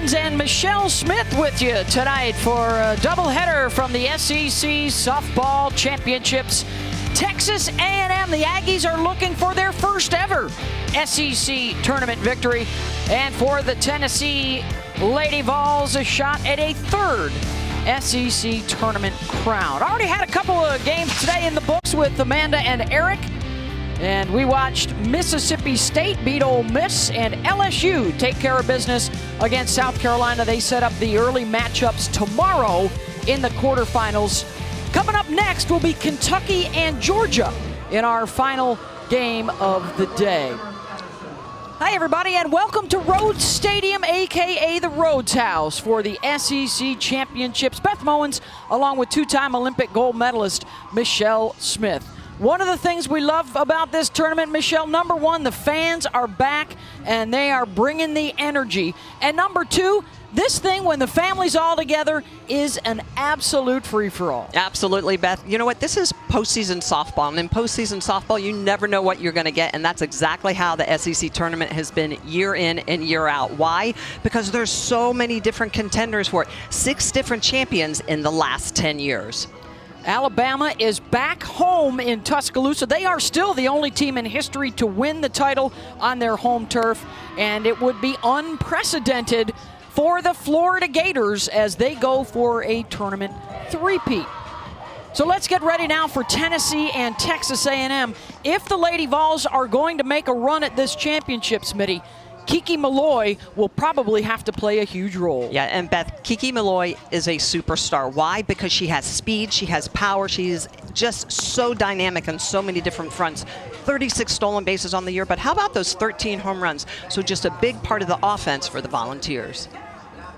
Owens and Michelle Smith with you tonight for a doubleheader from the SEC Softball Championships. Texas A&M, the Aggies are looking for their first ever SEC tournament victory. And for the Tennessee Lady Vols, a shot at a third SEC tournament crown. Already had a couple of games today in the books with Amanda and Eric. And we watched Mississippi State beat Ole Miss and LSU take care of business against South Carolina. They set up the early matchups tomorrow in the quarterfinals. Coming up next will be Kentucky and Georgia in our final game of the day. Hi everybody and welcome to Rhodes Stadium, aka the Rhodes House, for the SEC Championships. Beth Mowins along with two-time Olympic gold medalist Michelle Smith. One of the things we love about this tournament, Michelle, number one, the fans are back and they are bringing the energy. And number two, this thing, when the family's all together, is an absolute free-for-all. Absolutely, Beth. You know what? This is postseason softball. And in postseason softball, you never know what you're going to get. And that's exactly how the SEC tournament has been year in and year out. Why? Because there's so many different contenders for it. 6 different champions in the last 10 years. Alabama is back home in Tuscaloosa. They are still the only team in history to win the title on their home turf, and it would be unprecedented for the Florida Gators as they go for a tournament three-peat. So let's get ready now for Tennessee and Texas A&M. If the Lady Vols are going to make a run at this championship, Smitty, Kiki Malloy will probably have to play a huge role. Yeah, and Beth, Kiki Malloy is a superstar. Why? Because she has speed, she has power, she's just so dynamic on so many different fronts. 36 stolen bases on the year, but how about those 13 home runs? So just a big part of the offense for the Volunteers.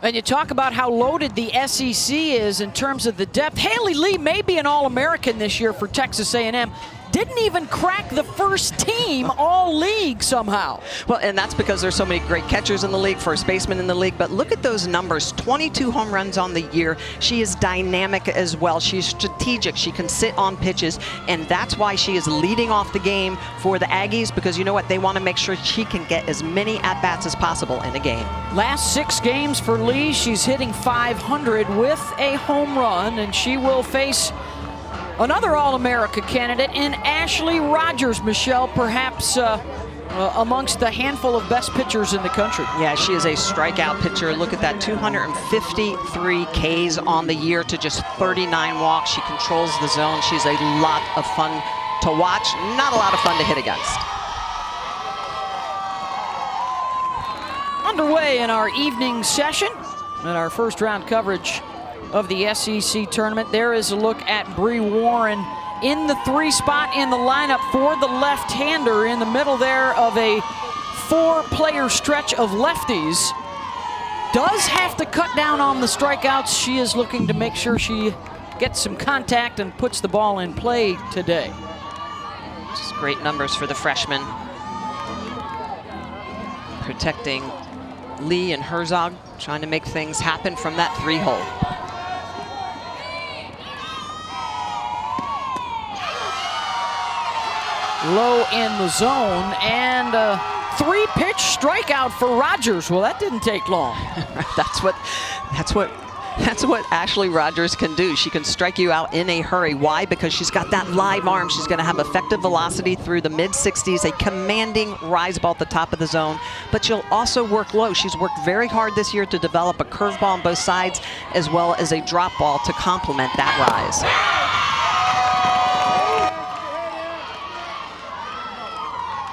And you talk about how loaded the SEC is in terms of the depth. Haley Lee may be an All-American this year for Texas A&M. Didn't even crack the first team all-league somehow. Well, and that's because there's so many great catchers in the league, first basemen in the league. But look at those numbers, 22 home runs on the year. She is dynamic as well. She's strategic. She can sit on pitches, and that's why she is leading off the game for the Aggies, because you know what? They want to make sure she can get as many at-bats as possible in a game. Last 6 games for Lee, she's hitting .500 with a home run, and she will face another All-America candidate in Ashley Rogers, Michelle, perhaps amongst the handful of best pitchers in the country. Yeah, she is a strikeout pitcher. Look at that, 253 Ks on the year to just 39 walks. She controls the zone. She's a lot of fun to watch, not a lot of fun to hit against. Underway in our evening session and our first round coverage of the SEC tournament. There is a look at Bree Warren in the 3 spot in the lineup for the left-hander in the middle there of a 4-player stretch of lefties. Does have to cut down on the strikeouts. She is looking to make sure she gets some contact and puts the ball in play today. Just great numbers for the freshman. Protecting Lee and Herzog, trying to make things happen from that 3-hole. Low in the zone, and a 3-pitch strikeout for Rogers. Well, that didn't take long. That's what Ashley Rogers can do. She can strike you out in a hurry. Why? Because she's got that live arm. She's going to have effective velocity through the mid-60s, a commanding rise ball at the top of the zone. But she'll also work low. She's worked very hard this year to develop a curveball on both sides, as well as a drop ball to complement that rise.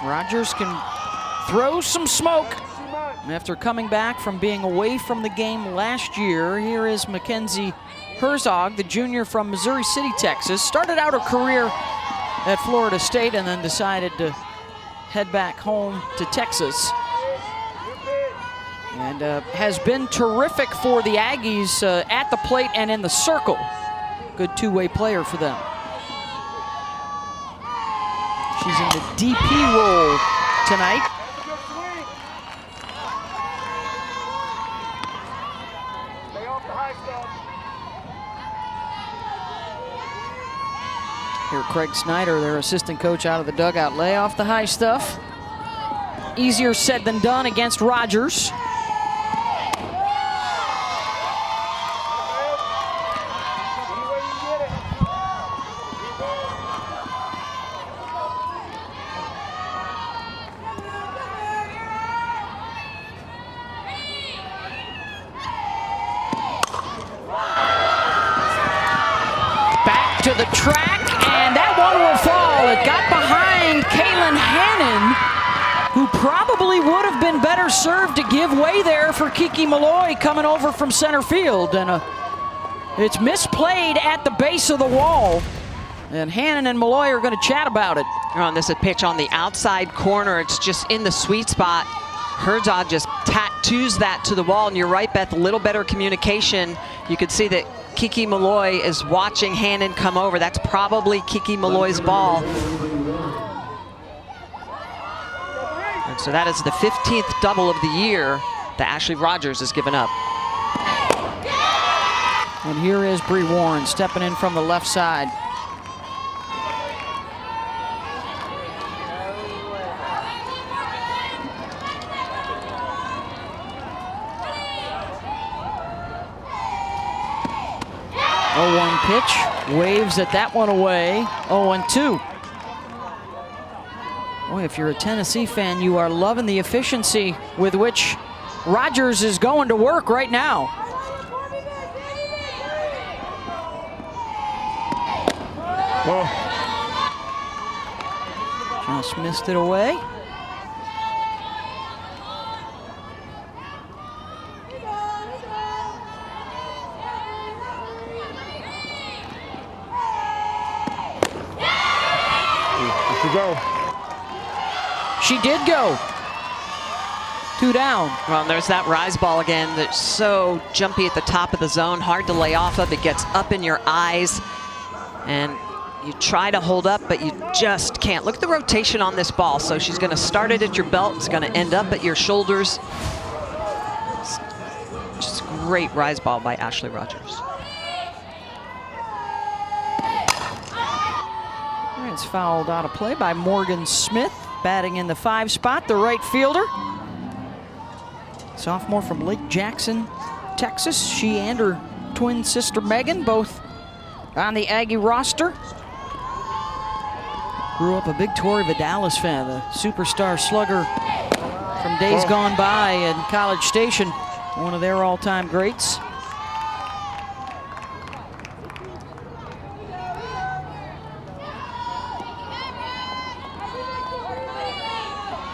Rogers can throw some smoke after coming back from being away from the game last year. Here is Mackenzie Herzog, the junior from Missouri City, Texas. Started out her career at Florida State and then decided to head back home to Texas. And has been terrific for the Aggies at the plate and in the circle. Good two-way player for them. She's in the DP role tonight. Here, Craig Snyder, their assistant coach, out of the dugout. Lay off the high stuff. Easier said than done against Rogers. who probably would have been better served to give way there for Kiki Malloy coming over from center field. And it's misplayed at the base of the wall. And Hannon and Malloy are going to chat about it. This is a pitch on the outside corner. It's just in the sweet spot. Herzog just tattoos that to the wall. And you're right, Beth, a little better communication. You could see that Kiki Malloy is watching Hannon come over. That's probably Kiki Malloy's ball. And so that is the 15th double of the year that Ashley Rogers has given up. And here is Bree Warren stepping in from the left side. Oh, 1 pitch, waves at that one away. 0-2. Boy, if you're a Tennessee fan, you are loving the efficiency with which Rogers is going to work right now. Just missed it away. Go. She did go. 2 down. Well, and there's that rise ball again that's so jumpy at the top of the zone, hard to lay off of. It gets up in your eyes, and you try to hold up, but you just can't. Look at the rotation on this ball. So she's going to start it at your belt. It's going to end up at your shoulders. It's just a great rise ball by Ashley Rogers. It's fouled out of play by Morgan Smith, batting in the 5 spot, the right fielder. Sophomore from Lake Jackson, Texas. She and her twin sister Megan, both on the Aggie roster. Grew up a big Tori Vidalis fan, the superstar slugger from days gone by in College Station, one of their all-time greats.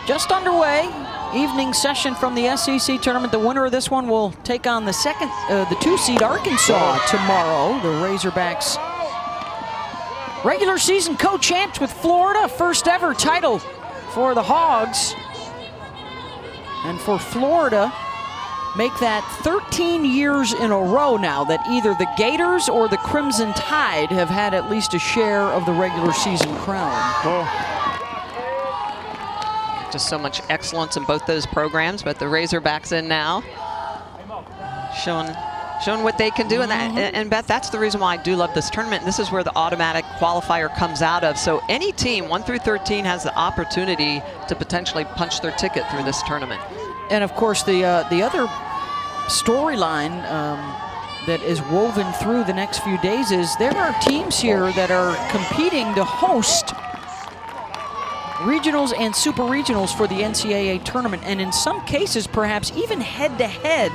Just underway, evening session from the SEC tournament. The winner of this one will take on the 2-seed Arkansas tomorrow. The Razorbacks regular season co-champs with Florida, first ever title for the Hogs. And for Florida, make that 13 years in a row now that either the Gators or the Crimson Tide have had at least a share of the regular season crown. Just so much excellence in both those programs, but the Razorbacks in now, showing what they can do. And Beth, that's the reason why I do love this tournament. This is where the automatic qualifier comes out of. So any team, 1 through 13, has the opportunity to potentially punch their ticket through this tournament. And of course, the other storyline that is woven through the next few days is there are teams here that are competing to host regionals and super regionals for the NCAA tournament, and in some cases perhaps even head-to-head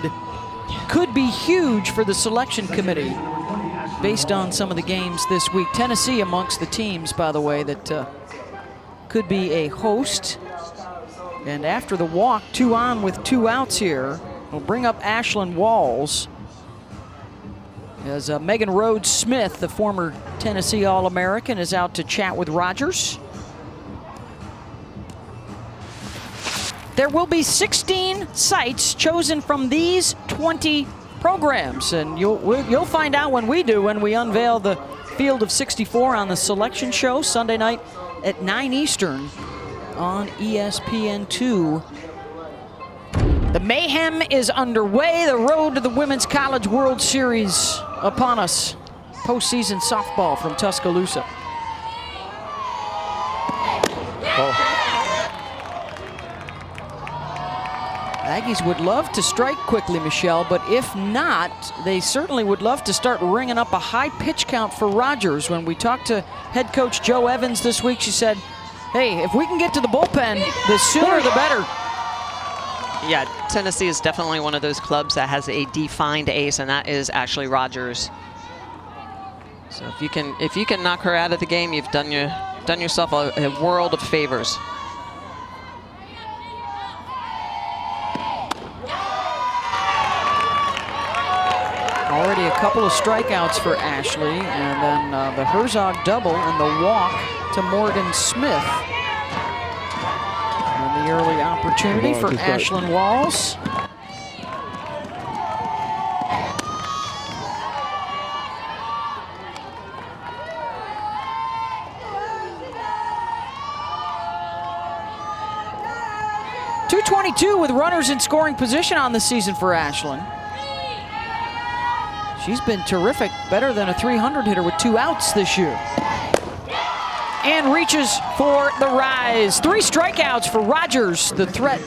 could be huge for the selection committee based on some of the games this week. Tennessee amongst the teams, by the way, that could be a host. And after the walk, 2 on with 2 outs here, we'll bring up Ashlyn Walls as Megan Rhodes Smith, the former Tennessee All-American, is out to chat with Rogers. There will be 16 sites chosen from these 20 programs, and you'll find out when we do, when we unveil the field of 64 on the selection show Sunday night at 9 Eastern on ESPN2. The mayhem is underway. The road to the Women's College World Series upon us. Postseason softball from Tuscaloosa. Aggies would love to strike quickly, Michelle, but if not, they certainly would love to start ringing up a high pitch count for Rogers. When we talked to head coach Jo Evans this week, she said, hey, if we can get to the bullpen, the sooner the better. Yeah, Tennessee is definitely one of those clubs that has a defined ace, and that is Ashley Rogers. So if you can knock her out of the game, you've done yourself a world of favors. couple of strikeouts for Ashley, and then the Herzog double and the walk to Morgan Smith. And the early opportunity for Ashlyn Walls. .222 with runners in scoring position on the season for Ashlyn. She's been terrific, better than a 300 hitter with 2 outs this year. And reaches for the rise. 3 strikeouts for Rogers. The threat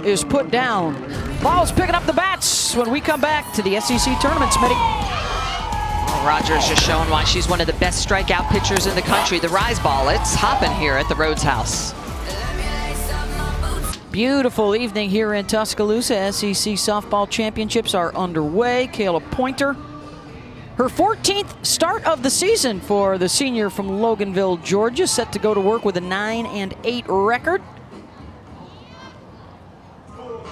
is put down. Ball's picking up the bats when we come back to the SEC tournament, Smitty. Well, Rogers just showing why she's one of the best strikeout pitchers in the country. The rise ball, it's hopping here at the Rhodes House. Beautiful evening here in Tuscaloosa. SEC softball championships are underway. Kayla Pointer, her 14th start of the season for the senior from Loganville, Georgia, set to go to work with a 9-8 record.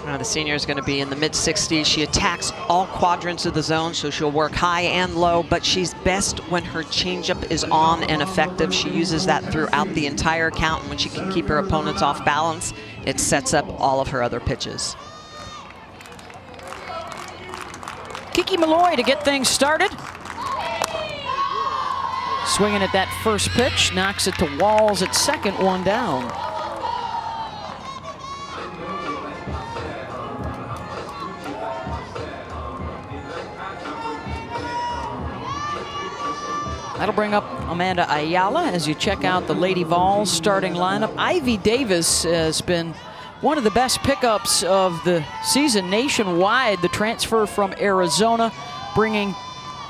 Now the senior is going to be in the mid-60s. She attacks all quadrants of the zone, so she'll work high and low, but she's best when her changeup is on and effective. She uses that throughout the entire count, and when she can keep her opponents off balance, it sets up all of her other pitches. Kiki Malloy to get things started. Swinging at that first pitch, knocks it to Walls at second, 1 down. That'll bring up Amanda Ayala as you check out the Lady Vols starting lineup. Ivy Davis has been one of the best pickups of the season nationwide. The transfer from Arizona, bringing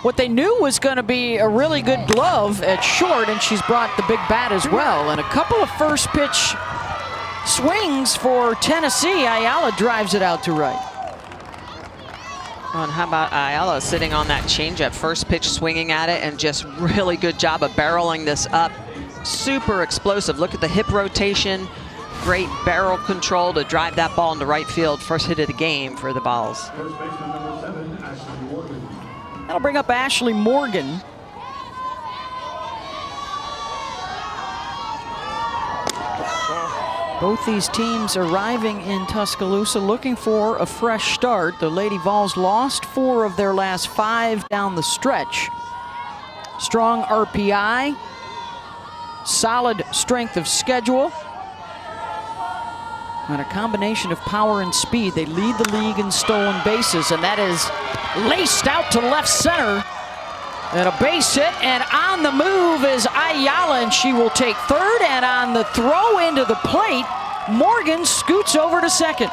what they knew was going to be a really good glove at short, and she's brought the big bat as well. And a couple of first pitch swings for Tennessee. Ayala drives it out to right. And how about Ayala sitting on that changeup, first pitch swinging at it, and just really good job of barreling this up. Super explosive. Look at the hip rotation. Great barrel control to drive that ball into right field. First hit of the game for the Vols. That'll bring up Ashley Morgan. Both these teams arriving in Tuscaloosa looking for a fresh start. The Lady Vols lost 4 of their last 5 down the stretch. Strong RPI, solid strength of schedule, and a combination of power and speed. They lead the league in stolen bases, and that is laced out to left center. And a base hit, and on the move is Ayala, and she will take third, and on the throw into the plate, Morgan scoots over to second.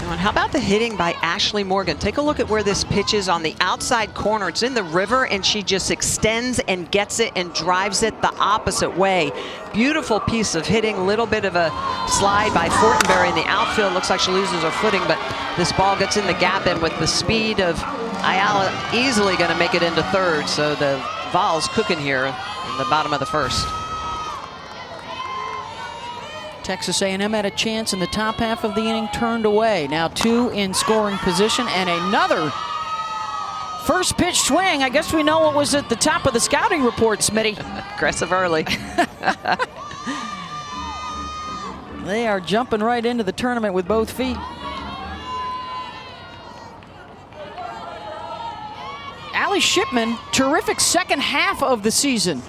And how about the hitting by Ashley Morgan? Take a look at where this pitch is on the outside corner. It's in the river, and she just extends and gets it and drives it the opposite way. Beautiful piece of hitting, little bit of a slide by Fortenberry in the outfield. Looks like she loses her footing, but this ball gets in the gap, and with the speed of Ayala, easily going to make it into third. So the Vols cooking here in the bottom of the first. Texas A&M had a chance in the top half of the inning, turned away. Now 2 in scoring position, and another first pitch swing. I guess we know what was at the top of the scouting report, Smitty. Aggressive early. They are jumping right into the tournament with both feet. Allie Shipman, terrific second half of the season.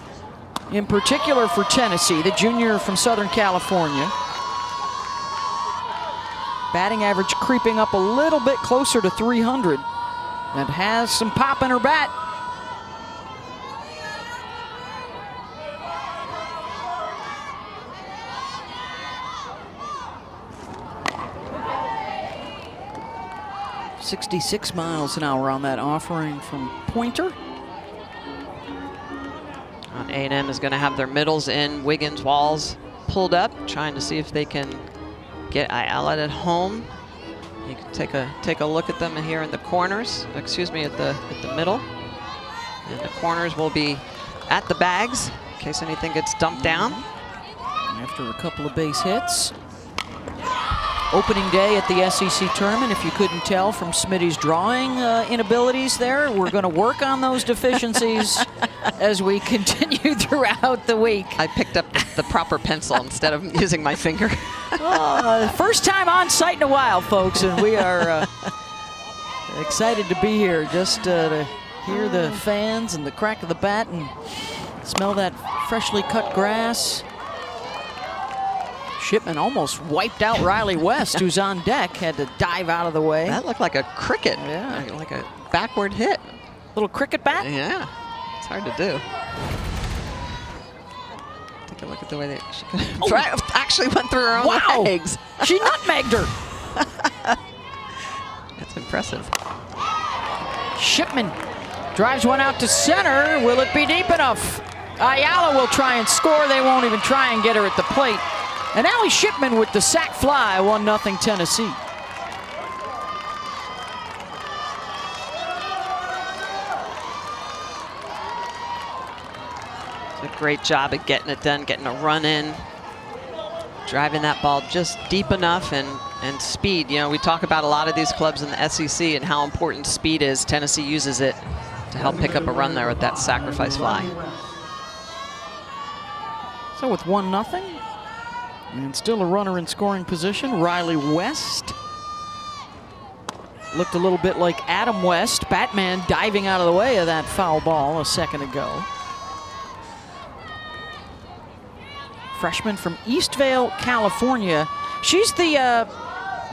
In particular for Tennessee, the junior from Southern California. Batting average creeping up a little bit closer to 300 and has some pop in her bat. .66 miles an hour on that offering from Pointer. A&M is going to have their middles in. Wiggins, Walls pulled up, trying to see if they can get Ayala at home. You can take a look at them here in the corners. Excuse me, at the middle. And the corners will be at the bags in case anything gets dumped down. After a couple of base hits. Opening day at the SEC tournament, if you couldn't tell from Smitty's drawing inabilities there. We're going to work on those deficiencies as we continue throughout the week. I picked up the proper pencil instead of using my finger. First time on site in a while, folks, and we are excited to be here just to hear the fans and the crack of the bat and smell that freshly cut grass. Shipman almost wiped out Riley West, who's on deck, had to dive out of the way. That looked like a cricket, like a backward hit. Little cricket bat? Yeah, it's hard to do. Take a look at the way that she actually went through her own legs. She nutmegged her. That's impressive. Shipman drives one out to center. Will it be deep enough? Ayala will try and score. They won't even try and get her at the plate. And Allie Shipman with the sac fly, 1-0 Tennessee. It's a great job at getting it done, getting a run in, driving that ball just deep enough and speed. You know, we talk about a lot of these clubs in the SEC and how important speed is. Tennessee uses it to help pick up a run there with that sacrifice fly. So with 1-0. And still a runner in scoring position, Riley West. Looked a little bit like Adam West, Batman, diving out of the way of that foul ball a second ago. Freshman from Eastvale, California. She's the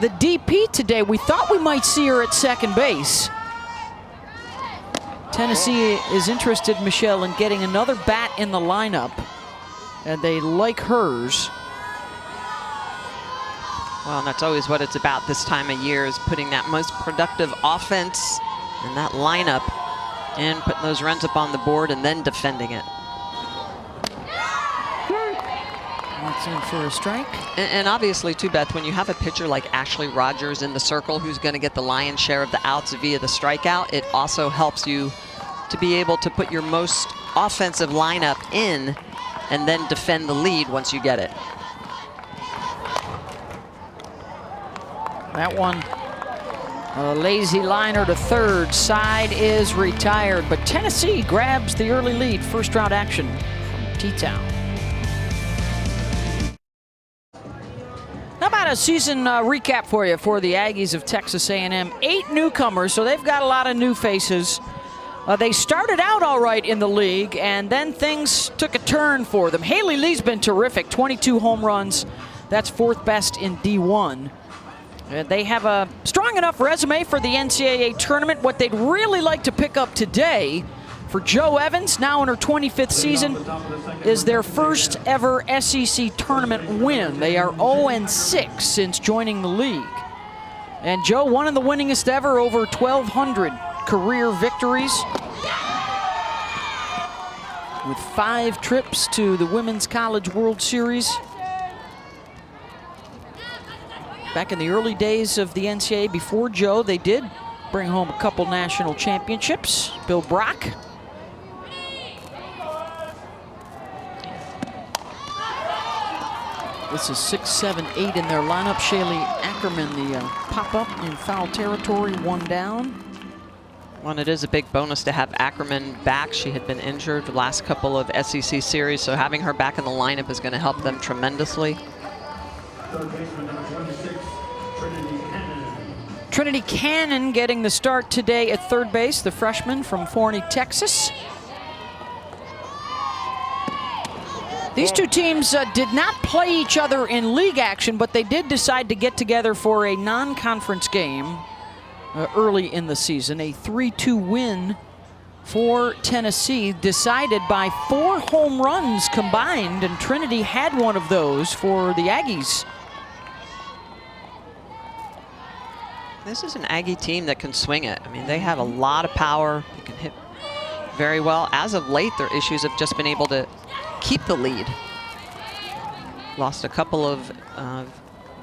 DP today. We thought we might see her at second base. Tennessee is interested, Michelle, in getting another bat in the lineup, and they like hers. Well, and that's always what it's about this time of year, is putting that most productive offense and that lineup in, putting those runs up on the board and then defending it. That's in for a strike. And obviously, too, Beth, when you have a pitcher like Ashley Rogers in the circle who's going to get the lion's share of the outs via the strikeout, it also helps you to be able to put your most offensive lineup in and then defend the lead once you get it. That one, a lazy liner to third. Side is retired, but Tennessee grabs the early lead. First round action from T-Town. How about a season recap for you for the Aggies of Texas A&M? 8 newcomers, so they've got a lot of new faces. They started out all right in the league, and then things took a turn for them. Haley Lee's been terrific, 22 home runs. That's 4th best in D1. They have a strong enough resume for the NCAA tournament. What they'd really like to pick up today for Jo Evans, now in her 25th season, is their first ever SEC tournament win. They are 0-6 since joining the league. And Jo, one of the winningest ever, over 1,200 career victories, with 5 trips to the Women's College World Series. Back in the early days of the NCAA, before Jo, they did bring home a couple national championships. Bill Brock. This is 6, 7, 8 in their lineup. Shaylee Ackerman, the pop-up in foul territory, 1 down. Well, it is a big bonus to have Ackerman back. She had been injured the last couple of SEC series, so having her back in the lineup is going to help them tremendously. Trinity Cannon getting the start today at third base, the freshman from Forney, Texas. These two teams did not play each other in league action, but they did decide to get together for a non-conference game early in the season. A 3-2 win for Tennessee, decided by 4 home runs combined, and Trinity had one of those for the Aggies. This is an Aggie team that can swing it. I mean, they have a lot of power. They can hit very well. As of late, their issues have just been able to keep the lead. Lost a couple of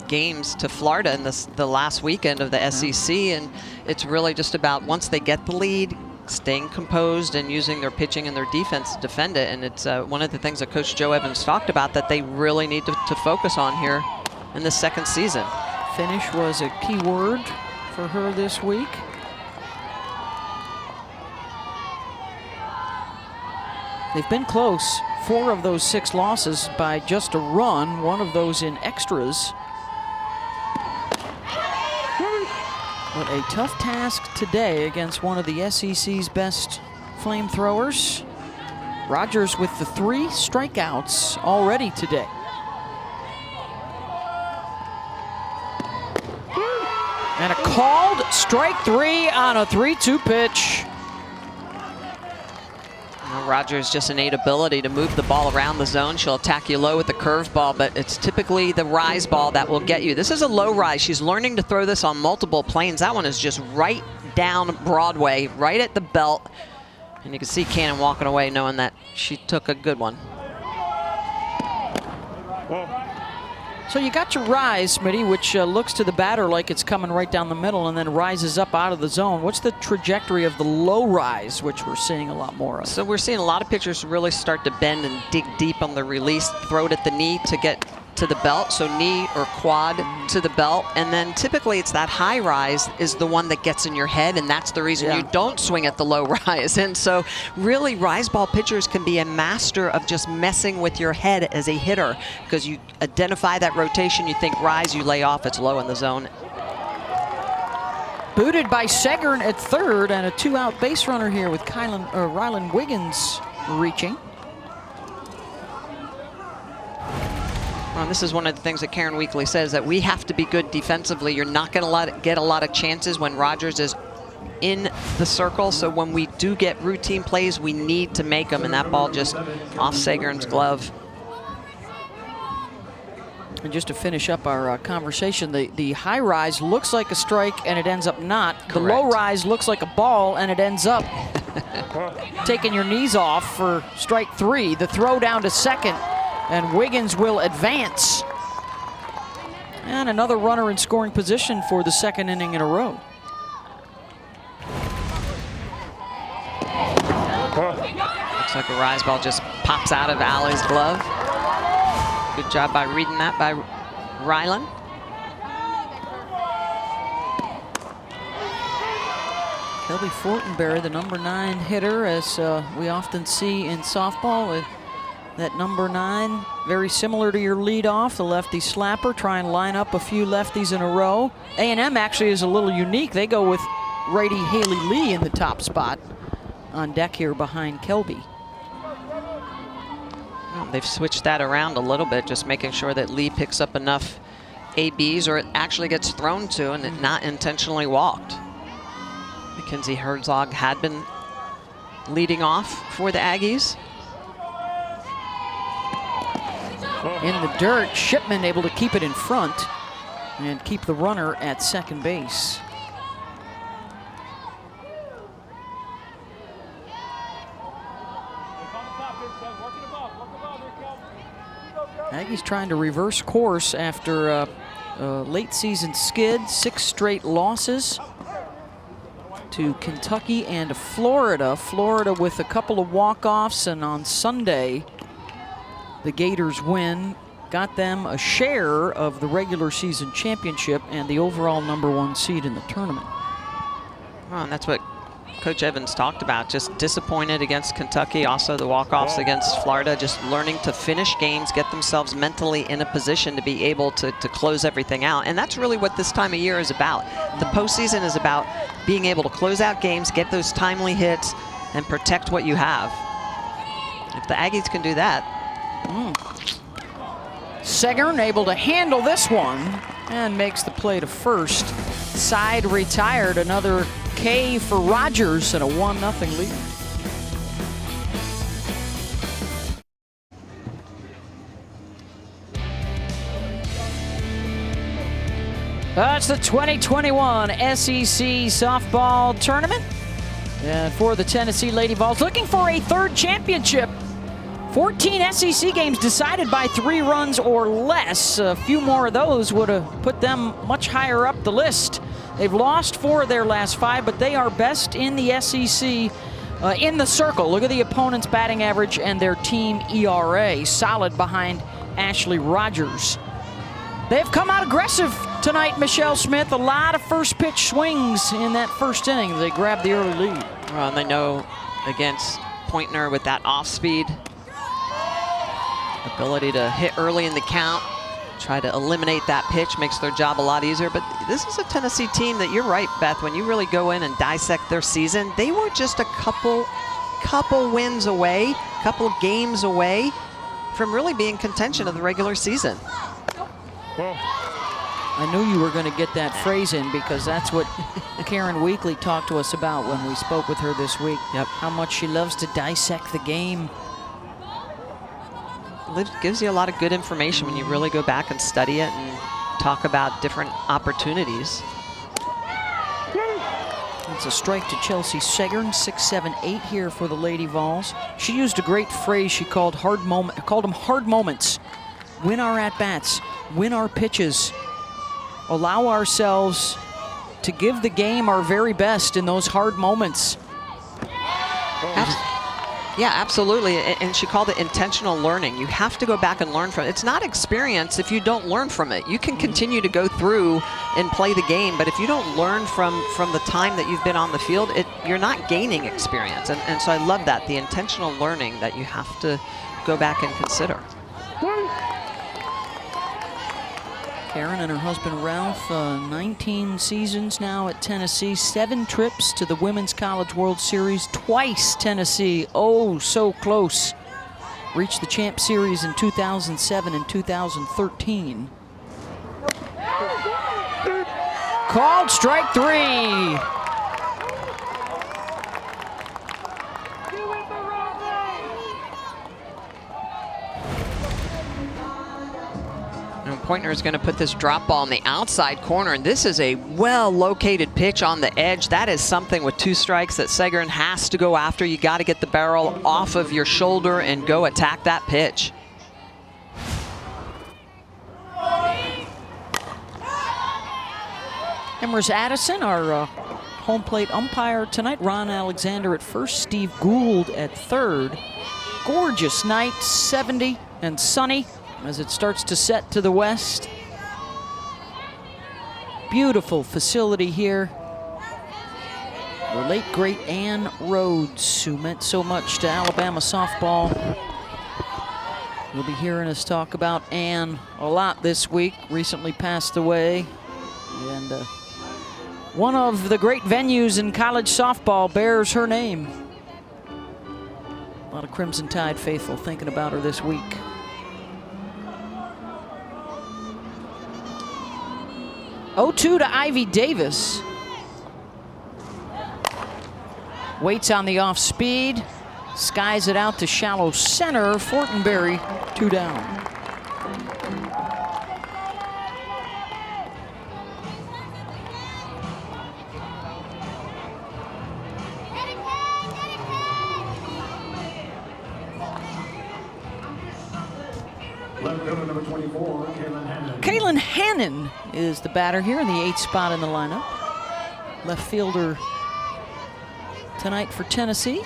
games to Florida in the last weekend of the SEC, and it's really just about, once they get the lead, staying composed and using their pitching and their defense to defend it. And it's one of the things that Coach Jo Evans talked about that they really need to focus on here in the second season. Finish was a key word for her this week. They've been close. 4 of those 6 losses by just a run, 1 of those in extras. But a tough task today against one of the SEC's best flamethrowers. Rogers with the 3 strikeouts already today. And a called strike 3 on a 3-2 pitch. Rogers' just innate ability to move the ball around the zone. She'll attack you low with the curveball, but it's typically the rise ball that will get you. This is a low rise. She's learning to throw this on multiple planes. That one is just right down Broadway, right at the belt. And you can see Cannon walking away knowing that she took a good one. So you got your rise, Smitty, which looks to the batter like it's coming right down the middle and then rises up out of the zone. What's the trajectory of the low rise, which we're seeing a lot more of? So we're seeing a lot of pitchers really start to bend and dig deep on the release, throw it at the knee to get to the belt, so knee or quad to the belt, and then typically it's that high rise is the one that gets in your head, and that's the reason you don't swing at the low rise. And so really rise ball pitchers can be a master of just messing with your head as a hitter, because you identify that rotation, you think rise, you lay off, it's low in the zone. Booted by Segern at third, and a 2-out base runner here with Rylan Wiggins reaching. Well, this is one of the things that Karen Weekly says, that we have to be good defensively. You're not going to get a lot of chances when Rogers is in the circle. So when we do get routine plays, we need to make them. And that ball just off Segern's glove. And just to finish up our conversation, the high rise looks like a strike and it ends up not. Correct. The low rise looks like a ball and it ends up taking your knees off for strike 3. The throw down to second. And Wiggins will advance. And another runner in scoring position for the 2nd inning in a row. Looks like a rise ball just pops out of Allie's glove. Good job by reading that by Rylan. Kelby Fortenberry, the number 9 hitter, as we often see in softball. That number 9, very similar to your leadoff, the lefty slapper, try and line up a few lefties in a row. A&M actually is a little unique. They go with righty Haley Lee in the top spot on deck here behind Kelby. They've switched that around a little bit, just making sure that Lee picks up enough ABs or it actually gets thrown to and it not intentionally walked. Mackenzie Herzog had been leading off for the Aggies. In the dirt, Shipman able to keep it in front and keep the runner at second base. Aggies trying to reverse course after a late season skid, 6 straight losses to Kentucky and Florida. Florida with a couple of walk-offs, and on Sunday, the Gators win, got them a share of the regular season championship and the overall number 1 seed in the tournament. Well, and that's what Coach Evans talked about, just disappointed against Kentucky, also the walk-offs against Florida, just learning to finish games, get themselves mentally in a position to be able to close everything out. And that's really what this time of year is about. The postseason is about being able to close out games, get those timely hits, and protect what you have. If the Aggies can do that. Segern able to handle this one and makes the play to first. Side retired, another K for Rogers and a 1-0 lead. That's the 2021 SEC softball tournament. And for the Tennessee Lady Vols, looking for a 3rd championship. 14 SEC games decided by 3 runs or less. A few more of those would have put them much higher up the list. They've lost 4 of their last 5, but they are best in the SEC in the circle. Look at the opponent's batting average and their team ERA, solid behind Ashley Rogers. They've come out aggressive tonight, Michelle Smith. A lot of first pitch swings in that first inning. They grabbed the early lead. Well, and they know against Pointner with that off-speed ability to hit early in the count, try to eliminate that pitch, makes their job a lot easier. But this is a Tennessee team that, you're right, Beth, when you really go in and dissect their season, they were just a couple wins away, couple games away from really being contention of the regular season. I knew you were going to get that phrase in, because that's what Karen Weekly talked to us about when we spoke with her this week. Yep. How much she loves to dissect the game. It gives you a lot of good information when you really go back and study it and talk about different opportunities. It's a strike to Chelsea Segern, 6-7-8 here for the Lady Vols. She used a great phrase. She called them hard moments. Win our at-bats, win our pitches, allow ourselves to give the game our very best in those hard moments. Yeah, absolutely. And she called it intentional learning. You have to go back and learn from it. It's not experience if you don't learn from it. You can continue to go through and play the game, but if you don't learn from the time that you've been on the field, you're not gaining experience. And so I love that, the intentional learning that you have to go back and consider. Karen and her husband Ralph, 19 seasons now at Tennessee, 7 trips to the Women's College World Series, twice Tennessee, oh so close. Reached the Champ Series in 2007 and 2013. Called strike 3. Pointner is going to put this drop ball in the outside corner, and this is a well-located pitch on the edge. That is something with 2 strikes that Segern has to go after. You got to get the barrel off of your shoulder and go attack that pitch. Emrys Addison, our home plate umpire tonight. Ron Alexander at first, Steve Gould at third. Gorgeous night, 70 and sunny as it starts to set to the west. Beautiful facility here. The late, great Ann Rhodes, who meant so much to Alabama softball. You'll be hearing us talk about Ann a lot this week. Recently passed away. And one of the great venues in college softball bears her name. A lot of Crimson Tide faithful thinking about her this week. 0-2 to Ivy Davis. Waits on the off speed. Skies it out to shallow center. Fortenberry 2 down. Number 24, Kaylin Hannon. Kaylin Hannon is the batter here in the 8th spot in the lineup. Left fielder tonight for Tennessee.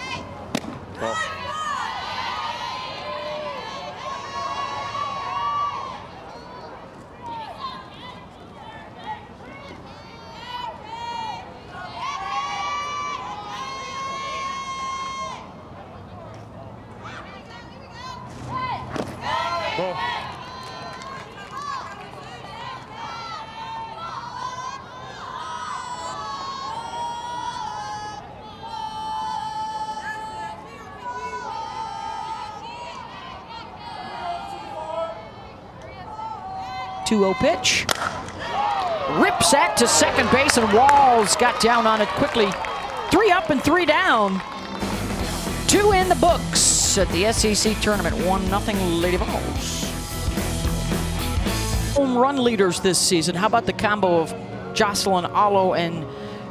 Pitch. Rips that to second base, and Walls got down on it quickly. 3 up and 3 down. 2 in the books at the SEC tournament. 1-0 Lady Vols. Home run leaders this season. How about the combo of Jocelyn Allo and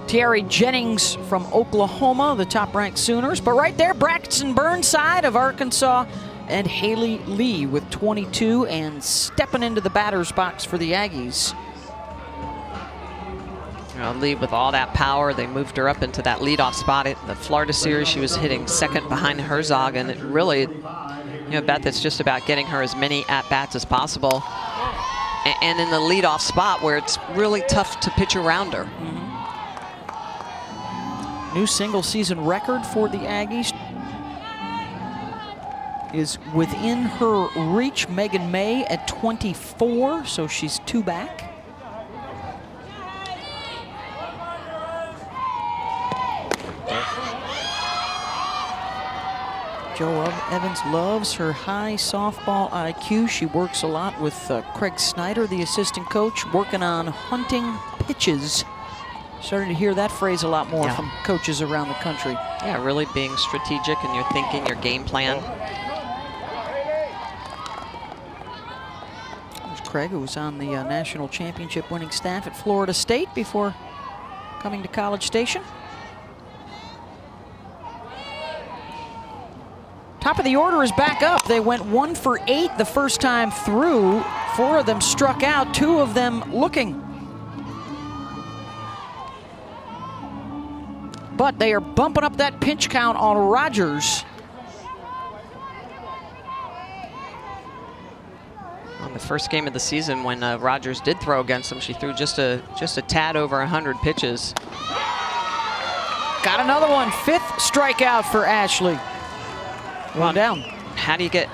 Thierry Jennings from Oklahoma, the top-ranked Sooners. But right there, Braxton Burnside of Arkansas and Haley Lee with 22, and stepping into the batter's box for the Aggies. Lee with all that power, they moved her up into that leadoff spot. At the Florida series, she was hitting second behind Herzog, and it really, Beth, it's just about getting her as many at-bats as possible. and in the leadoff spot where it's really tough to pitch around her. New single season record for the Aggies is within her reach. Megan May at 24, so she's 2 back. Jo Evans loves her high softball IQ. She works a lot with Craig Snyder, the assistant coach, working on hunting pitches. Starting to hear that phrase a lot more from coaches around the country. Yeah, really being strategic in your thinking, your game plan. There's Craig, who was on the national championship winning staff at Florida State before coming to College Station. Top of the order is back up. They went 1 for 8 the first time through. 4 of them struck out, 2 of them looking. But they are bumping up that pinch count on Rogers. On the first game of the season, when Rogers did throw against them, she threw just a tad over 100 pitches. Got another one. 5th strikeout for Ashley. One down. How do you get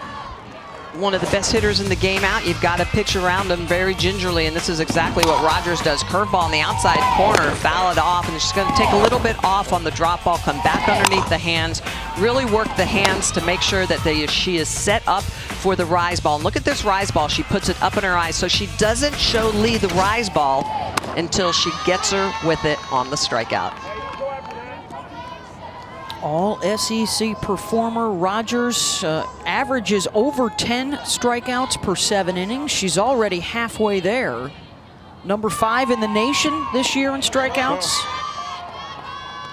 one of the best hitters in the game out? You've got to pitch around them very gingerly, and this is exactly what Rogers does. Curveball on the outside corner, foul it off, and she's going to take a little bit off on the drop ball, come back underneath the hands, really work the hands to make sure that she is set up for the rise ball. And look at this rise ball. She puts it up in her eyes, so she doesn't show Lee the rise ball until she gets her with it on the strikeout. All SEC performer. Rogers averages over 10 strikeouts per 7 innings. She's already halfway there. Number 5 in the nation this year in strikeouts.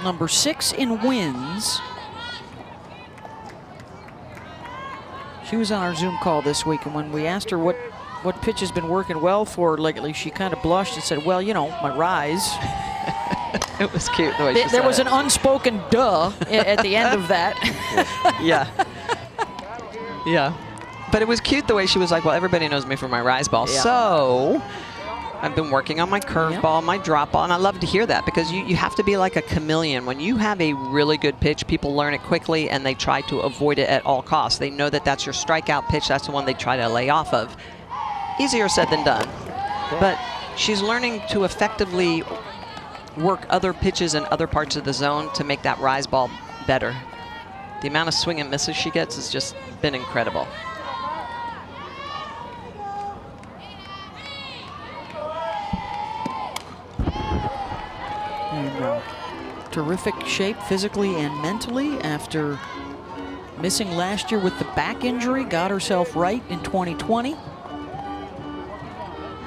Number 6 in wins. She was on our Zoom call this week, and when we asked her what pitch has been working well for her lately, she kind of blushed and said, well, you know, my rise. It was cute the way she said it. There was an unspoken duh at the end of that. Yeah. Yeah. But it was cute the way she was like, well, everybody knows me for my rise ball. Yeah. So I've been working on my curveball, my drop ball, and I love to hear that because you have to be like a chameleon. When you have a really good pitch, people learn it quickly and they try to avoid it at all costs. They know that that's your strikeout pitch. That's the one they try to lay off of. Easier said than done. But she's learning to effectively work other pitches in other parts of the zone to make that rise ball better. The amount of swing and misses she gets has just been incredible. In terrific shape physically and mentally after missing last year with the back injury. Got herself right in 2020.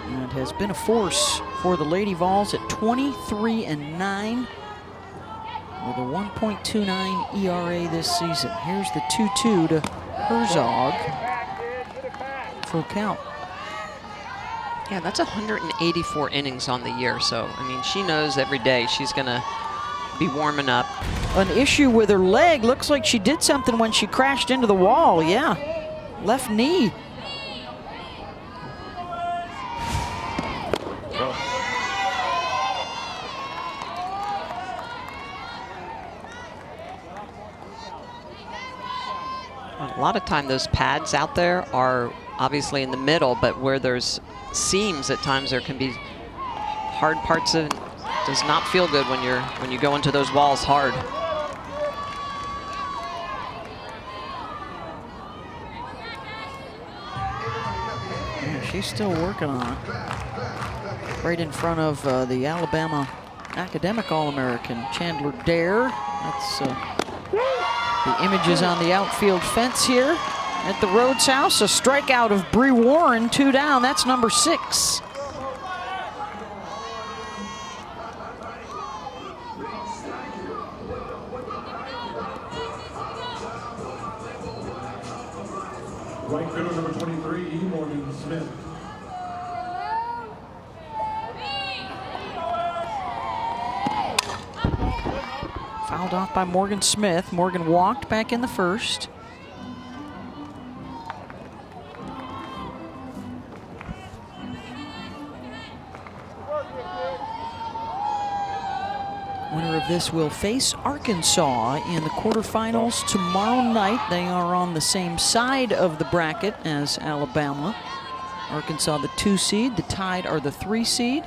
And has been a force for the Lady Vols at 23-9 with a 1.29 ERA this season. Here's the 2-2 to Herzog. Full count. Yeah, that's 184 innings on the year. So, I mean, she knows every day she's going to be warming up. An issue with her leg. Looks like she did something when she crashed into the wall. Yeah, left knee. A lot of time those pads out there are obviously in the middle, but where there's seams at times there can be hard parts of it. Does not feel good when you go into those walls hard. Yeah, she's still working on it. Right in front of the Alabama academic All-American Chandler Dare. That's the images on the outfield fence here at the Rhodes House. A strikeout of Bree Warren, 2 down. That's number 6. Right fielder number 23, Morgan Smith. Fouled off by Morgan Smith. Morgan walked back in the first. Winner of this will face Arkansas in the quarterfinals tomorrow night. They are on the same side of the bracket as Alabama. Arkansas the 2 seed, the Tide are the 3 seed.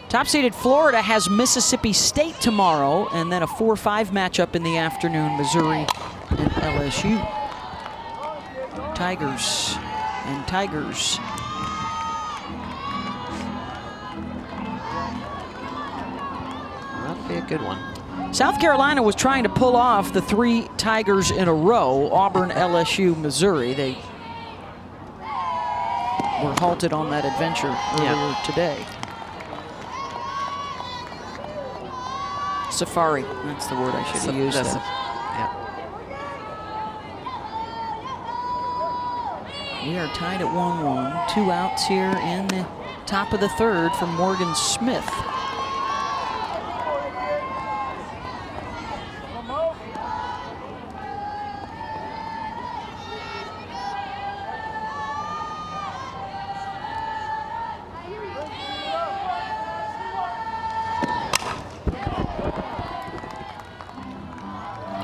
Top-seeded Florida has Mississippi State tomorrow, and then a 4-5 matchup in the afternoon, Missouri and LSU. Tigers and Tigers. That'll be a good one. South Carolina was trying to pull off the 3 Tigers in a row, Auburn, LSU, Missouri. They were halted on that adventure earlier today. Safari, that's the word I should have used. We are tied at 1-1. 2 outs here in the top of the 3rd for Morgan Smith.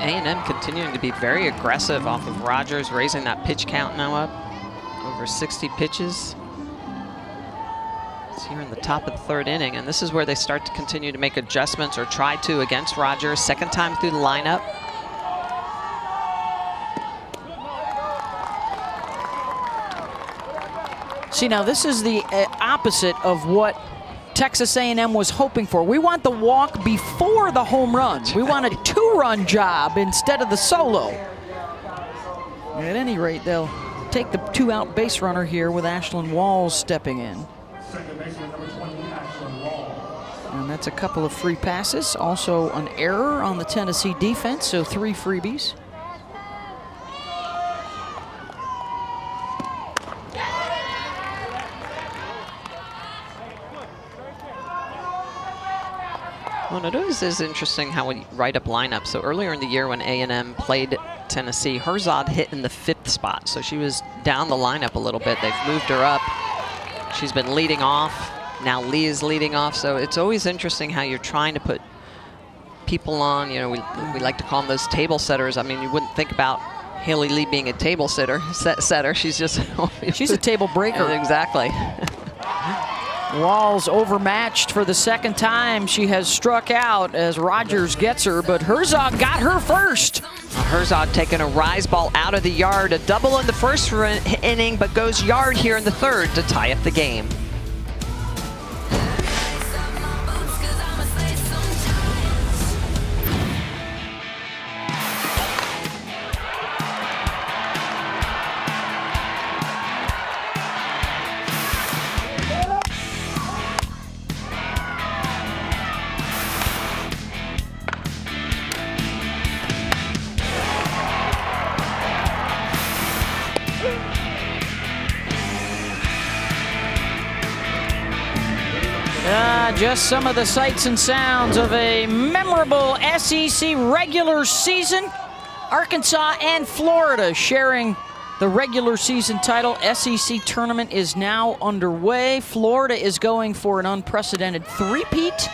A&M continuing to be very aggressive off of Rogers, raising that pitch count now up. Over 60 pitches. It's here in the top of the 3rd inning, and this is where they start to continue to make adjustments, or try to, against Rogers. 2nd time through the lineup. See, now this is the opposite of what Texas A&M was hoping for. We want the walk before the home run. We want a 2-run job instead of the solo. At any rate, they'll take the 2-out base runner here with Ashlyn Walls stepping in. Second baseman number 20, Ashlyn Walls. And that's a couple of free passes. Also an error on the Tennessee defense, so 3 freebies. Well, it always is interesting how we write up lineups. So earlier in the year when A&M played Tennessee, Herzog hit in the 5th spot. So she was down the lineup a little bit. They've moved her up. She's been leading off. Now Lee is leading off. So it's always interesting how you're trying to put people on. You know, we like to call them those table setters. I mean, you wouldn't think about Haley Lee being a table setter. She's just... She's a table breaker. Exactly. Walls overmatched for the 2nd time. She has struck out as Rogers gets her, but Herzog got her first. Herzog taking a rise ball out of the yard, a double in the 1st inning, but goes yard here in the 3rd to tie up the game. Just some of the sights and sounds of a memorable SEC regular season. Arkansas and Florida sharing the regular season title. SEC tournament is now underway. Florida is going for an unprecedented 3-peat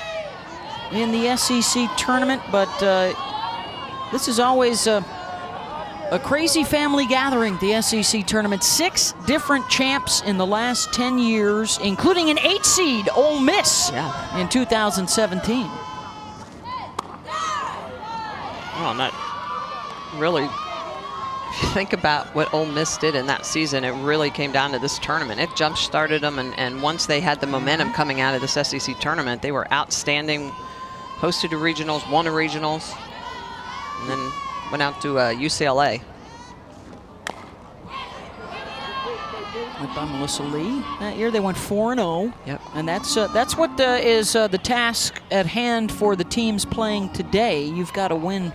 in the SEC tournament, but this is always a crazy family gathering, the SEC tournament. 6 different champs in the last 10 years, including an 8 seed, Ole Miss, in 2017. Well, not really. If you think about what Ole Miss did in that season, it really came down to this tournament. It jump-started them, and once they had the momentum coming out of this SEC tournament, they were outstanding. Hosted a regionals, won a regionals, and then went out to UCLA. Led by Melissa Lee that year. They went 4-0. Yep. And that's what is the task at hand for the teams playing today. You've got to win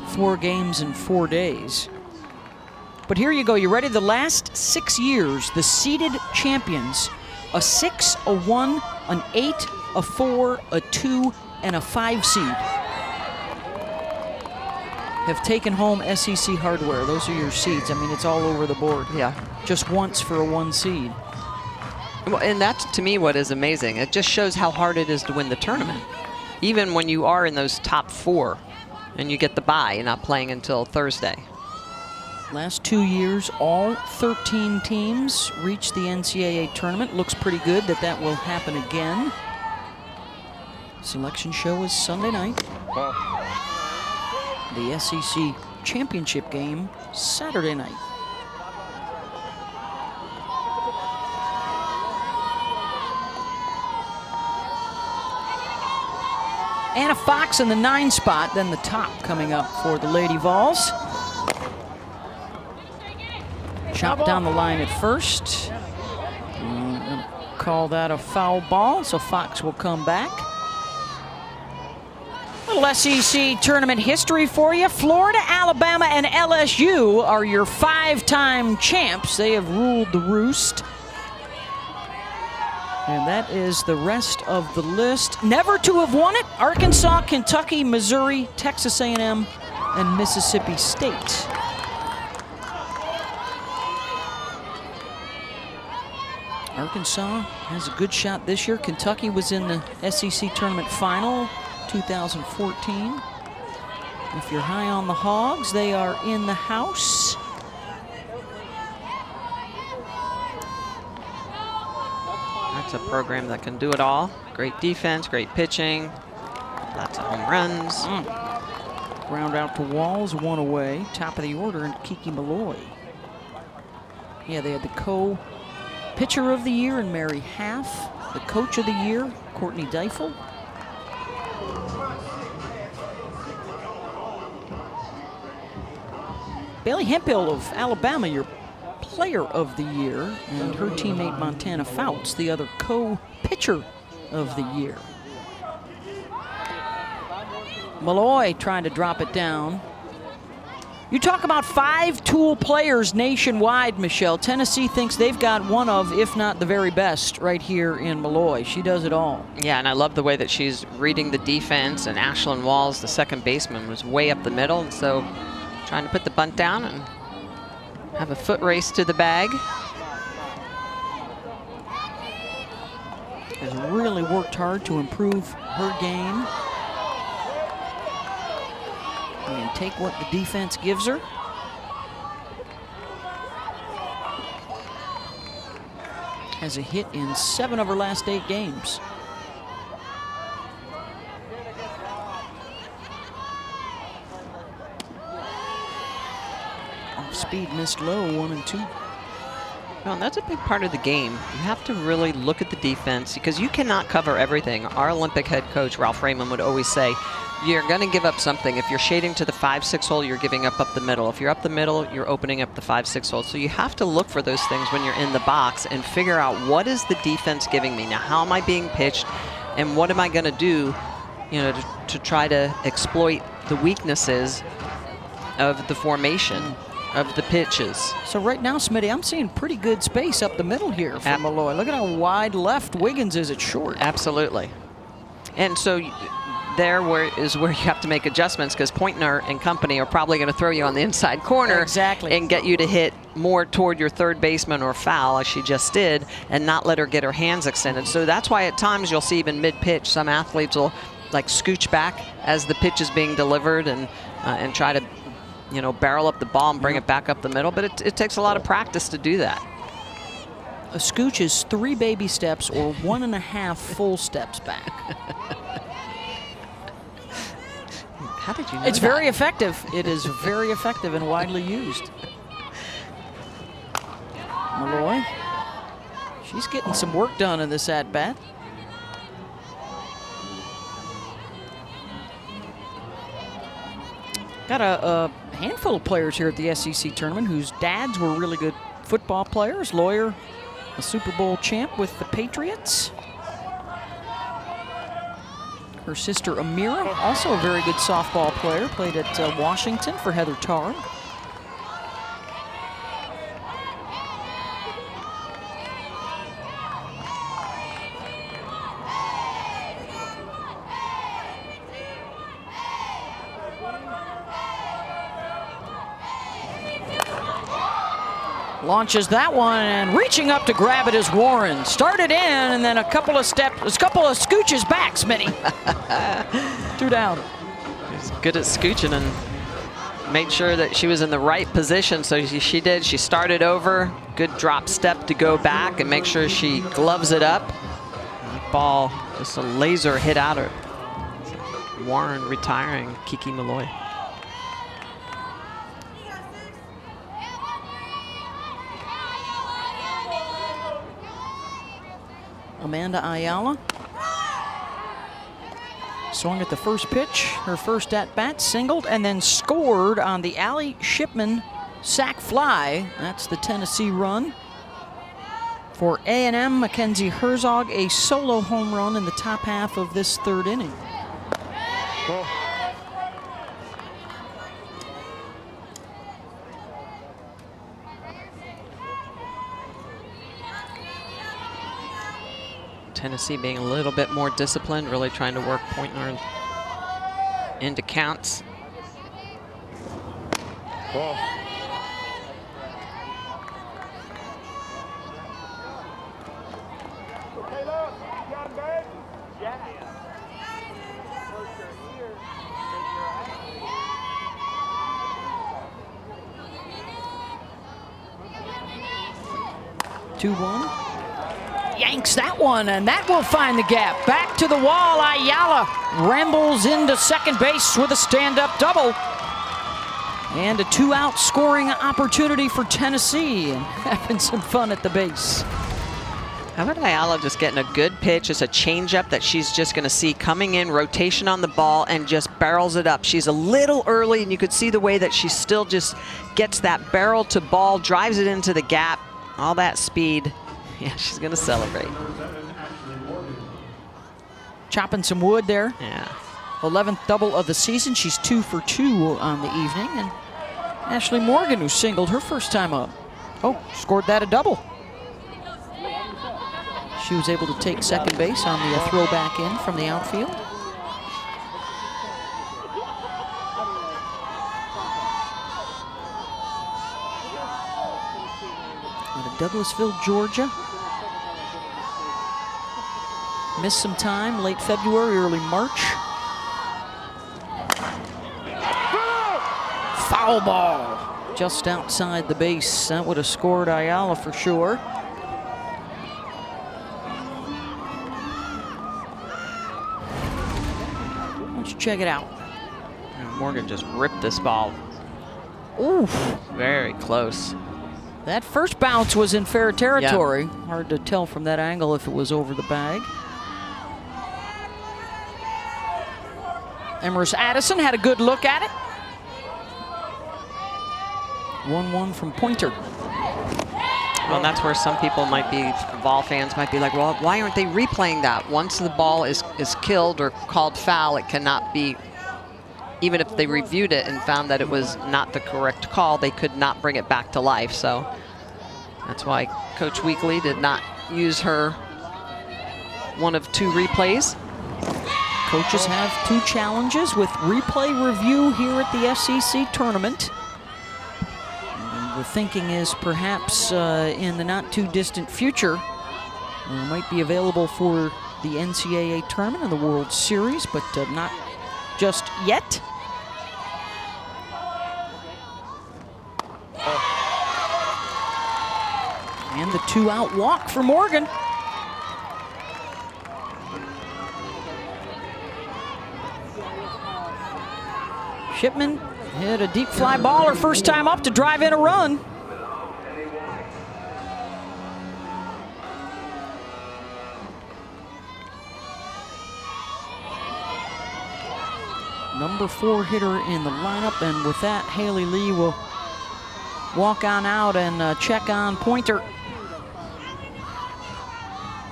4 games in 4 days. But here you go. You ready? The last 6 years, the seeded champions, a 6, a 1, an 8, a 4, a 2, and a 5 seed have taken home SEC hardware. Those are your seeds. I mean, it's all over the board. Yeah. Just once for a 1 seed. Well, and that's, to me, what is amazing. It just shows how hard it is to win the tournament. even when you are in those top 4 and you get the bye, you're not playing until Thursday. Last 2 years, all 13 teams reached the NCAA tournament. Looks pretty good that will happen again. Selection show is Sunday night. The SEC championship game Saturday night. Anna Fox in the 9 spot, then the top coming up for the Lady Vols. Chopped down the line at first. Call that a foul ball, so Fox will come back. Little SEC tournament history for you. Florida, Alabama, and LSU are your 5-time champs. They have ruled the roost. And that is the rest of the list. Never to have won it: Arkansas, Kentucky, Missouri, Texas A&M, and Mississippi State. Arkansas has a good shot this year. Kentucky was in the SEC tournament final 2014. If you're high on the Hogs, they are in the house. That's a program that can do it all. Great defense, great pitching, lots of home runs. Ground out to Walls, 1 away. Top of the order, and Kiki Malloy. Yeah, they had the co-pitcher of the year in Mary Half. The coach of the year, Courtney Deifel. Bailey Hemphill of Alabama, your player of the year, and her teammate Montana Fouts, the other co-pitcher of the year. Malloy trying to drop it down. You talk about 5-tool players nationwide, Michelle. Tennessee thinks they've got one of, if not the very best, right here in Malloy. She does it all. Yeah, and I love the way that she's reading the defense, and Ashlyn Walls, the second baseman, was way up the middle, and so trying to put the bunt down and have a foot race to the bag. Has really worked hard to improve her game and take what the defense gives her. Has a hit in 7 of her last 8 games. Off speed, missed low, 1 and 2. Well, and that's a big part of the game. You have to really look at the defense because you cannot cover everything. Our Olympic head coach, Ralph Raymond, would always say, you're going to give up something. If you're shading to the 5-6 hole, you're giving up the middle. If you're up the middle, you're opening up the 5-6 hole. So you have to look for those things when you're in the box and figure out, what is the defense giving me? Now, how am I being pitched? And what am I going to do, to try to exploit the weaknesses of the formation, of the pitches. So right now, Smitty, I'm seeing pretty good space up the middle here for Malloy. Look at how wide left Wiggins is at short. Absolutely. And so there is where you have to make adjustments, because Pointner and company are probably going to throw you on the inside corner and get you to hit more toward your third baseman or foul, as she just did, and not let her get her hands extended. So that's why at times you'll see, even mid-pitch, some athletes will like scooch back as the pitch is being delivered and try to barrel up the ball and bring it back up the middle, but it takes a lot of practice to do that. A scooch is 3 baby steps or 1.5 full steps back. How did you know It's that? very effective. It is very effective and widely used. Malloy, she's getting some work done in this at-bat. Got a handful of players here at the SEC tournament whose dads were really good football players. Lawyer, a Super Bowl champ with the Patriots. Her sister Amira, also a very good softball player, played at Washington for Heather Tarr. Launches that one, and reaching up to grab it is Warren. Started in, and then a couple of scooches back, Smitty. 2 down. She's good at scooching and made sure that she was in the right position. So she did. She started over. Good drop step to go back and make sure she gloves it up. Ball, just a laser hit out her. Warren retiring, Kiki Malloy. Amanda Ayala swung at the first pitch, her first at-bat, singled, and then scored on the Allie Shipman sac fly. That's the Tennessee run. For A&M, Mackenzie Herzog, a solo home run in the top half of this 3rd inning. Tennessee being a little bit more disciplined, really trying to work Pointner into counts. Ball. Two, 1. Yanks that one, and that will find the gap. Back to the wall, Ayala rambles into second base with a stand-up double. And a 2-out scoring opportunity for Tennessee, and having some fun at the base. How about Ayala just getting a good pitch? It's a changeup that she's just going to see coming in, rotation on the ball, and just barrels it up. She's a little early, and you could see the way that she still just gets that barrel to ball, drives it into the gap, all that speed. Yeah, she's going to celebrate. Chopping some wood there. Yeah. 11th double of the season. She's 2 for 2 on the evening. And Ashley Morgan, who singled her first time up. Oh, scored that a double. She was able to take second base on the throwback in from the outfield. Out of Douglasville, Georgia. Missed some time, late February, early March. Foul ball just outside the base. That would have scored Ayala for sure. Let's check it out. And Morgan just ripped this ball. Oof. Very close. That first bounce was in fair territory. Yep. Hard to tell from that angle if it was over the bag. Emerus Addison had a good look at it. 1-1 from Pointer. Well, and that's where some people might be, Vol fans might be like, well, why aren't they replaying that? Once the ball is killed or called foul, it cannot be, even if they reviewed it and found that it was not the correct call, they could not bring it back to life. So that's why Coach Weekly did not use her one of 2 replays. Coaches have 2 challenges with replay review here at the SEC tournament. And the thinking is perhaps in the not too distant future, might be available for the NCAA tournament and the World Series, but not just yet. And the 2-out walk for Morgan. Shipman hit a deep fly ball her first time up to drive in a run. Number 4 hitter in the lineup, and with that, Haley Lee will walk on out and check on Pointer.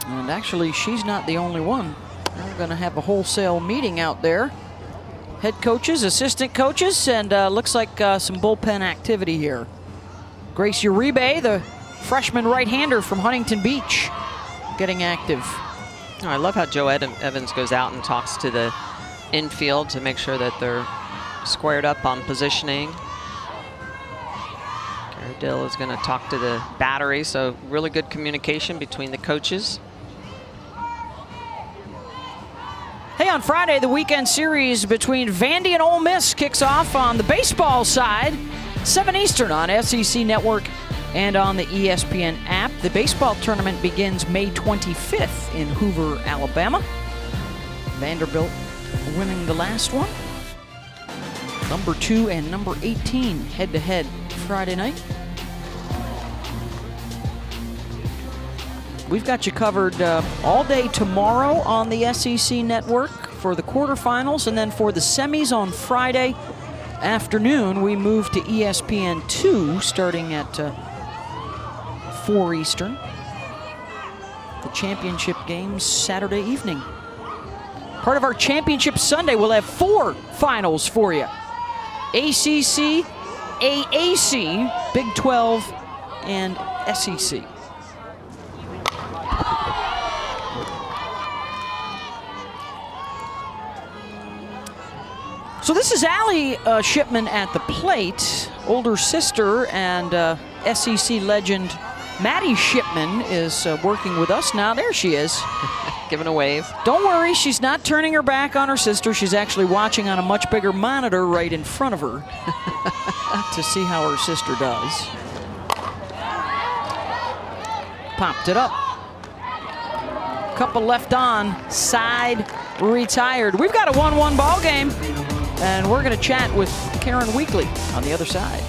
And actually, she's not the only one. We're going to have a wholesale meeting out there. Head coaches, assistant coaches, and looks like some bullpen activity here. Grace Uribe, the freshman right-hander from Huntington Beach, getting active. Oh, I love how Joe Evans goes out and talks to the infield to make sure that they're squared up on positioning. Dill is going to talk to the battery, so really good communication between the coaches. Hey, on Friday, the weekend series between Vandy and Ole Miss kicks off on the baseball side, 7 Eastern on SEC Network and on the ESPN app. The baseball tournament begins May 25th in Hoover, Alabama. Vanderbilt winning the last one. Number 2 and number 18 head-to-head Friday night. We've got you covered all day tomorrow on the SEC Network for the quarterfinals, and then for the semis on Friday afternoon, we move to ESPN2 starting at 4 Eastern. The championship games Saturday evening. Part of our Championship Sunday, we'll have 4 finals for you. ACC, AAC, Big 12, and SEC. So this is Allie Shipman at the plate. Older sister and SEC legend Maddie Shipman is working with us now. There she is. Giving a wave. Don't worry, she's not turning her back on her sister. She's actually watching on a much bigger monitor right in front of her to see how her sister does. Popped it up. Couple left on, side retired. We've got a 1-1 ball game, and we're going to chat with Karen Weekly on the other side.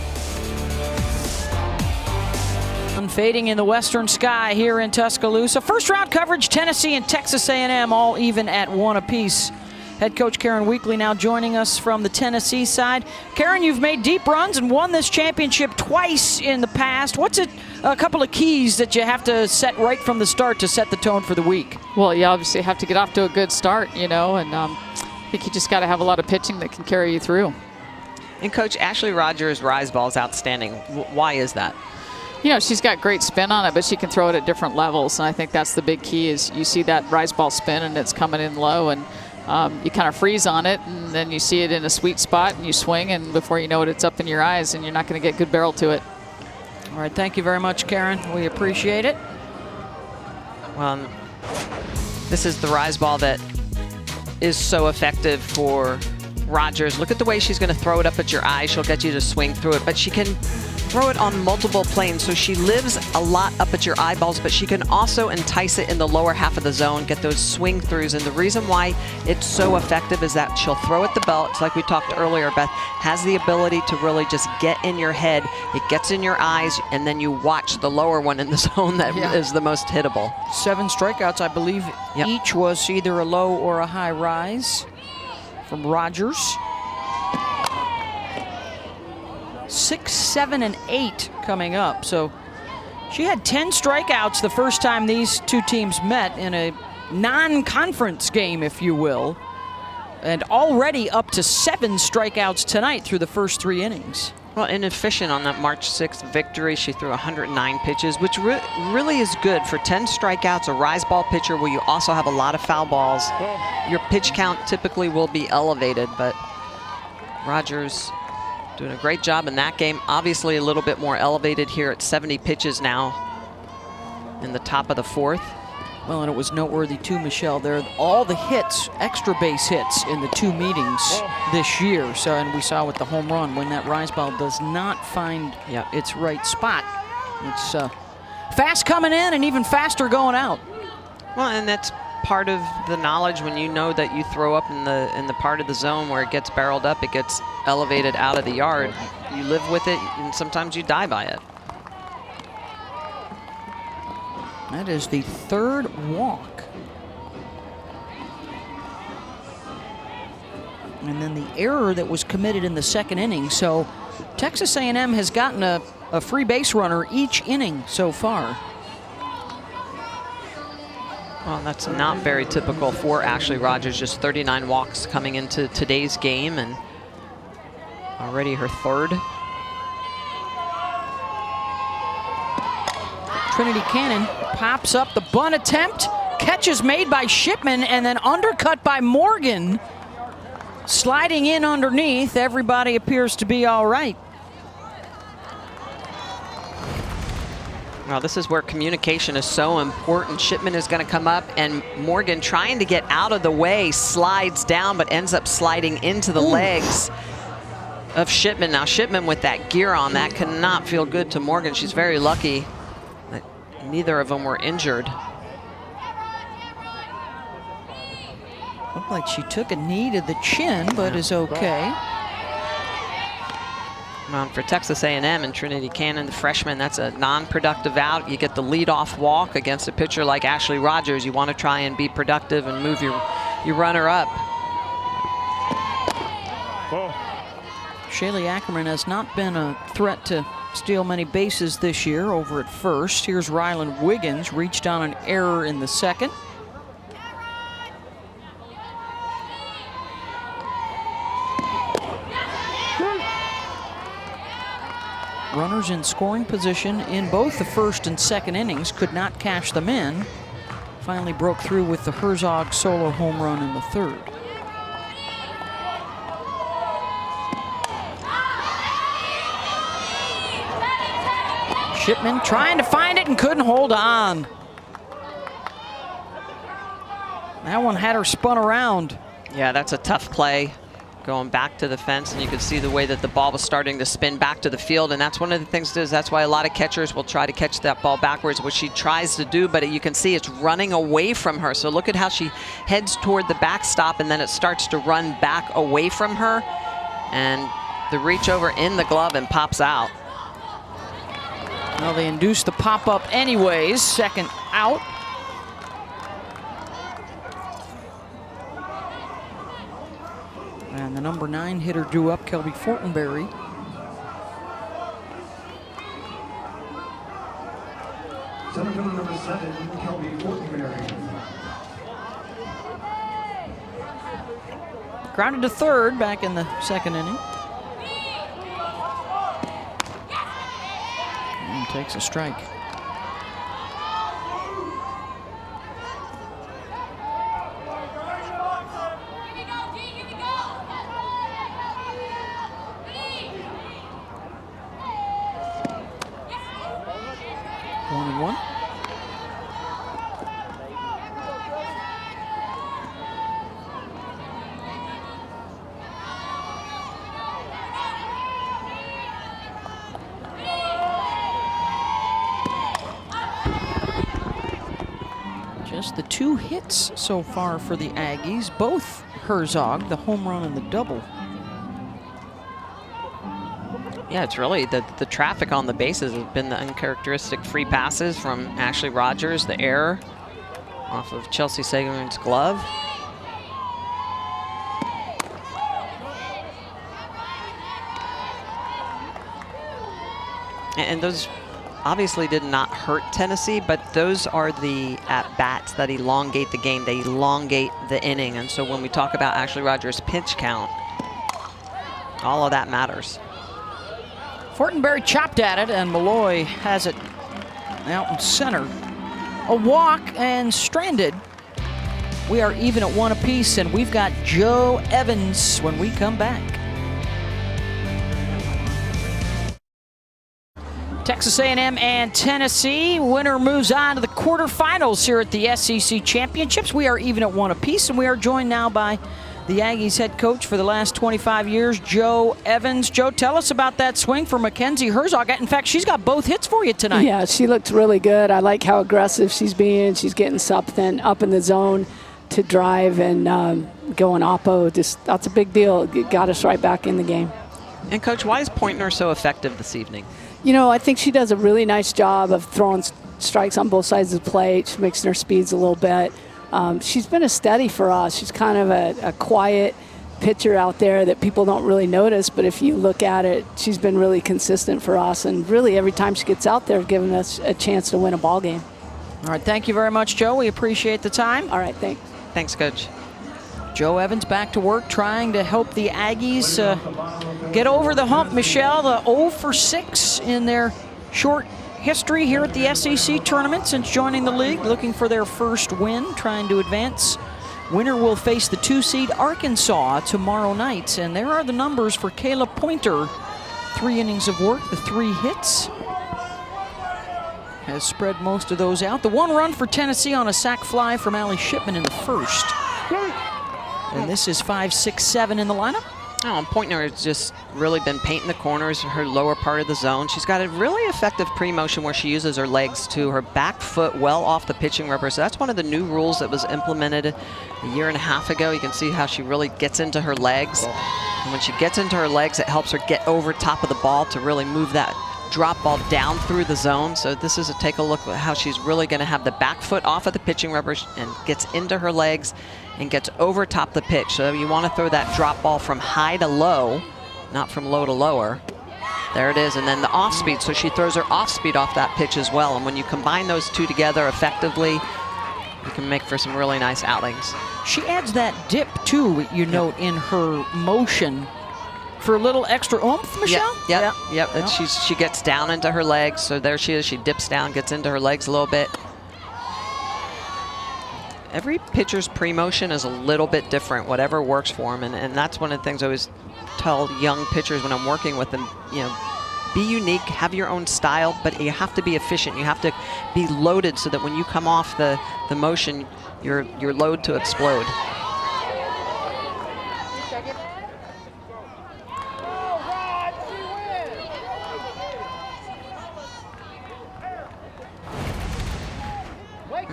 Fading in the western sky here in Tuscaloosa. First round coverage, Tennessee and Texas A&M all even at 1 apiece. Head coach Karen Weekly now joining us from the Tennessee side. Karen, you've made deep runs and won this championship twice in the past. What's a couple of keys that you have to set right from the start to set the tone for the week? Well, you obviously have to get off to a good start, you know, and I think you just got to have a lot of pitching that can carry you through. And Coach, Ashley Rogers' rise ball is outstanding. Why is that? You know, she's got great spin on it, but she can throw it at different levels, and I think that's the big key is you see that rise ball spin and it's coming in low, and you kind of freeze on it, and then you see it in a sweet spot, and you swing, and before you know it, it's up in your eyes, and you're not going to get good barrel to it. All right, thank you very much, Karen. We appreciate it. Well, this is the rise ball that is so effective for Rogers. Look at the way she's going to throw it up at your eye. She'll get you to swing through it, but she can throw it on multiple planes, so she lives a lot up at your eyeballs, but she can also entice it in the lower half of the zone, get those swing throughs. And the reason why it's so effective is that she'll throw at the belt. It's like we talked earlier, Beth has the ability to really just get in your head. It gets in your eyes, and then you watch the lower one in the zone that is the most hittable. 7 strikeouts, I believe. Yep. Each was either a low or a high rise from Rogers. 6, 7, and 8 coming up. So she had 10 strikeouts the first time these two teams met in a non-conference game, if you will, and already up to 7 strikeouts tonight through the first 3 innings. Well, inefficient on that March 6th victory. She threw 109 pitches, which really is good for 10 strikeouts, a rise ball pitcher where you also have a lot of foul balls. Your pitch count typically will be elevated, but Rogers doing a great job in that game. Obviously a little bit more elevated here at 70 pitches now in the top of the 4th. Well, and it was noteworthy too, Michelle, there all the hits, extra base hits in the 2 meetings this year. So, and we saw with the home run when that rise ball does not find its right spot. It's fast coming in and even faster going out. Well, and that's part of the knowledge when you know that you throw up in the part of the zone where it gets barreled up, it gets elevated out of the yard. You live with it, and sometimes you die by it. That is the 3rd walk. And then the error that was committed in the 2nd inning. So Texas A&M has gotten a free base runner each inning so far. Well, that's not very typical for Ashley Rogers. Just 39 walks coming into today's game, and already her 3rd. Trinity Cannon pops up the bunt attempt. Catch is made by Shipman and then undercut by Morgan. Sliding in underneath. Everybody appears to be all right. Well, this is where communication is so important. Shipman is going to come up, and Morgan, trying to get out of the way, slides down, but ends up sliding into the legs of Shipman. Now, Shipman with that gear on, that cannot feel good to Morgan. She's very lucky that neither of them were injured. Looked like she took a knee to the chin, but is okay. For Texas A&M and Trinity Cannon, the freshman, that's a non-productive out. You get the lead-off walk against a pitcher like Ashley Rogers. You want to try and be productive and move your runner up. Shaylee Ackerman has not been a threat to steal many bases this year over at first. Here's Rylan Wiggins, reached on an error in the second. Runners in scoring position in both the first and second innings, could not cash them in. Finally broke through with the Herzog solo home run in the third. Shipman trying to find it and couldn't hold on. That one had her spun around. Yeah, that's a tough play. Going back to the fence, and you could see the way that the ball was starting to spin back to the field, and that's one of the things that's why a lot of catchers will try to catch that ball backwards, which she tries to do, but you can see it's running away from her. So look at how she heads toward the backstop, and then it starts to run back away from her, and the reach over in the glove and pops out. Well, they induced the pop-up anyways, second out. And the number 9 hitter drew up, Kelby Fortenberry. Center fielder number 7, Kelby Fortenberry. Grounded to third back in the second inning. And takes a strike. Just the 2 hits so far for the Aggies, both Herzog, the home run and the double. Yeah, it's really the traffic on the bases has been the uncharacteristic free passes from Ashley Rogers, the error off of Chelsea Sagerman's glove. And those obviously did not hurt Tennessee, but those are the at-bats that elongate the game. They elongate the inning. And so when we talk about Ashley Rogers' pitch count, all of that matters. Fortenberry chopped at it, and Malloy has it out in center. A walk and stranded. We are even at 1 apiece, and we've got Joe Evans when we come back. Texas A&M and Tennessee. Winner moves on to the quarterfinals here at the SEC Championships. We are even at 1 apiece, and we are joined now by the Aggies head coach for the last 25 years, Joe Evans. Joe, tell us about that swing for Mackenzie Herzog. In fact, she's got both hits for you tonight. Yeah, she looked really good. I like how aggressive she's being. She's getting something up in the zone to drive and going oppo. That's a big deal. It got us right back in the game. And Coach, why is Pointner so effective this evening? You know, I think she does a really nice job of throwing strikes on both sides of the plate. She's mixing her speeds a little bit. She's been a steady for us. She's kind of a quiet pitcher out there that people don't really notice, but if you look at it, she's been really consistent for us, and really every time she gets out there, giving us a chance to win a ball game. All right, thank you very much, Joe. We appreciate the time. All right, thanks. Thanks, Coach. Joe Evans back to work, trying to help the Aggies get over the hump. Michelle, the 0 for 6 in their short history here at the SEC tournament since joining the league, looking for their first win, trying to advance. Winner will face the 2-seed Arkansas tomorrow night, and there are the numbers for Kayla Pointer. 3 innings of work, the 3 hits. has spread most of those out. The 1 run for Tennessee on a sac fly from Allie Shipman in the first. And this is 5, 6, 7 in the lineup. Oh, and Pointner has just really been painting the corners, her lower part of the zone. She's got a really effective pre-motion where she uses her legs too. Her back foot well off the pitching rubber. So that's one of the new rules that was implemented a year and a half ago. You can see how she really gets into her legs. And when she gets into her legs, it helps her get over top of the ball to really move that drop ball down through the zone. So this is take a look at how she's really going to have the back foot off of the pitching rubber and gets into her legs and gets over top the pitch. So you want to throw that drop ball from high to low, not from low to lower. There it is, and then the off speed. So she throws her off speed off that pitch as well. And when you combine those two together effectively, you can make for some really nice outings. She adds that dip too, you note, in her motion for a little extra oomph, Michelle? Yep. She gets down into her legs. So there she is. She dips down, gets into her legs a little bit. Every pitcher's pre-motion is a little bit different, whatever works for them. And that's one of the things I always tell young pitchers when I'm working with them, you know, be unique, have your own style, but you have to be efficient. You have to be loaded so that when you come off the motion, you're loaded to explode.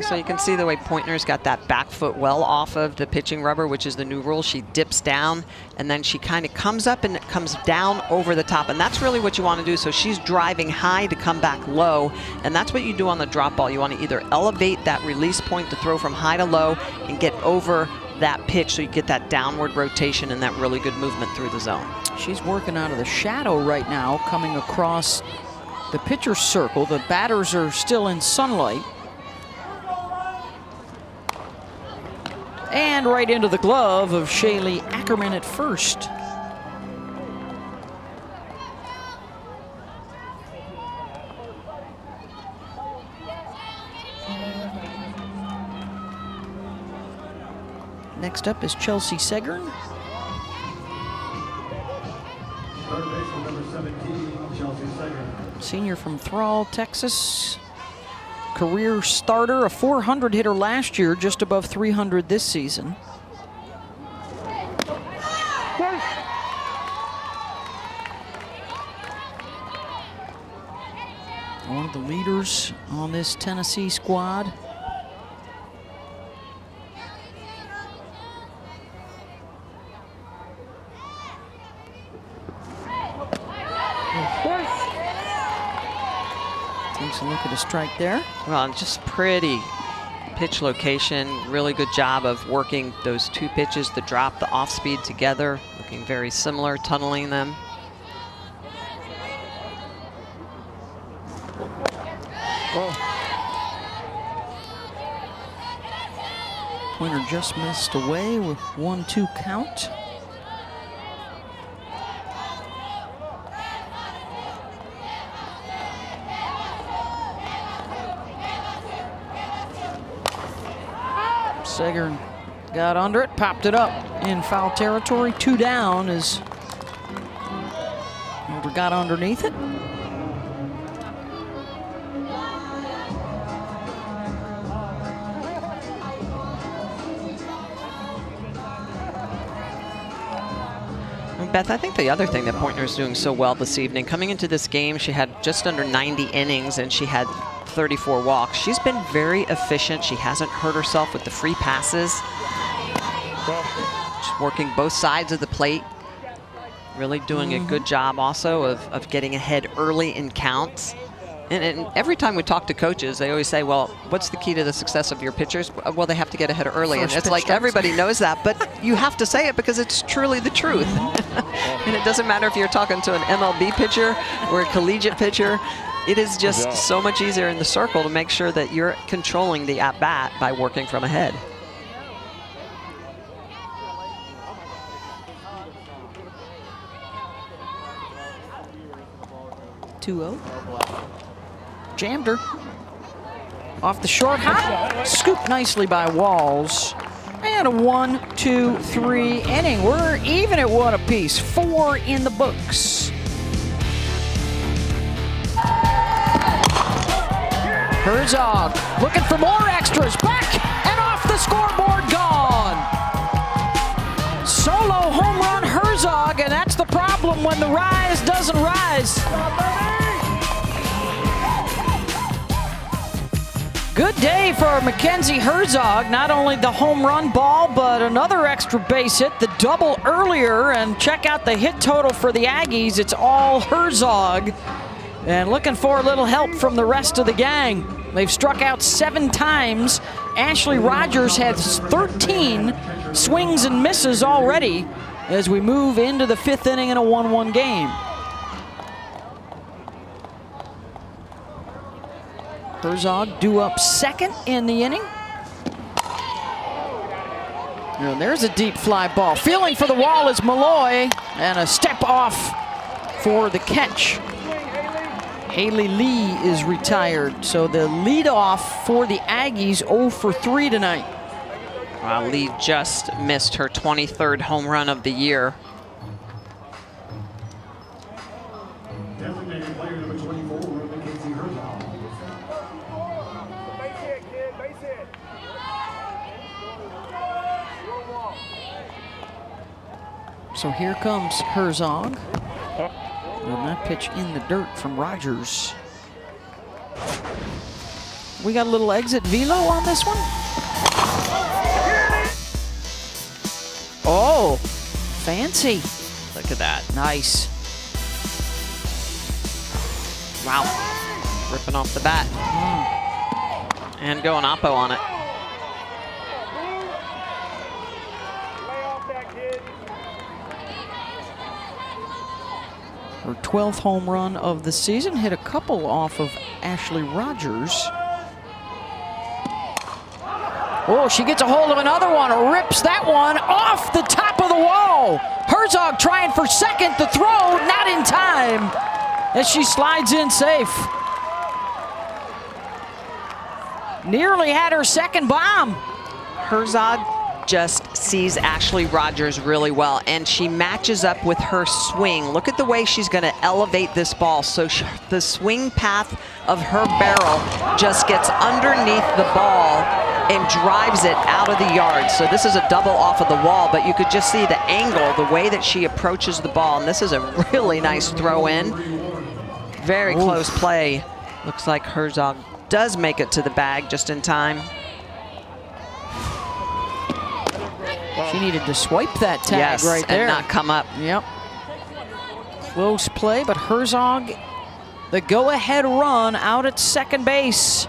So you can see the way Pointner's got that back foot well off of the pitching rubber, which is the new rule. She dips down, and then she kind of comes up and comes down over the top. And that's really what you want to do. So she's driving high to come back low, and that's what you do on the drop ball. You want to either elevate that release point to throw from high to low and get over that pitch so you get that downward rotation and that really good movement through the zone. She's working out of the shadow right now, coming across the pitcher's circle. The batters are still in sunlight. And right into the glove of Shaylee Ackerman at first. Next up is Chelsea Segern. Third baseman number 17, Chelsea Segern. Senior from Thrall, Texas. Career starter, a 400 hitter last year, just above 300 this season. One of the leaders on this Tennessee squad. Takes a look at a strike there. Well, just pretty pitch location. Really good job of working those two pitches, the drop, the off speed together, looking very similar, tunneling them. Pointer just missed away with 1-2 count. Segern got under it, popped it up in foul territory. 2 down as Mulder got underneath it. Beth, I think the other thing that Pointner is doing so well this evening, coming into this game, she had just under 90 innings and she had 34 walks. She's been very efficient. She hasn't hurt herself with the free passes. She's working both sides of the plate. Really doing a good job also of getting ahead early in counts. And every time we talk to coaches, they always say, well, what's the key to the success of your pitchers? Well, they have to get ahead early. First and it's like pitch everybody knows that, but you have to say it because it's truly the truth. And it doesn't matter if you're talking to an MLB pitcher or a collegiate pitcher. It is just so much easier in the circle to make sure that you're controlling the at-bat by working from ahead. Jammed her. Off the short hop. Scooped nicely by Walls. And a 1-2-3 inning. We're even at 1 apiece. 4 in the books. Herzog looking for more extras. Back and off the scoreboard, gone. Solo home run Herzog, and that's the problem when the rise doesn't rise. Good day for Mackenzie Herzog. Not only the home run ball, but another extra base hit, the double earlier. And check out the hit total for the Aggies. It's all Herzog. And looking for a little help from the rest of the gang. They've struck out 7 times. Ashley Rogers has 13 swings and misses already as we move into the 5th inning in a 1-1 game. Herzog due up second in the inning. And there's a deep fly ball. Feeling for the wall is Malloy, and a step off for the catch. Haley Lee is retired, so the leadoff for the Aggies 0 for 3 tonight. Lee just missed her 23rd home run of the year. Designated player number 24, Mackenzie Herzog. So here comes Herzog. And that pitch in the dirt from Rogers. We got a little exit velo on this one. Oh, fancy. Look at that. Nice. Wow. Ripping off the bat. And going oppo on it. Her 12th home run of the season. Hit a couple off of Ashley Rogers. Oh, she gets a hold of another one, rips that one off the top of the wall. Herzog trying for second, the throw not in time as she slides in safe. Nearly had her second bomb. Herzog just sees Ashley Rogers really well, and she matches up with her swing. Look at the way she's going to elevate this ball. So the swing path of her barrel just gets underneath the ball and drives it out of the yard. So this is a double off of the wall, but you could just see the angle, the way that she approaches the ball, and this is a really nice throw in. Very close play. Looks like Herzog does make it to the bag just in time. She needed to swipe that tag right there. And not come up. Yep. Close play, but Herzog, the go-ahead run out at second base.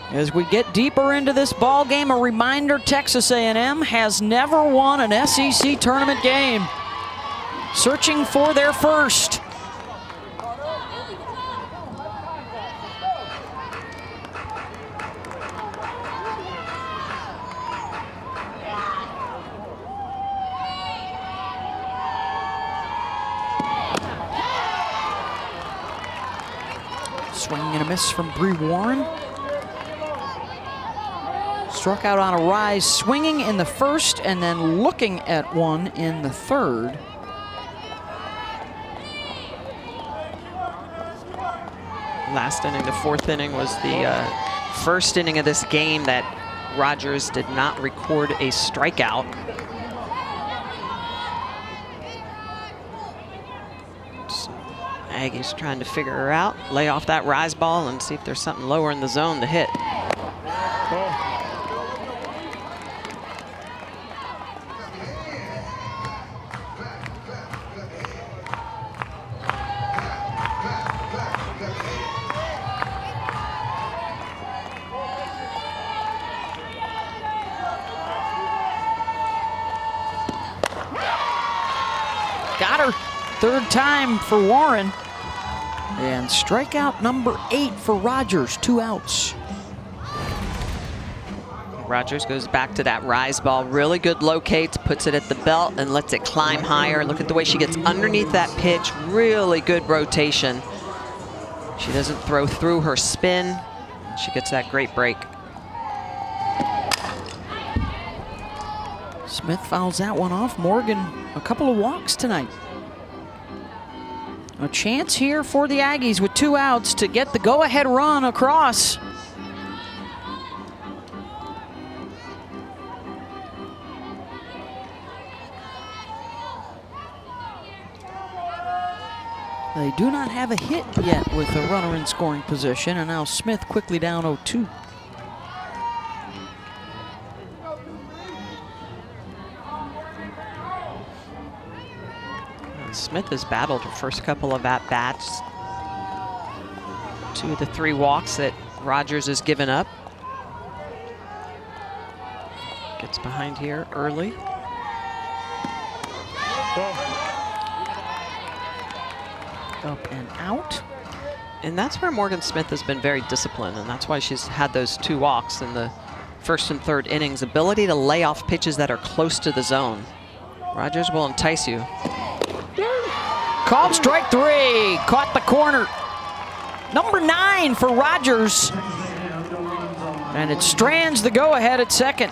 As we get deeper into this ball game, a reminder, Texas A&M has never won an SEC tournament game. Searching for their first. Swing and a miss from Bree Warren. Struck out on a rise, swinging in the first and then looking at one in the third. Last inning, the 4th inning, was the first inning of this game that Rogers did not record a strikeout. Aggies trying to figure her out, lay off that rise ball and see if there's something lower in the zone to hit. Got her. Third time for Warren. And strikeout number 8 for Rogers, 2 outs. Rogers goes back to that rise ball, really good locates, puts it at the belt and lets it climb higher. Look at the way she gets underneath that pitch, really good rotation. She doesn't throw through her spin. She gets that great break. Smith fouls that one off. Morgan, a couple of walks tonight. A chance here for the Aggies with 2 outs to get the go-ahead run across. They do not have a hit yet with a runner in scoring position, and now Smith quickly down 0-2. Smith has battled her first couple of at-bats. 2 of the 3 walks that Rogers has given up. Gets behind here early. Up and out. And that's where Morgan Smith has been very disciplined, and that's why she's had those 2 walks in the first and third innings. Ability to lay off pitches that are close to the zone. Rogers will entice you. Called strike 3. Caught the corner. Number 9 for Rogers. And it strands the go-ahead at second.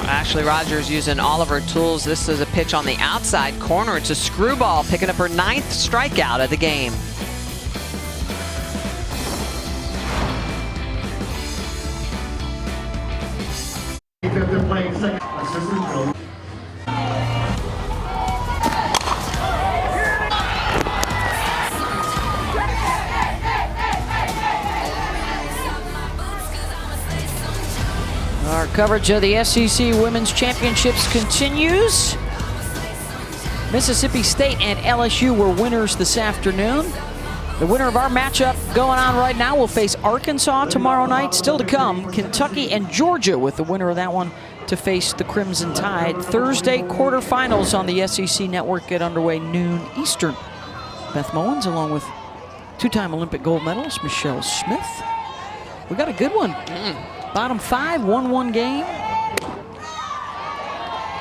Ashley Rogers using all of her tools. This is a pitch on the outside corner. It's a screwball, picking up her 9th strikeout of the game. Our coverage of the SEC Women's Championships continues. Mississippi State and LSU were winners this afternoon. The winner of our matchup going on right now will face Arkansas tomorrow night. Still to come, Kentucky and Georgia, with the winner of that one to face the Crimson Tide. Thursday quarterfinals on the SEC Network get underway noon Eastern. Beth Mowins along with 2-time Olympic gold medalist Michelle Smith. We got a good one. Bottom 5, 1-1 game.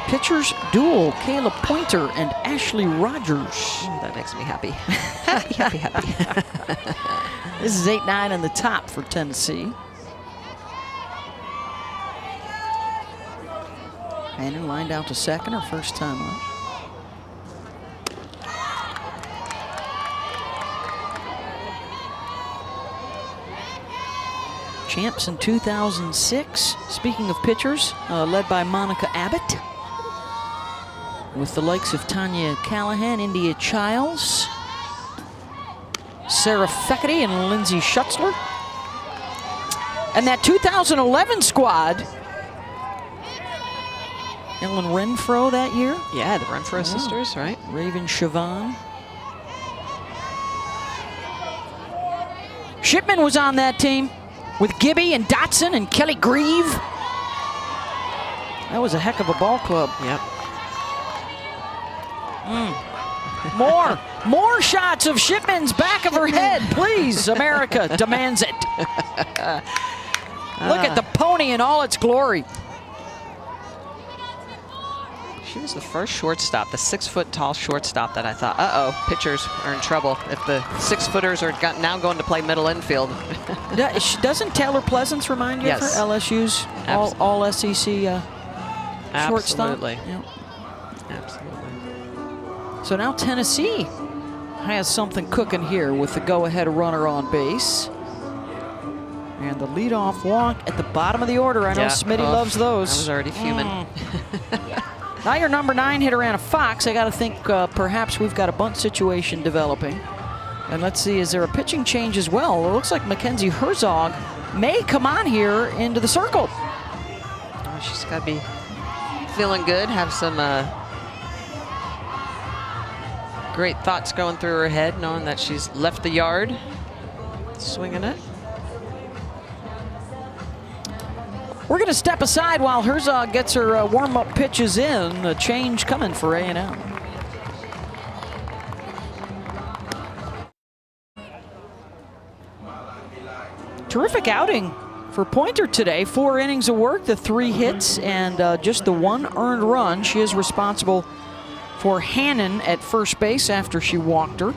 Pitchers duel, Kayla Pointer and Ashley Rogers. That makes me happy. happy, happy. This is 8-9 in the top for Tennessee. Hannon lined out to second, her first time up. Champs in 2006. Speaking of pitchers, led by Monica Abbott, with the likes of Tanya Callahan, India Childs, Sarah Feckerty, and Lindsay Schutzler. And that 2011 squad, Ellen Renfro that year. Yeah, the Renfro sisters, right? Raven Siobhan. Shipman was on that team with Gibby and Dotson and Kelly Grieve. That was a heck of a ball club. Yep. More shots of Shipman's back of her head, please. America demands it. Look at the pony in all its glory. She was the first shortstop, the 6-foot-tall shortstop that I thought, pitchers are in trouble if the 6-footers are now going to play middle infield. Doesn't Taylor Pleasance remind you of her? LSU's all SEC shortstop? Absolutely. Yep. Absolutely. So now Tennessee has something cooking here with the go-ahead runner on base. And the leadoff walk at the bottom of the order. I know Smitty loves those. I was already fuming. Now your number 9 hitter, Anna Fox. I got to think perhaps we've got a bunt situation developing. And let's see, is there a pitching change as well? It looks like Mackenzie Herzog may come on here into the circle. Oh, she's got to be feeling good, have some great thoughts going through her head, knowing that she's left the yard, swinging it. We're going to step aside while Herzog gets her warm-up pitches in. A change coming for A&M. Terrific outing for Pointer today. 4 innings of work, the 3 hits, and just the 1 earned run. She is responsible for Hannon at first base after she walked her.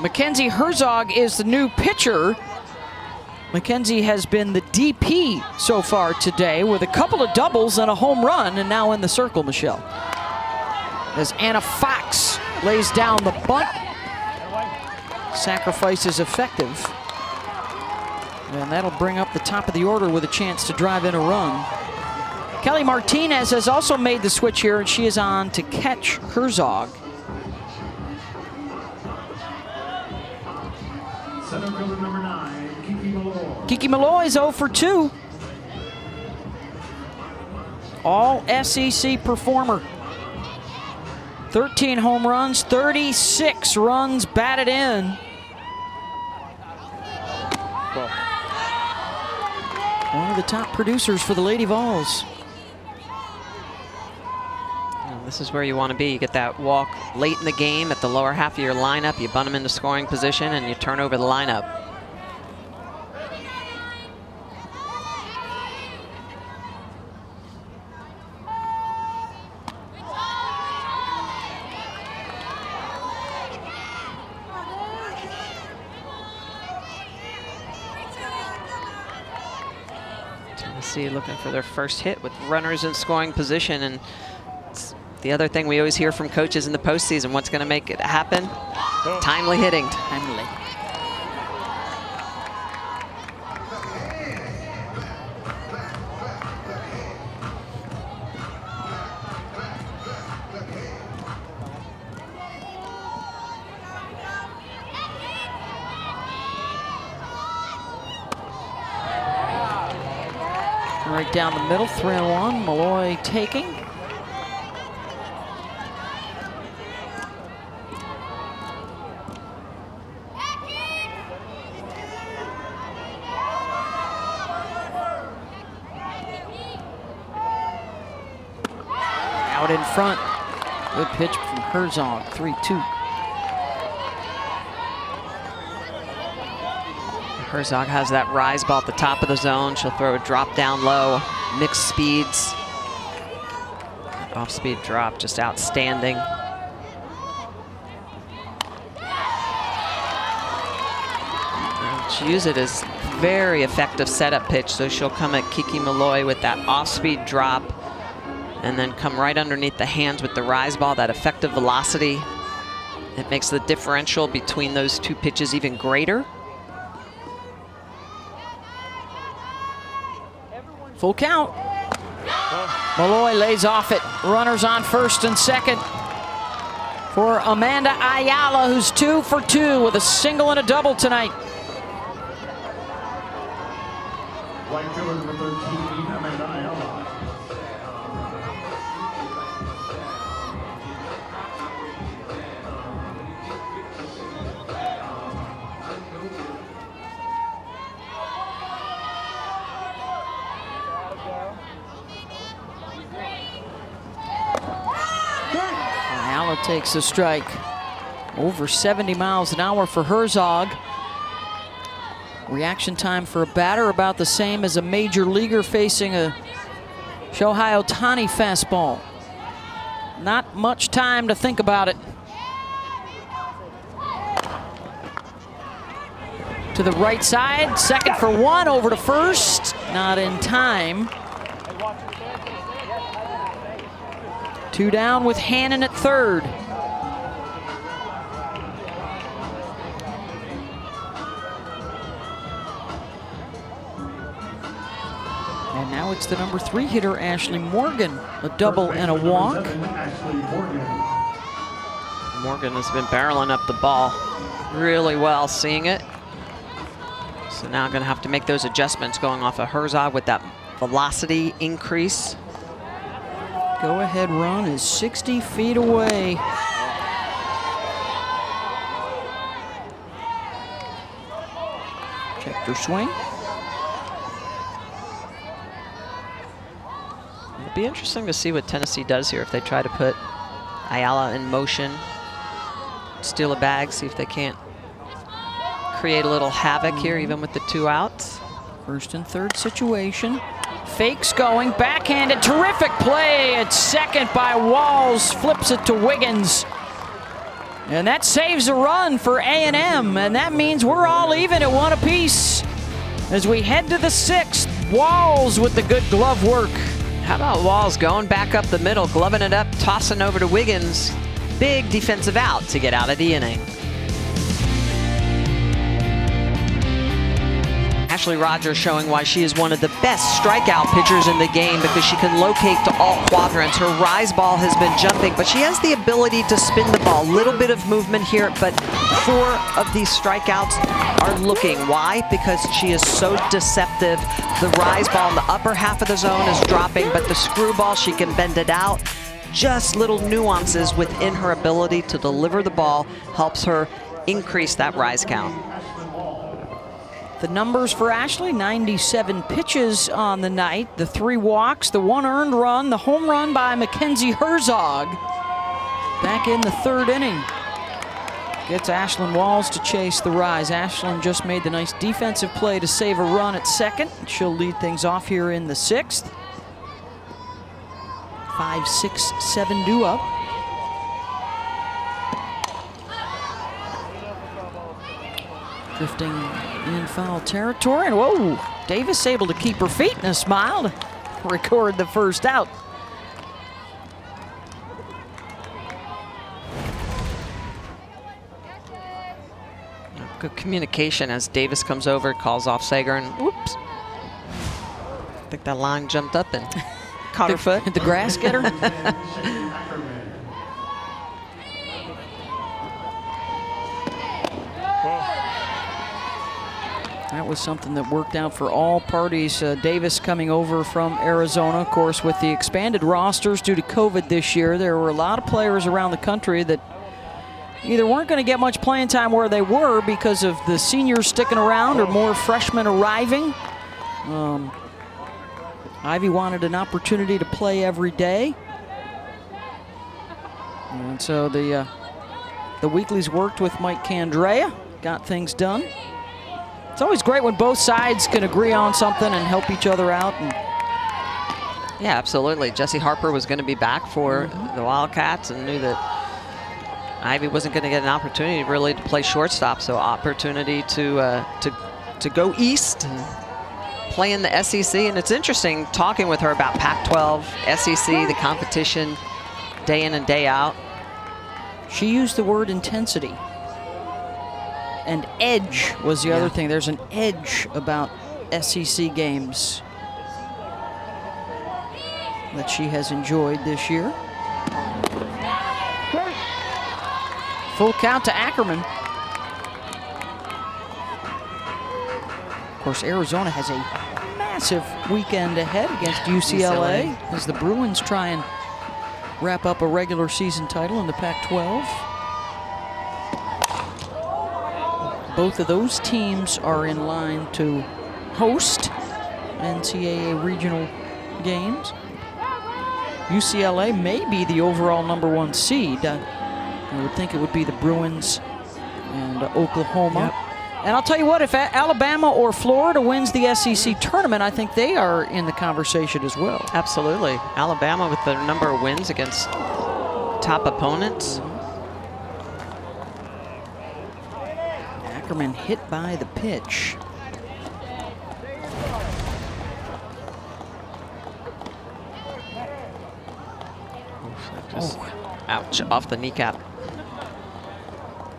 Mackenzie Herzog is the new pitcher. Mackenzie has been the DP so far today with a couple of doubles and a home run, and now in the circle, Michelle. As Anna Fox lays down the bunt. Sacrifice is effective. And that'll bring up the top of the order with a chance to drive in a run. Kelly Martinez has also made the switch here, and she is on to catch Herzog. Center fielder number 9, Kiki Malloy. Kiki Malloy is 0 for 2. All SEC performer. 13 home runs, 36 runs batted in. One of the top producers for the Lady Vols. This is where you want to be. You get that walk late in the game at the lower half of your lineup. You bunt them into scoring position and you turn over the lineup. Tennessee looking for their first hit with runners in scoring position, and the other thing we always hear from coaches in the postseason, what's going to make it happen? Timely hitting. Timely. Right down the middle, 3-1, Malloy taking. Out in front. Good pitch from Herzog, 3-2. Herzog has that rise ball at the top of the zone. She'll throw a drop down low, mixed speeds. Off-speed drop, just outstanding. And she uses it as very effective setup pitch, so she'll come at Kiki Malloy with that off-speed drop and then come right underneath the hands with the rise ball, that effective velocity. It makes the differential between those two pitches even greater. Full count. Malloy lays off it. Runners on first and second for Amanda Ayala, who's 2 for 2 with a single and a double tonight. Right fielder number 13, Amanda Ayala. Ayala takes a strike. Over 70 miles an hour for Herzog. Reaction time for a batter about the same as a major leaguer facing a Shohei Ohtani fastball. Not much time to think about it. To the right side, second for 1, over to first. Not in time. 2 down with Hannon at third. And now it's the number 3 hitter, Ashley Morgan. A double and a walk. Morgan has been barreling up the ball really well, seeing it. So now going to have to make those adjustments going off of Herzog with that velocity increase. Go-ahead run is 60 feet away. Checked her swing. It'll be interesting to see what Tennessee does here if they try to put Ayala in motion, steal a bag, see if they can't create a little havoc here even with the 2 outs. First and third situation. Fakes going, backhanded, terrific play at second by Walls, flips it to Wiggins. And that saves a run for A&M, and that means we're all even at 1 apiece. As we head to the 6th, Walls with the good glove work. How about Walls going back up the middle, gloving it up, tossing over to Wiggins. Big defensive out to get out of the inning. Ashley Rogers showing why she is one of the best strikeout pitchers in the game because she can locate to all quadrants. Her rise ball has been jumping, but she has the ability to spin the ball. Little bit of movement here, but 4 of these strikeouts are looking. Why? Because she is so deceptive. The rise ball in the upper half of the zone is dropping, but the screwball, she can bend it out. Just little nuances within her ability to deliver the ball helps her increase that rise count. The numbers for Ashley, 97 pitches on the night, the 3 walks, the 1 earned run, the home run by Mackenzie Herzog back in the 3rd inning. Gets Ashlyn Walls to chase the rise. Ashlyn just made the nice defensive play to save a run at second. She'll lead things off here in the 6th. 5, 6, 7 due up. Drifting in foul territory, and whoa, Davis able to keep her feet and a smile to record the first out. Good communication as Davis comes over, calls off Sager, and whoops. I think that line jumped up and caught her foot. Did the grass get her? That was something that worked out for all parties. Davis coming over from Arizona, of course, with the expanded rosters due to COVID this year. There were a lot of players around the country that either weren't going to get much playing time where they were because of the seniors sticking around or more freshmen arriving. Ivy wanted an opportunity to play every day. And so the weeklies worked with Mike Candrea, got things done. It's always great when both sides can agree on something and help each other out. And yeah, absolutely. Jesse Harper was going to be back for the Wildcats and knew that Ivy wasn't going to get an opportunity really to play shortstop, so opportunity to go east and play in the SEC. And it's interesting talking with her about Pac-12, SEC, the competition, day in and day out. She used the word intensity. And edge was the other thing. There's an edge about SEC games that she has enjoyed this year. Full count to Ackerman. Of course, Arizona has a massive weekend ahead against UCLA as the Bruins try and wrap up a regular season title in the Pac-12. Both of those teams are in line to host NCAA regional games. UCLA may be the overall #1 seed. I would think it would be the Bruins and Oklahoma. Yep. And I'll tell you what, if Alabama or Florida wins the SEC tournament, I think they are in the conversation as well. Absolutely. Alabama with their number of wins against top opponents. Ackerman hit by the pitch. Ouch, off the kneecap.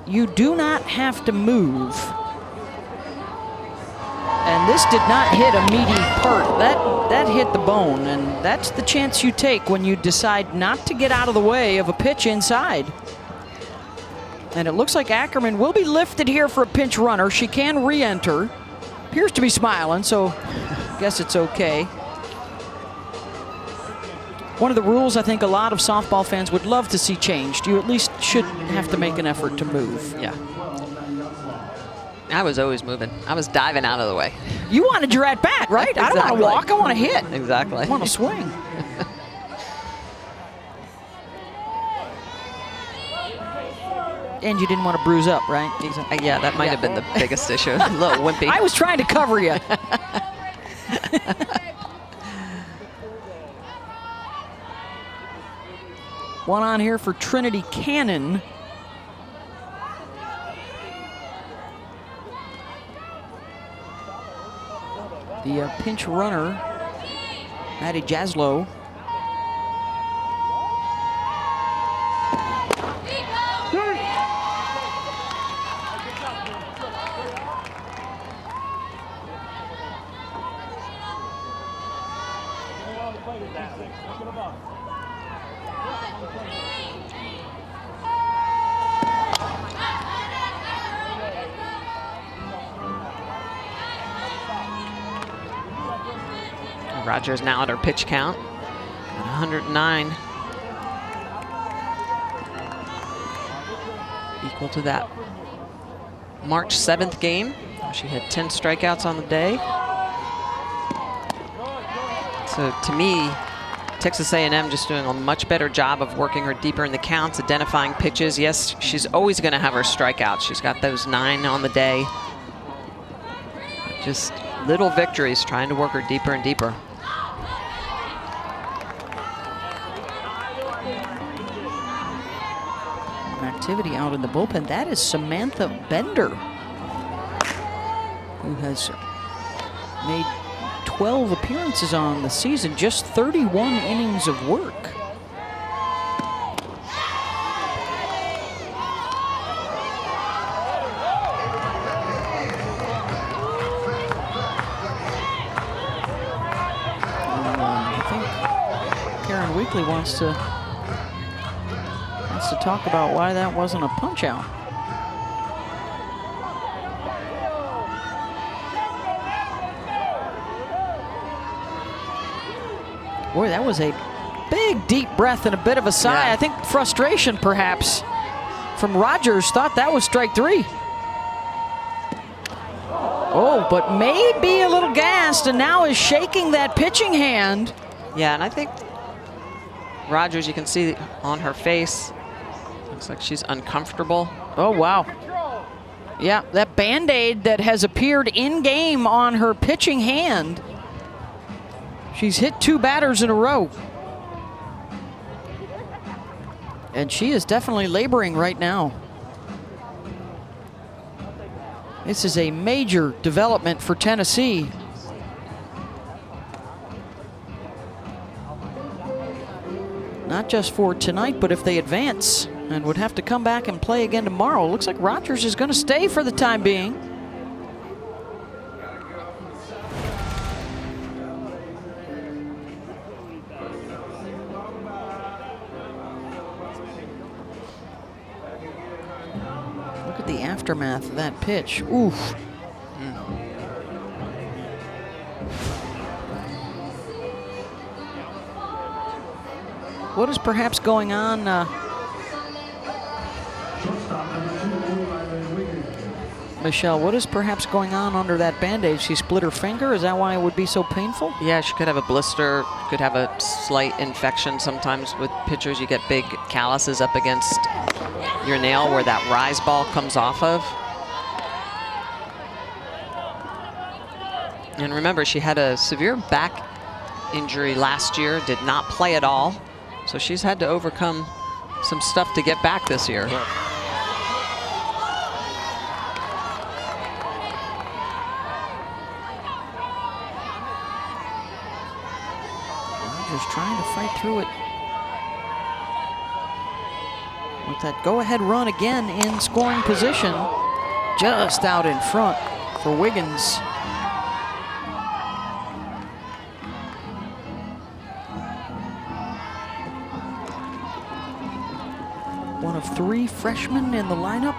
You do not have to move. And this did not hit a meaty part. That hit the bone, and that's the chance you take when you decide not to get out of the way of a pitch inside. And it looks like Ackerman will be lifted here for a pinch runner. She can re-enter. Appears to be smiling, so I guess it's okay. One of the rules I think a lot of softball fans would love to see changed. You at least should have to make an effort to move. Yeah. I was always moving. I was diving out of the way. You wanted your at bat, right? Exactly. I don't want to walk, I want to hit. Exactly. I want to swing. And you didn't want to bruise up, right? Yeah, that might have been the biggest issue. A little wimpy. I was trying to cover you. One on here for Trinity Cannon. The pinch runner, Maddie Jaslow. Rogers now at her pitch count at 109. Equal to that March 7th game. She had 10 strikeouts on the day. So to me, Texas A&M just doing a much better job of working her deeper in the counts, identifying pitches. Yes, she's always going to have her strikeouts. She's got those 9 on the day. Just little victories, trying to work her deeper and deeper. Activity out in the bullpen. That is Samantha Bender, who has made 12 appearances on the season, just 31 innings of work. I think Karen Weekly wants to talk about why that wasn't a punch out. Boy, that was a big deep breath and a bit of a sigh. Yeah. I think frustration perhaps from Rogers. Thought that was strike 3. Oh, but maybe a little gassed and now is shaking that pitching hand. Yeah, and I think Rogers, you can see on her face, looks like she's uncomfortable. Oh, wow. Yeah, that Band-Aid that has appeared in-game on her pitching hand. She's hit 2 batters in a row. And she is definitely laboring right now. This is a major development for Tennessee. Not just for tonight, but if they advance and would have to come back and play again tomorrow. Looks like Rogers is going to stay for the time being. Look at the aftermath of that pitch. Oof. What is perhaps going on? Michelle, what is perhaps going on under that Band-Aid? She split her finger? Is that why it would be so painful? Yeah, she could have a blister, could have a slight infection. Sometimes with pitchers, you get big calluses up against your nail where that rise ball comes off of. And remember, she had a severe back injury last year, did not play at all. So she's had to overcome some stuff to get back this year. Rogers trying to fight through it with that go-ahead run again in scoring position, just out in front for Wiggins. One of 3 freshmen in the lineup,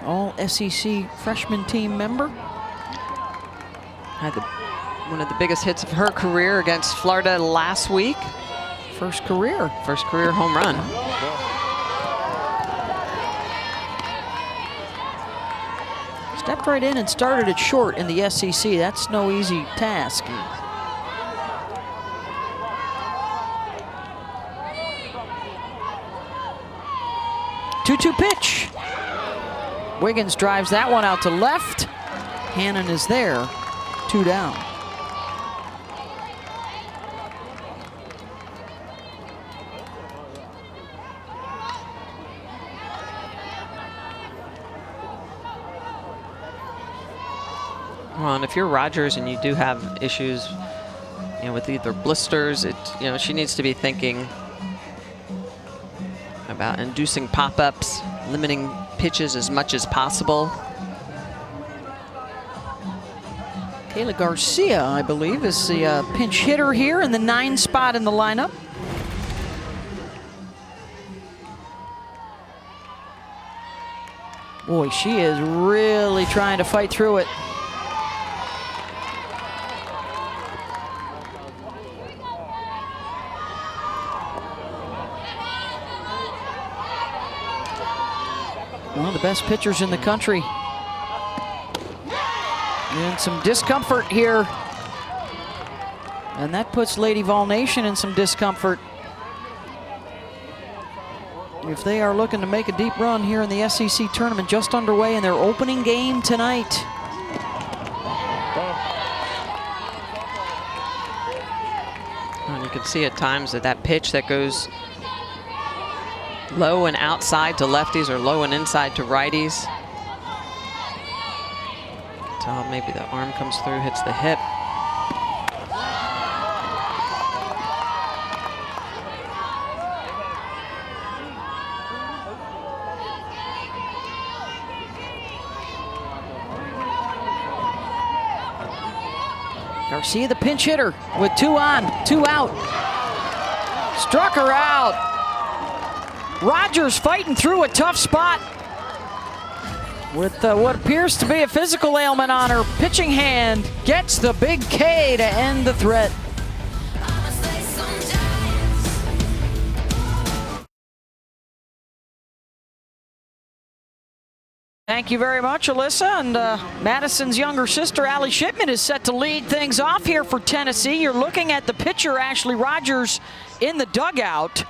all SEC freshman team member. Had one of the biggest hits of her career against Florida last week. First career home run. Stepped right in and started it short in the SEC. That's no easy task. 2-2 pitch. Wiggins drives that one out to left. Hannon is there, 2 down. Well, and if you're Rogers and you do have issues, with either blisters, she needs to be thinking about inducing pop-ups, limiting pitches as much as possible. Kayla Garcia, I believe, is the pinch hitter here in the 9 spot in the lineup. Boy, she is really trying to fight through it. One of the best pitchers in the country. And some discomfort here. And that puts Lady Vol Nation in some discomfort. If they are looking to make a deep run here in the SEC tournament, just underway in their opening game tonight. And you can see at times that pitch that goes low and outside to lefties or low and inside to righties. So maybe the arm comes through, hits the hip. Garcia, the pinch hitter, with 2 on, 2 out. Struck her out. Rogers fighting through a tough spot with what appears to be a physical ailment on her pitching hand. Gets the big K to end the threat. Thank you very much, Alyssa. And Madison's younger sister, Allie Shipman, is set to lead things off here for Tennessee. You're looking at the pitcher, Ashley Rogers, in the dugout.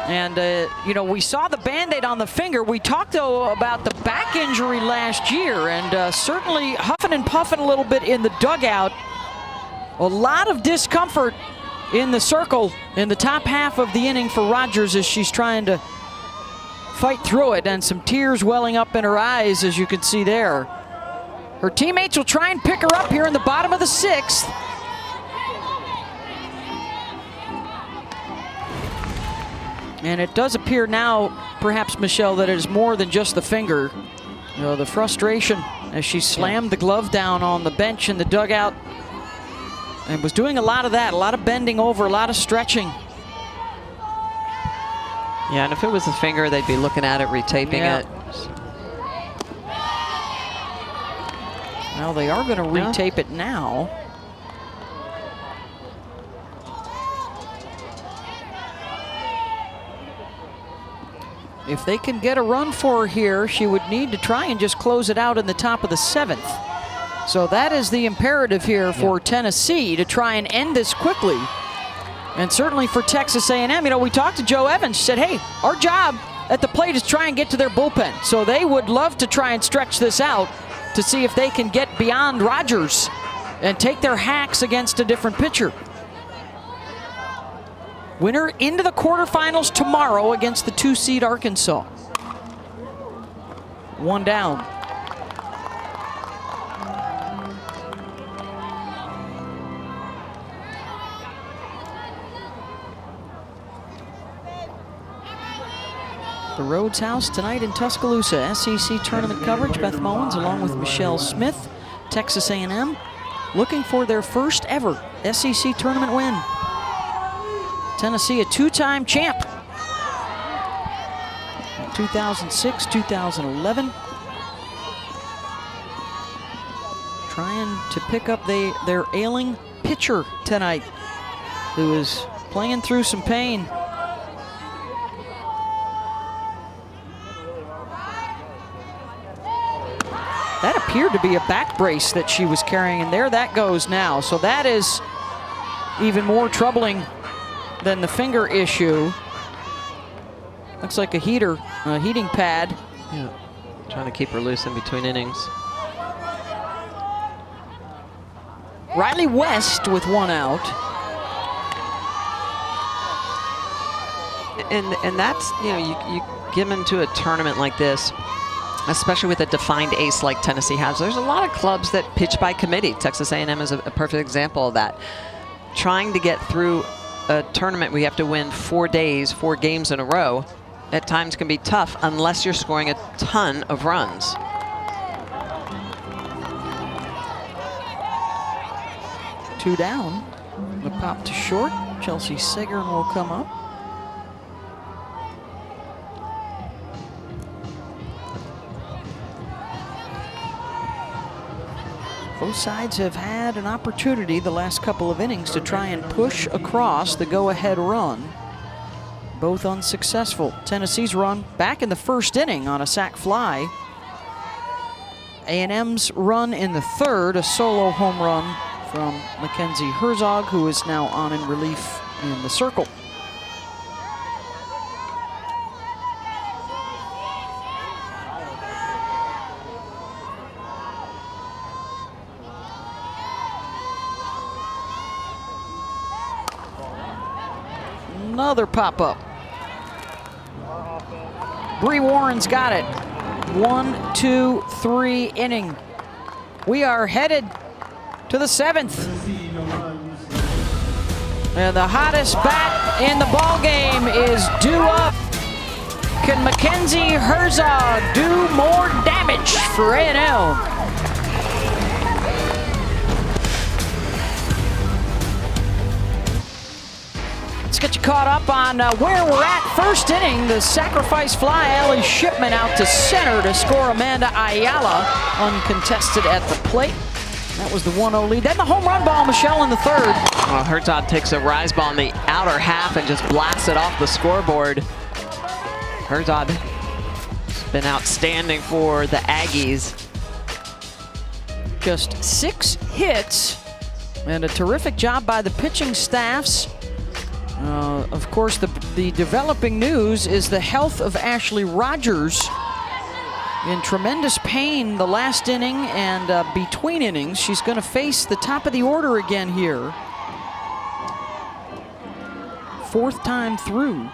And, you know, we saw the Band-Aid on the finger. We talked, though, about the back injury last year, and certainly huffing and puffing a little bit in the dugout. A lot of discomfort in the circle in the top half of the inning for Rogers as she's trying to fight through it, and some tears welling up in her eyes, as you can see there. Her teammates will try and pick her up here in the bottom of the 6th. And it does appear now, perhaps, Michelle, that it is more than just the finger. You know, the frustration as she slammed the glove down on the bench in the dugout and was doing a lot of that, a lot of bending over, a lot of stretching. Yeah, and if it was the finger, they'd be looking at it, retaping it. Well, they are going to retape it now. If they can get a run for her here, she would need to try and just close it out in the top of the 7th. So that is the imperative here for Tennessee, to try and end this quickly. And certainly for Texas A&M, you know, we talked to Joe Evans. She said, hey, our job at the plate is try and get to their bullpen. So they would love to try and stretch this out to see if they can get beyond Rogers and take their hacks against a different pitcher. Winner into the quarterfinals tomorrow against the 2-seed Arkansas. 1 down. The Rhodes House tonight in Tuscaloosa. SEC tournament coverage. Beth Mullins along with Michelle Smith. Texas A&M looking for their first ever SEC tournament win. Tennessee, a 2-time champ. 2006, 2011. Trying to pick up their ailing pitcher tonight, who is playing through some pain. That appeared to be a back brace that she was carrying, and there that goes now. So that is even more troubling than the finger issue. Looks like a heater, a heating pad. Yeah, trying to keep her loose in between innings. Riley West with 1 out. And that's, you know, you get into a tournament like this, especially with a defined ace like Tennessee has. There's a lot of clubs that pitch by committee. Texas A&M is a perfect example of that. Trying to get through a tournament where you have to win 4 days, 4 games in a row, at times can be tough unless you're scoring a ton of runs. 2 down. The pop to short. Chelsea Sigurn will come up. Both sides have had an opportunity the last couple of innings to try and push across the go-ahead run. Both unsuccessful. Tennessee's run back in the first inning on a sac fly. A&M's run in the third, a solo home run from Mackenzie Herzog, who is now on in relief in the circle. Another pop-up. Bree Warren's got it. 1, 2, 3 inning. We are headed to the 7th. And the hottest bat in the ball game is due up. Can Mackenzie Herzog do more damage for A&M? Get you caught up on where we're at. First inning, the sacrifice fly, Ellie Shipman out to center to score Amanda Ayala, uncontested at the plate. That was the 1-0 lead. Then the home run ball, Michelle, in the third. Well, Herzog takes a rise ball in the outer half and just blasts it off the scoreboard. Herzog has been outstanding for the Aggies. Just 6 hits and a terrific job by the pitching staffs. Of course, the developing news is the health of Ashley Rogers. In tremendous pain the last inning and between innings. She's going to face the top of the order again here. 4th time through.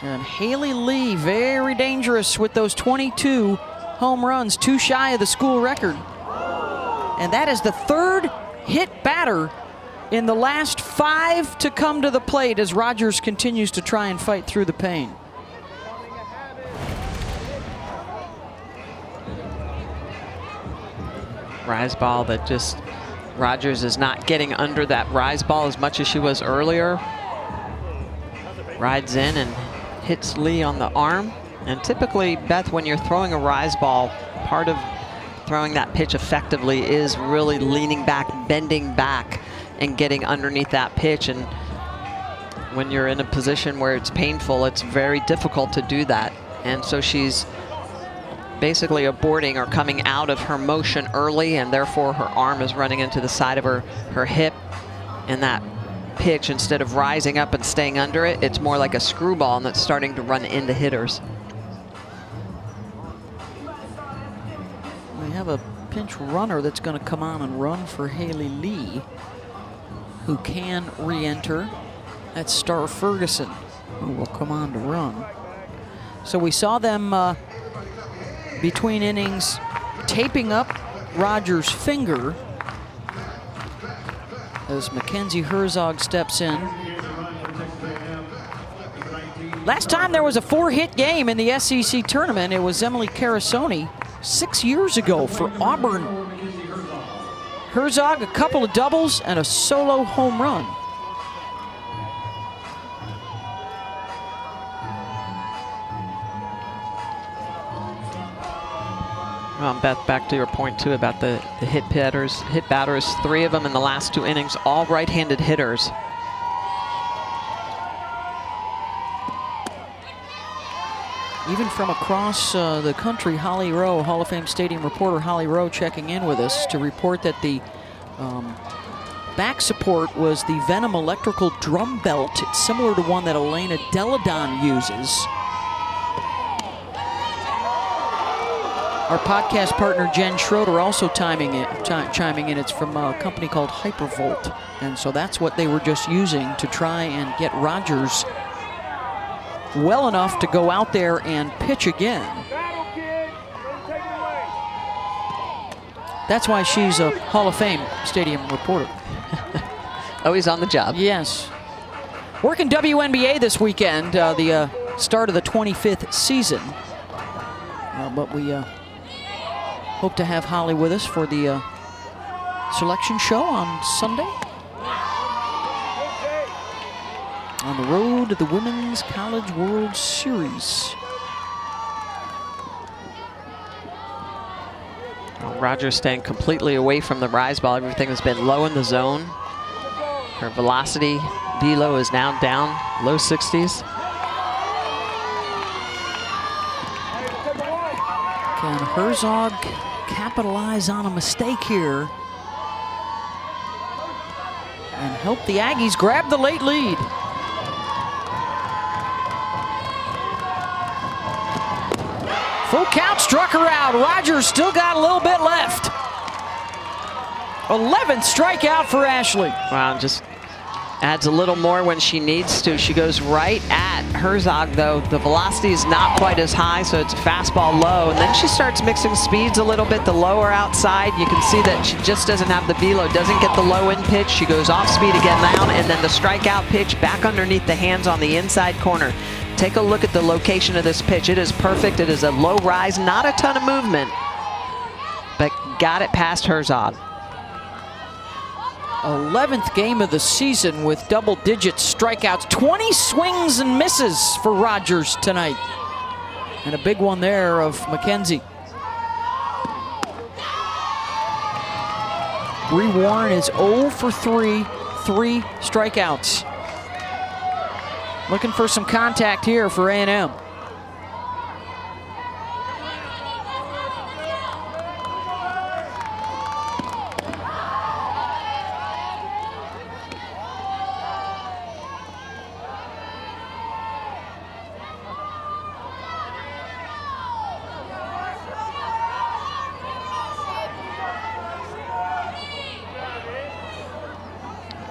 And Haley Lee, very dangerous with those 22 home runs, 2 shy of the school record. And that is the 3rd hit batter in the last 5 to come to the plate as Rogers continues to try and fight through the pain. Rise ball that just, Rogers is not getting under that rise ball as much as she was earlier. Rides in and hits Lee on the arm. And typically, Beth, when you're throwing a rise ball, part of throwing that pitch effectively is really leaning back, bending back, and getting underneath that pitch. And when you're in a position where it's painful, it's very difficult to do that. And so she's basically aborting or coming out of her motion early, and therefore her arm is running into the side of her hip. And that pitch, instead of rising up and staying under it, it's more like a screwball, and it's starting to run into hitters. We have a pinch runner that's going to come on and run for Haley Lee, who can re-enter. That's Star Ferguson, who will come on to run. So we saw them between innings taping up Rogers' finger as Mackenzie Herzog steps in. Last time there was a 4-hit game in the SEC tournament, it was Emily Carasoni 6 years ago for Auburn. Herzog, a couple of doubles and a solo home run. Well, Beth, back to your point too about the hit batters, 3 of them in the last 2 innings, all right-handed hitters. Even from across the country, Holly Rowe, Hall of Fame Stadium reporter Holly Rowe, checking in with us to report that the back support was the Venom electrical drum belt. It's similar to one that Elena Deladon uses. Our podcast partner Jen Schroeder also chiming in. It's from a company called Hypervolt, and so that's what they were just using to try and get Rogers well enough to go out there and pitch again. That's why she's a Hall of Fame Stadium reporter. Always on the job. Yes. Working WNBA this weekend, the start of the 25th season. But we hope to have Holly with us for the selection show on Sunday. On the road to the Women's College World Series. Well, Rogers staying completely away from the rise ball. Everything has been low in the zone. Her velocity, velo, is now down, low 60s. Can Herzog capitalize on a mistake here and help the Aggies grab the late lead? Full count, struck her out. Rogers still got a little bit left. 11th strikeout for Ashley. Wow, just adds a little more when she needs to. She goes right at Herzog, though. The velocity is not quite as high, so it's fastball low. And then she starts mixing speeds a little bit, the lower outside. You can see that she just doesn't have the velo, doesn't get the low end pitch. She goes off speed again down, and then the strikeout pitch back underneath the hands on the inside corner. Take a look at the location of this pitch. It is perfect. It is a low rise, not a ton of movement, but got it past Herzog. 11th game of the season with double-digit strikeouts. 20 swings and misses for Rogers tonight. And a big one there of McKenzie. Bree Warren is 0 for 3, 3 strikeouts. Looking for some contact here for A&M.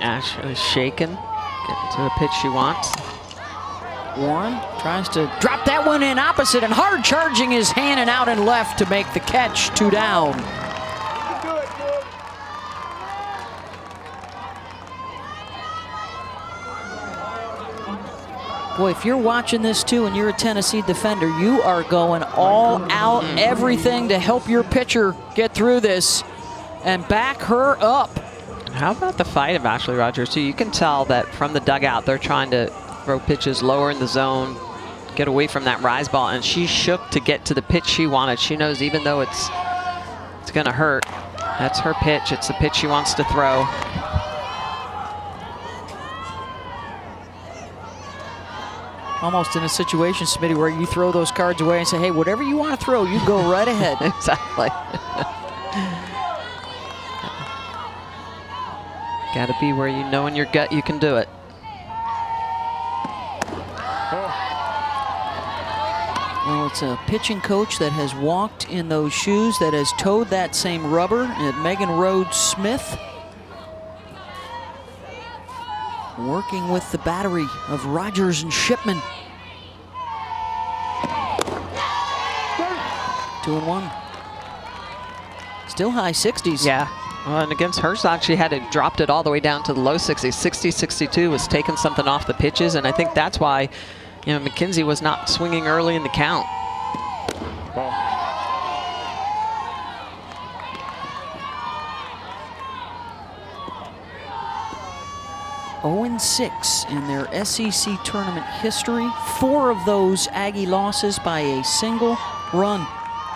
Ashley shaken, getting to the pitch she wants. Warren tries to drop that one in opposite, and hard charging his hand and out and left to make the catch. 2 down. Boy, if you're watching this too and you're a Tennessee defender, you are going all out, everything to help your pitcher get through this and back her up. How about the fight of Ashley Rogers, too? You can tell that from the dugout, they're trying to throw pitches lower in the zone, get away from that rise ball, and she shook to get to the pitch she wanted. She knows even though it's going to hurt, that's her pitch. It's the pitch she wants to throw. Almost in a situation, Smitty, where you throw those cards away and say, hey, whatever you want to throw, you go right ahead. Exactly. Got to be where you know in your gut you can do it. Well, it's a pitching coach that has walked in those shoes, that has towed that same rubber at Megan Rhodes Smith. Working with the battery of Rogers and Shipman. 2-1. Still high 60s. Yeah. Well, and against Herzog, she had dropped it all the way down to the low 60s. 60, 62 was taking something off the pitches, and I think that's why, you know, McKenzie was not swinging early in the count. 0-6 in their SEC tournament history. 4 of those Aggie losses by a single run.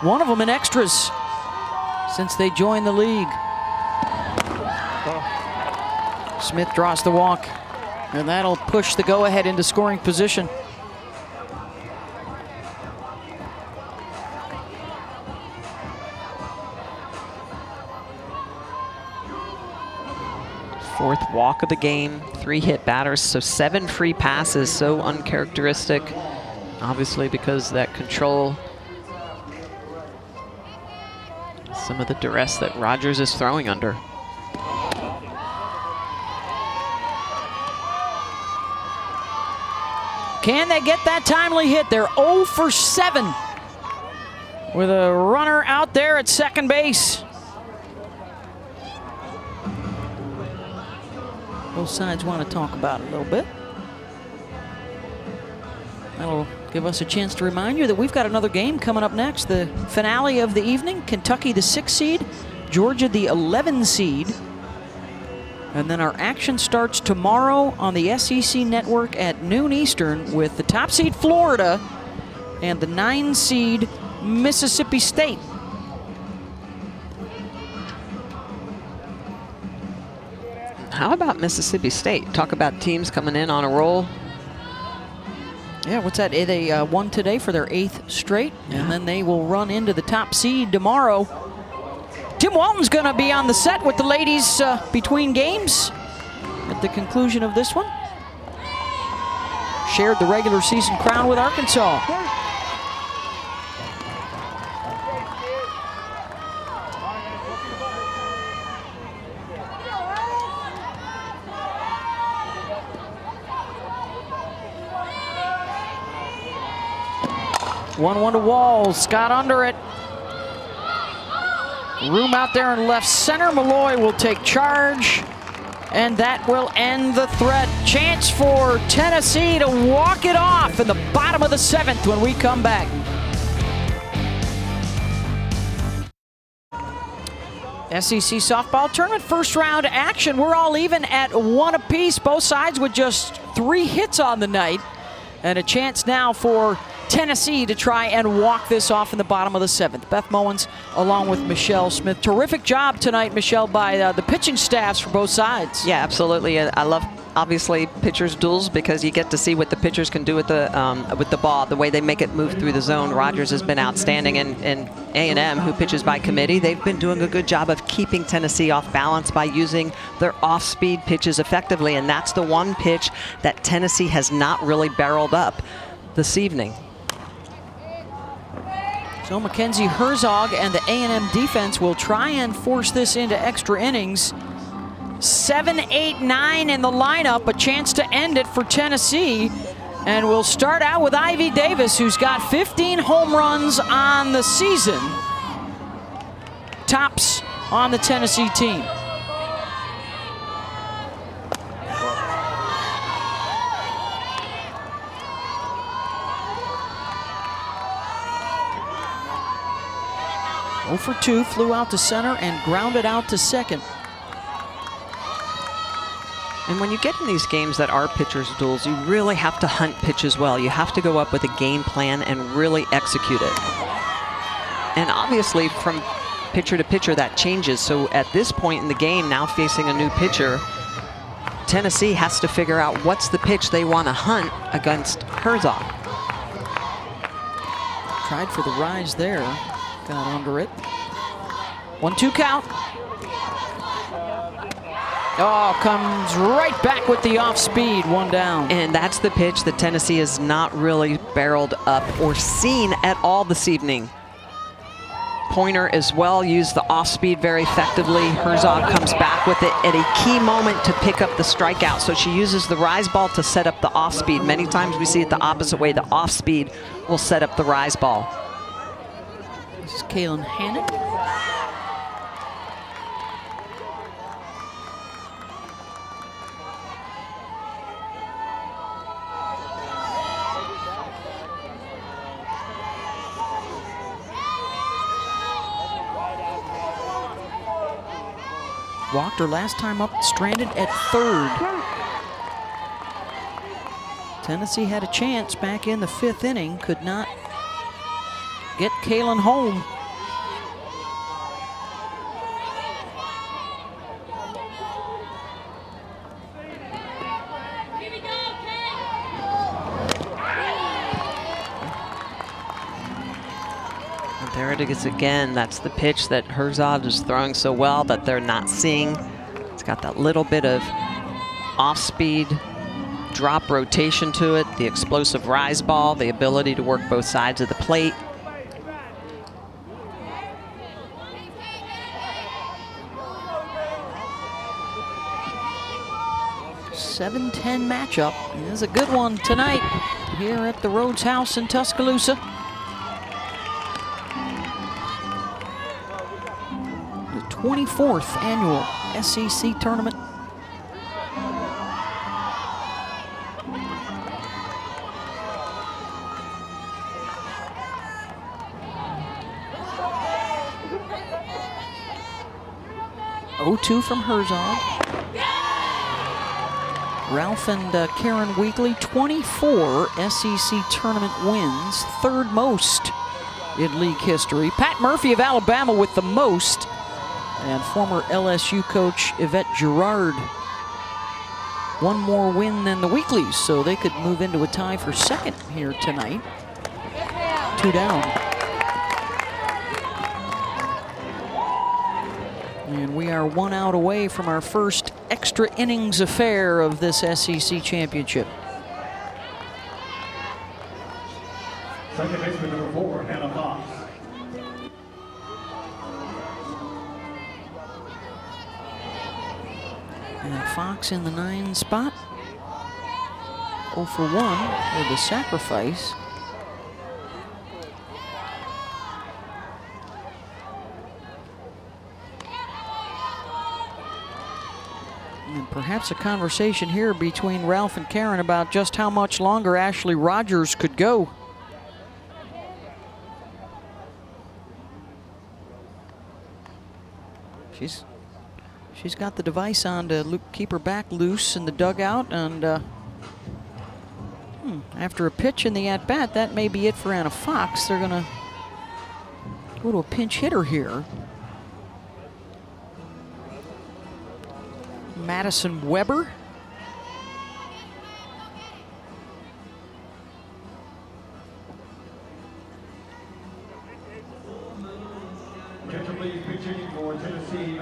One of them in extras since they joined the league. Smith draws the walk, and that'll push the go-ahead into scoring position. Fourth walk of the game, 3 hit batters, so 7 free passes, so uncharacteristic, obviously because that control, some of the duress that Rogers is throwing under. Can they get that timely hit? They're 0 for 7 with a runner out there at second base. Both sides want to talk about it a little bit. That'll give us a chance to remind you that we've got another game coming up next. The finale of the evening, Kentucky the 6th seed, Georgia, the 11 seed. And then our action starts tomorrow on the SEC Network at noon Eastern with the top seed Florida and the 9 seed Mississippi State. How about Mississippi State? Talk about teams coming in on a roll. Yeah, what's that? They won today for their 8th straight, and then they will run into the top seed tomorrow. Tim Walton's going to be on the set with the ladies between games at the conclusion of this one. Shared the regular season crown with Arkansas. One to Walls, got under it. Room out there in left center. Malloy will take charge, and that will end the threat. Chance for Tennessee to walk it off in the bottom of the 7th when we come back. SEC softball tournament first round action. We're all even at 1 apiece, both sides with just 3 hits on the night, and a chance now for Tennessee to try and walk this off in the bottom of the 7th. Beth Mowins along with Michelle Smith. Terrific job tonight, Michelle, by the pitching staffs for both sides. Yeah, absolutely. I love, obviously, pitchers' duels because you get to see what the pitchers can do with the ball, the way they make it move through the zone. Rogers has been outstanding, and A&M, who pitches by committee, they've been doing a good job of keeping Tennessee off balance by using their off-speed pitches effectively, and that's the one pitch that Tennessee has not really barreled up this evening. So Mackenzie Herzog and the A&M defense will try and force this into extra innings. 7, 8, 9 in the lineup, a chance to end it for Tennessee. And we'll start out with Ivy Davis, who's got 15 home runs on the season. Tops on the Tennessee team. For 2, flew out to center and grounded out to second. And when you get in these games that are pitchers' duels, you really have to hunt pitches well. You have to go up with a game plan and really execute it. And obviously, from pitcher to pitcher, that changes. So at this point in the game, now facing a new pitcher, Tennessee has to figure out what's the pitch they want to hunt against Herzog. Tried for the rise there. Got under it. 1-2 count. Oh, comes right back with the off speed, 1 down. And that's the pitch that Tennessee has not really barreled up or seen at all this evening. Pointer as well used the off speed very effectively. Herzog comes back with it at a key moment to pick up the strikeout. So she uses the rise ball to set up the off speed. Many times we see it the opposite way. The off speed will set up the rise ball. This is Kaylin Hannon. Walked her last time up, stranded at 3rd. Tennessee had a chance back in the 5th inning, could not get Kaylin home. And there it is again. That's the pitch that Herzog is throwing so well that they're not seeing. It's got that little bit of off-speed drop rotation to it, the explosive rise ball, the ability to work both sides of the plate. 7-10 matchup. It is a good one tonight here at the Rhodes House in Tuscaloosa. The 24th annual SEC tournament. 0-2 from Herzog. Ralph and Karen Weekly, 24 SEC tournament wins, third most in league history. Pat Murphy of Alabama with the most, and former LSU coach Yvette Girard. One more win than the Weeklies, so they could move into a tie for second here tonight. 2 down. And we are 1 out away from our first extra innings affair of this SEC championship. Second baseman number 4, Hannah Fox. And Fox in the 9 spot. 0 for 1 with the sacrifice. And perhaps a conversation here between Ralph and Karen about just how much longer Ashley Rogers could go. She's got the device on to keep her back loose in the dugout, and after a pitch in the at-bat, that may be it for Anna Fox. They're gonna go to a pinch hitter here. Madison Weber.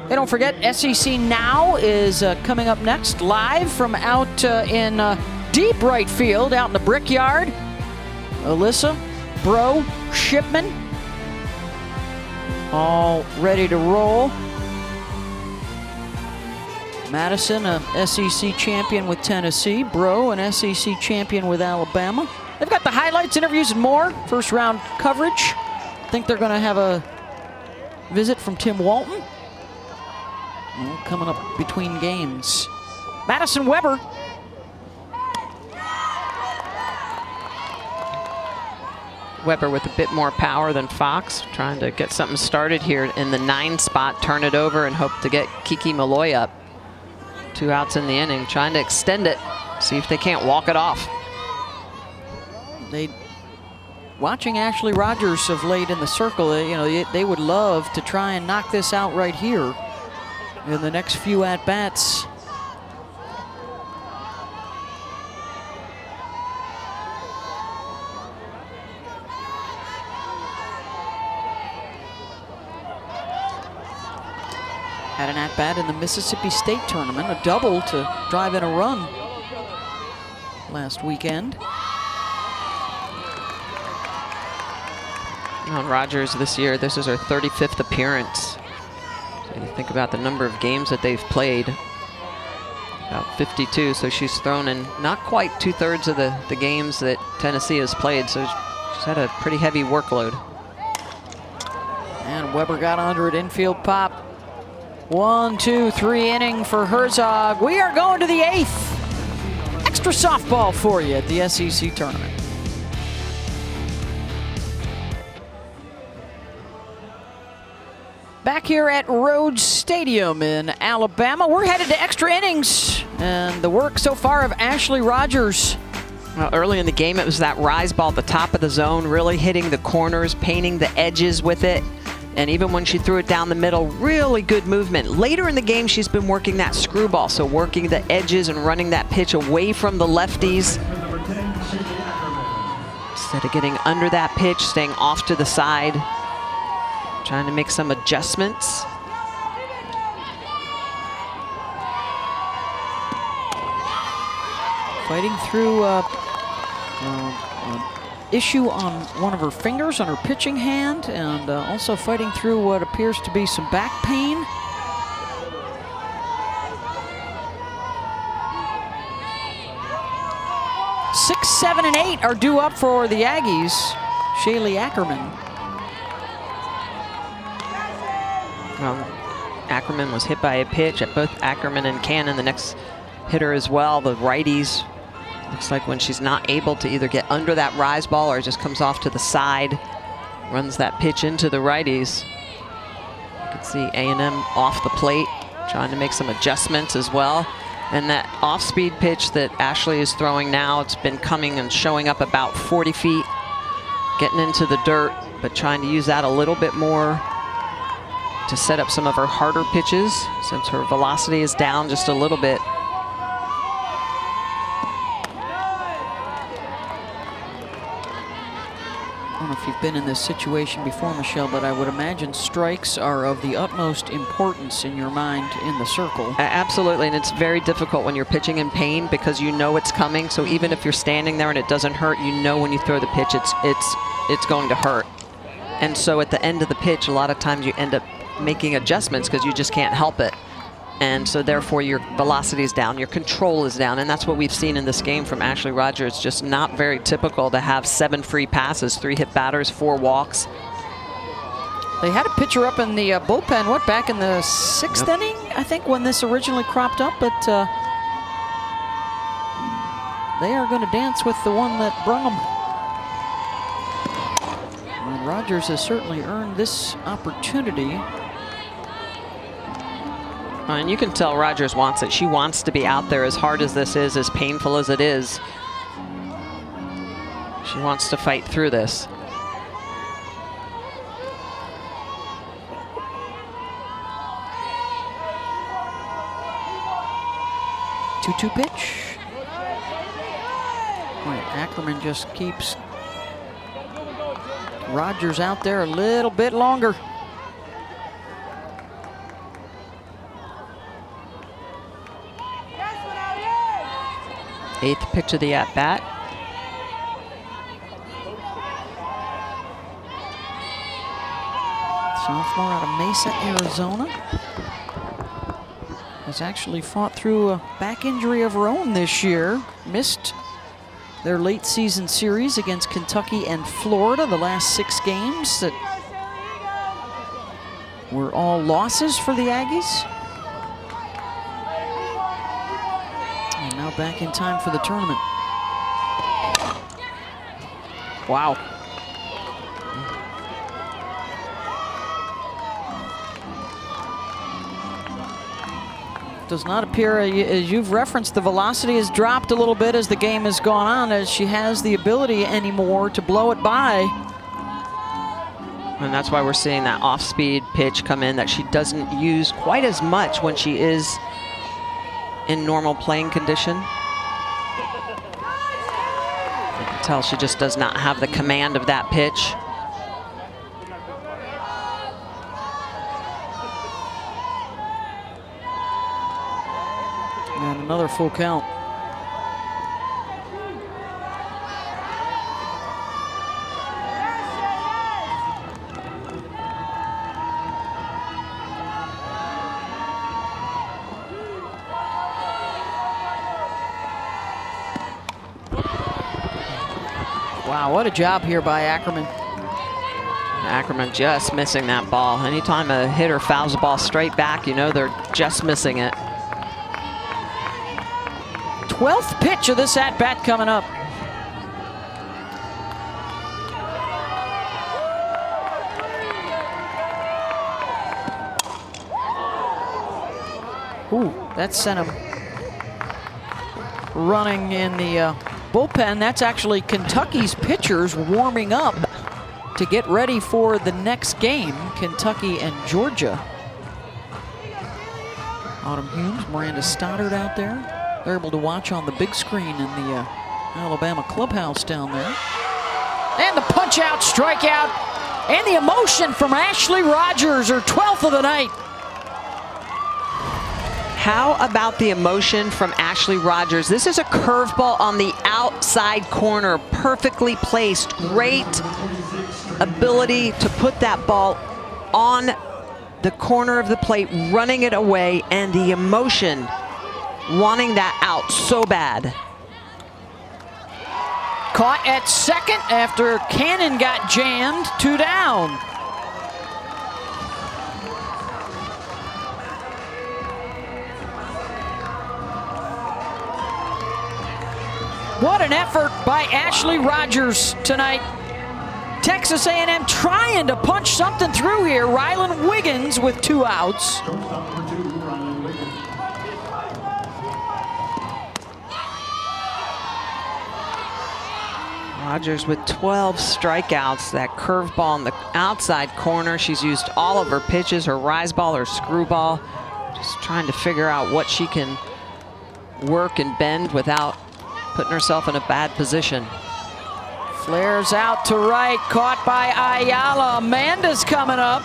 Hey, don't forget, SEC Now is coming up next, live from out in deep right field, out in the Brickyard. Alyssa, Bro, Shipman, all ready to roll. Madison, a SEC champion with Tennessee. Bro, an SEC champion with Alabama. They've got the highlights, interviews, and more. First round coverage. I think they're going to have a visit from Tim Walton. Well, coming up between games. Madison Weber. Weber with a bit more power than Fox, trying to get something started here in the 9 spot, turn it over and hope to get Kiki Malloy up. 2 outs in the inning, trying to extend it, see if they can't walk it off. Watching Ashley Rogers of late in the circle, they would love to try and knock this out right here in the next few at-bats. Had an at-bat in the Mississippi State tournament, a double to drive in a run last weekend. On Rogers this year, this is her 35th appearance. So you think about the number of games that they've played, about 52, so she's thrown in not quite 2/3 of the games that Tennessee has played, so she's had a pretty heavy workload. And Weber got under it, infield pop. 1, 2, 3 inning for Herzog. We are going to the 8th. Extra softball for you at the SEC tournament. Back here at Rhodes Stadium in Alabama, we're headed to extra innings, and the work so far of Ashley Rogers. Well, early in the game, it was that rise ball at the top of the zone, really hitting the corners, painting the edges with it. And even when she threw it down the middle, really good movement. Later in the game, she's been working that screwball, so working the edges and running that pitch away from the lefties. Instead of getting under that pitch, staying off to the side, trying to make some adjustments. Fighting through issue on one of her fingers on her pitching hand, and also fighting through what appears to be some back pain. Six, 7, and 8 are due up for the Aggies. Shaylee Ackerman. Ackerman was hit by a pitch at both Ackerman and Cannon, the next hitter as well, the righties. Looks like when she's not able to either get under that rise ball or just comes off to the side, runs that pitch into the righties. You can see A&M off the plate. Trying to make some adjustments as well. And that off-speed pitch that Ashley is throwing now, it's been coming and showing up about 40 feet, getting into the dirt, but trying to use that a little bit more to set up some of her harder pitches since her velocity is down just a little bit. I don't know if you've been in this situation before, Michelle, but I would imagine strikes are of the utmost importance in your mind in the circle. Absolutely, and it's very difficult when you're pitching in pain because you know it's coming. So even if you're standing there and it doesn't hurt, you know when you throw the pitch, it's going to hurt. And so at the end of the pitch, a lot of times you end up making adjustments because you just can't help it. And so therefore your velocity is down, your control is down, and that's what we've seen in this game from Ashley Rogers. Just not very typical to have 7 free passes, 3 hit batters, 4 walks. They had a pitcher up in the bullpen, back in the 6th inning, I think, when this originally cropped up, but they are going to dance with the one that brung them. And Rogers has certainly earned this opportunity. And you can tell Rogers wants it. She wants to be out there, as hard as this is, as painful as it is. She wants to fight through this. Two-two pitch. Boy, Ackerman just keeps Rogers out there a little bit longer. Eighth pitch of the at-bat. Sophomore out of Mesa, Arizona. Has actually fought through a back injury of her own this year. Missed their late season series against Kentucky and Florida, the last 6 games that were all losses for the Aggies. And now back in time for the tournament. Wow. Does not appear, as you've referenced, the velocity has dropped a little bit as the game has gone on, as she has the ability anymore to blow it by. And that's why we're seeing that off-speed pitch come in that she doesn't use quite as much when she is in normal playing condition. You can tell she just does not have the command of that pitch. And another full count. Wow, what a job here by Ackerman. Ackerman just missing that ball. Anytime a hitter fouls a ball straight back, you know they're just missing it. 12th pitch of this at-bat coming up. Ooh, that sent him running in the bullpen. That's actually Kentucky's pitchers warming up to get ready for the next game, Kentucky and Georgia. Autumn Humes, Miranda Stoddard out there. They're able to watch on the big screen in the Alabama clubhouse down there. And the punch-out, strikeout, and the emotion from Ashley Rogers, her 12th of the night. How about the emotion from Ashley Rogers? This is a curveball on the outside corner, perfectly placed. Great ability to put that ball on the corner of the plate, running it away, and the emotion, wanting that out so bad. Caught at second after Cannon got jammed, 2 down. What an effort by Ashley Rogers tonight. Texas A&M trying to punch something through here. Rylan Wiggins with 2 outs. Shortstop number 2, Rylan Rogers with 12 strikeouts. That curveball in the outside corner. She's used all of her pitches, her rise ball, her screwball. Just trying to figure out what she can work and bend without putting herself in a bad position. Flares out to right, caught by Ayala. Amanda's coming up.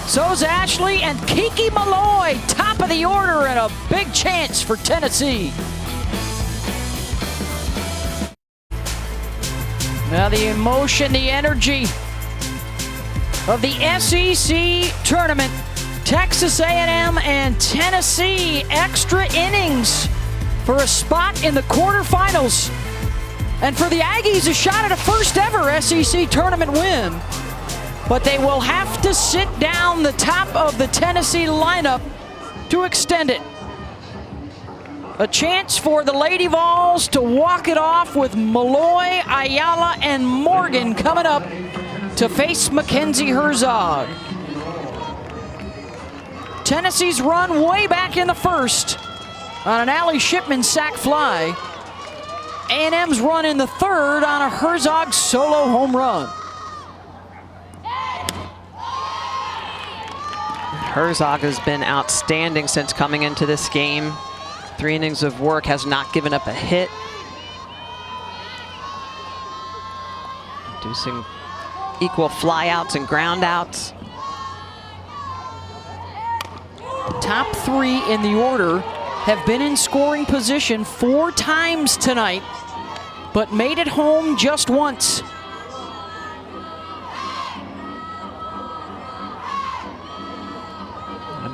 So's Ashley and Kiki Malloy, top of the order, and a big chance for Tennessee. Now the emotion, the energy of the SEC tournament. Texas A&M and Tennessee, extra innings for a spot in the quarterfinals. And for the Aggies, a shot at a first ever SEC tournament win. But they will have to sit down the top of the Tennessee lineup to extend it. A chance for the Lady Vols to walk it off with Malloy, Ayala, and Morgan coming up to face Mackenzie Herzog. Tennessee's run way back in the first on an Allie Shipman sac fly. A&M's run in the third on a Herzog solo home run. Herzog has been outstanding since coming into this game. 3 innings of work, has not given up a hit. Producing equal flyouts and groundouts. Top 3 in the order have been in scoring position 4 times tonight, but made it home just once.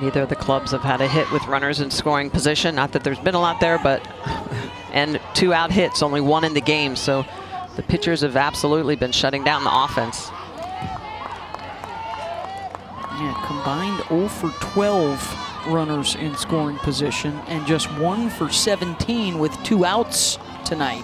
Neither of the clubs have had a hit with runners in scoring position. Not that there's been a lot there, but and 2 out hits, only 1 in the game. So the pitchers have absolutely been shutting down the offense. Yeah, combined 0 for 12 runners in scoring position and just 1 for 17 with 2 outs tonight.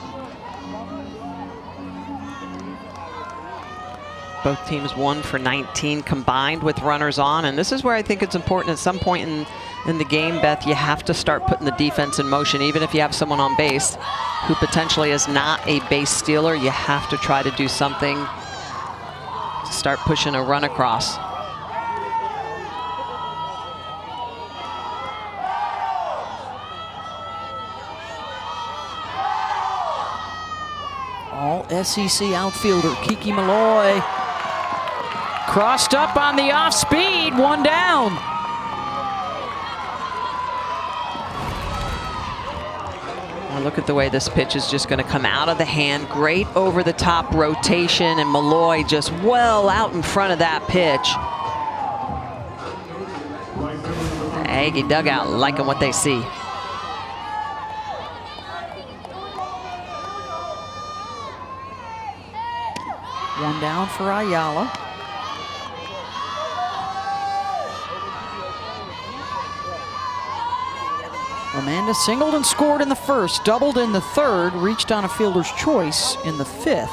Both teams 1 for 19 combined with runners on, and this is where I think it's important at some point in the game, Beth, you have to start putting the defense in motion. Even if you have someone on base who potentially is not a base stealer, you have to try to do something to start pushing a run across. All SEC outfielder Kiki Malloy. Crossed up on the off speed, 1 down. Well, look at the way this pitch is just going to come out of the hand. Great over the top rotation, and Malloy just well out in front of that pitch. The Aggie dugout liking what they see. One down for Ayala. Amanda singled and scored in the first, doubled in the third, reached on a fielder's choice in the 5th.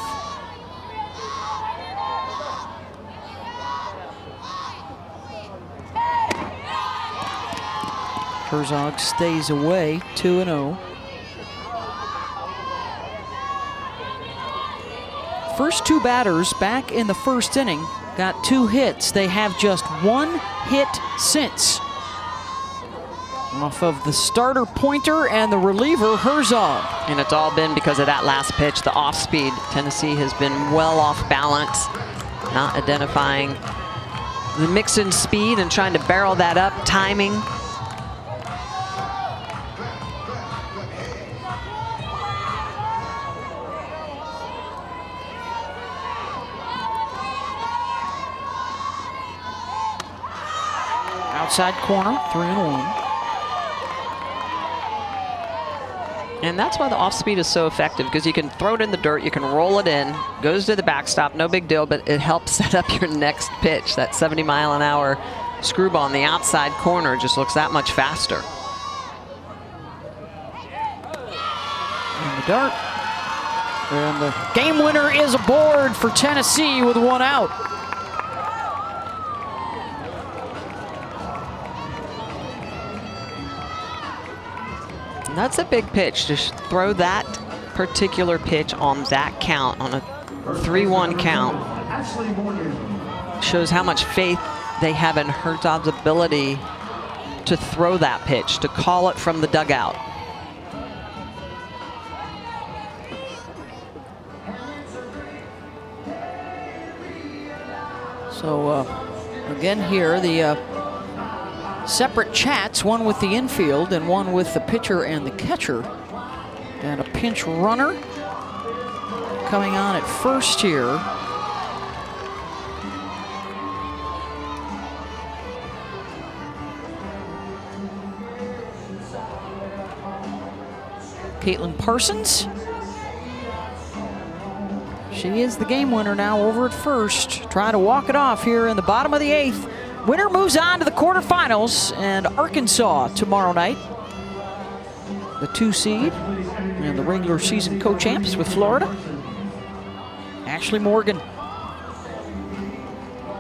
Herzog stays away, 2-0. First 2 batters back in the first inning got 2 hits. They have just 1 hit since. Off of the starter Pointer and the reliever Herzog. And it's all been because of that last pitch, the off speed. Tennessee has been well off balance, not identifying the mix in speed and trying to barrel that up, timing. Outside corner, 3-1. And that's why the off speed is so effective, because you can throw it in the dirt, you can roll it in, goes to the backstop, no big deal, but it helps set up your next pitch. That 70-mile-an-hour screwball in the outside corner just looks that much faster. And the dart. And the game winner is aboard for Tennessee with 1 out. And that's a big pitch. Just throw that particular pitch on that count on a 3-1 count. Ashley Morgan. Shows how much faith they have in Herzog's ability to throw that pitch, to call it from the dugout. So again here, the separate chats, one with the infield and one with the pitcher and the catcher. And a pinch runner coming on at first here. Caitlin Parsons. She is the game winner now over at first. Trying to walk it off here in the bottom of the 8th. Winner moves on to the quarterfinals, and Arkansas tomorrow night. The 2 seed and the regular season co-champs with Florida. Ashley Morgan.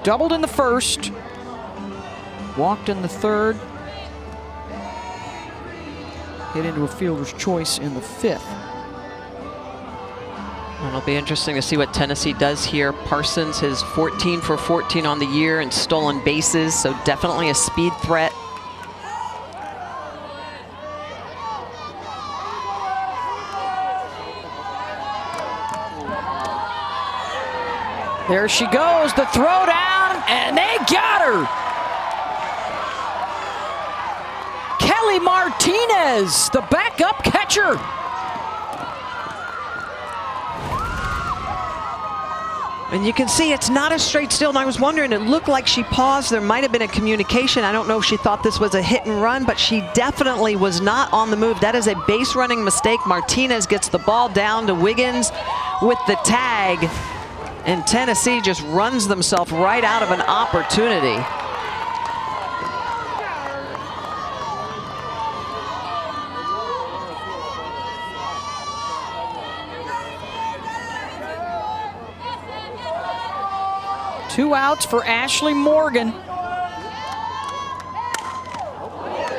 Doubled in the first. Walked in the third. Hit into a fielder's choice in the 5th. It'll be interesting to see what Tennessee does here. Parsons is 14 for 14 on the year and stolen bases, so definitely a speed threat. There she goes, the throw down, and they got her. Kelly Martinez, the backup catcher. And you can see it's not a straight steal. And I was wondering, it looked like she paused. There might have been a communication. I don't know if she thought this was a hit and run, but she definitely was not on the move. That is a base running mistake. Martinez gets the ball down to Wiggins with the tag. And Tennessee just runs themselves right out of an opportunity. Two outs for Ashley Morgan.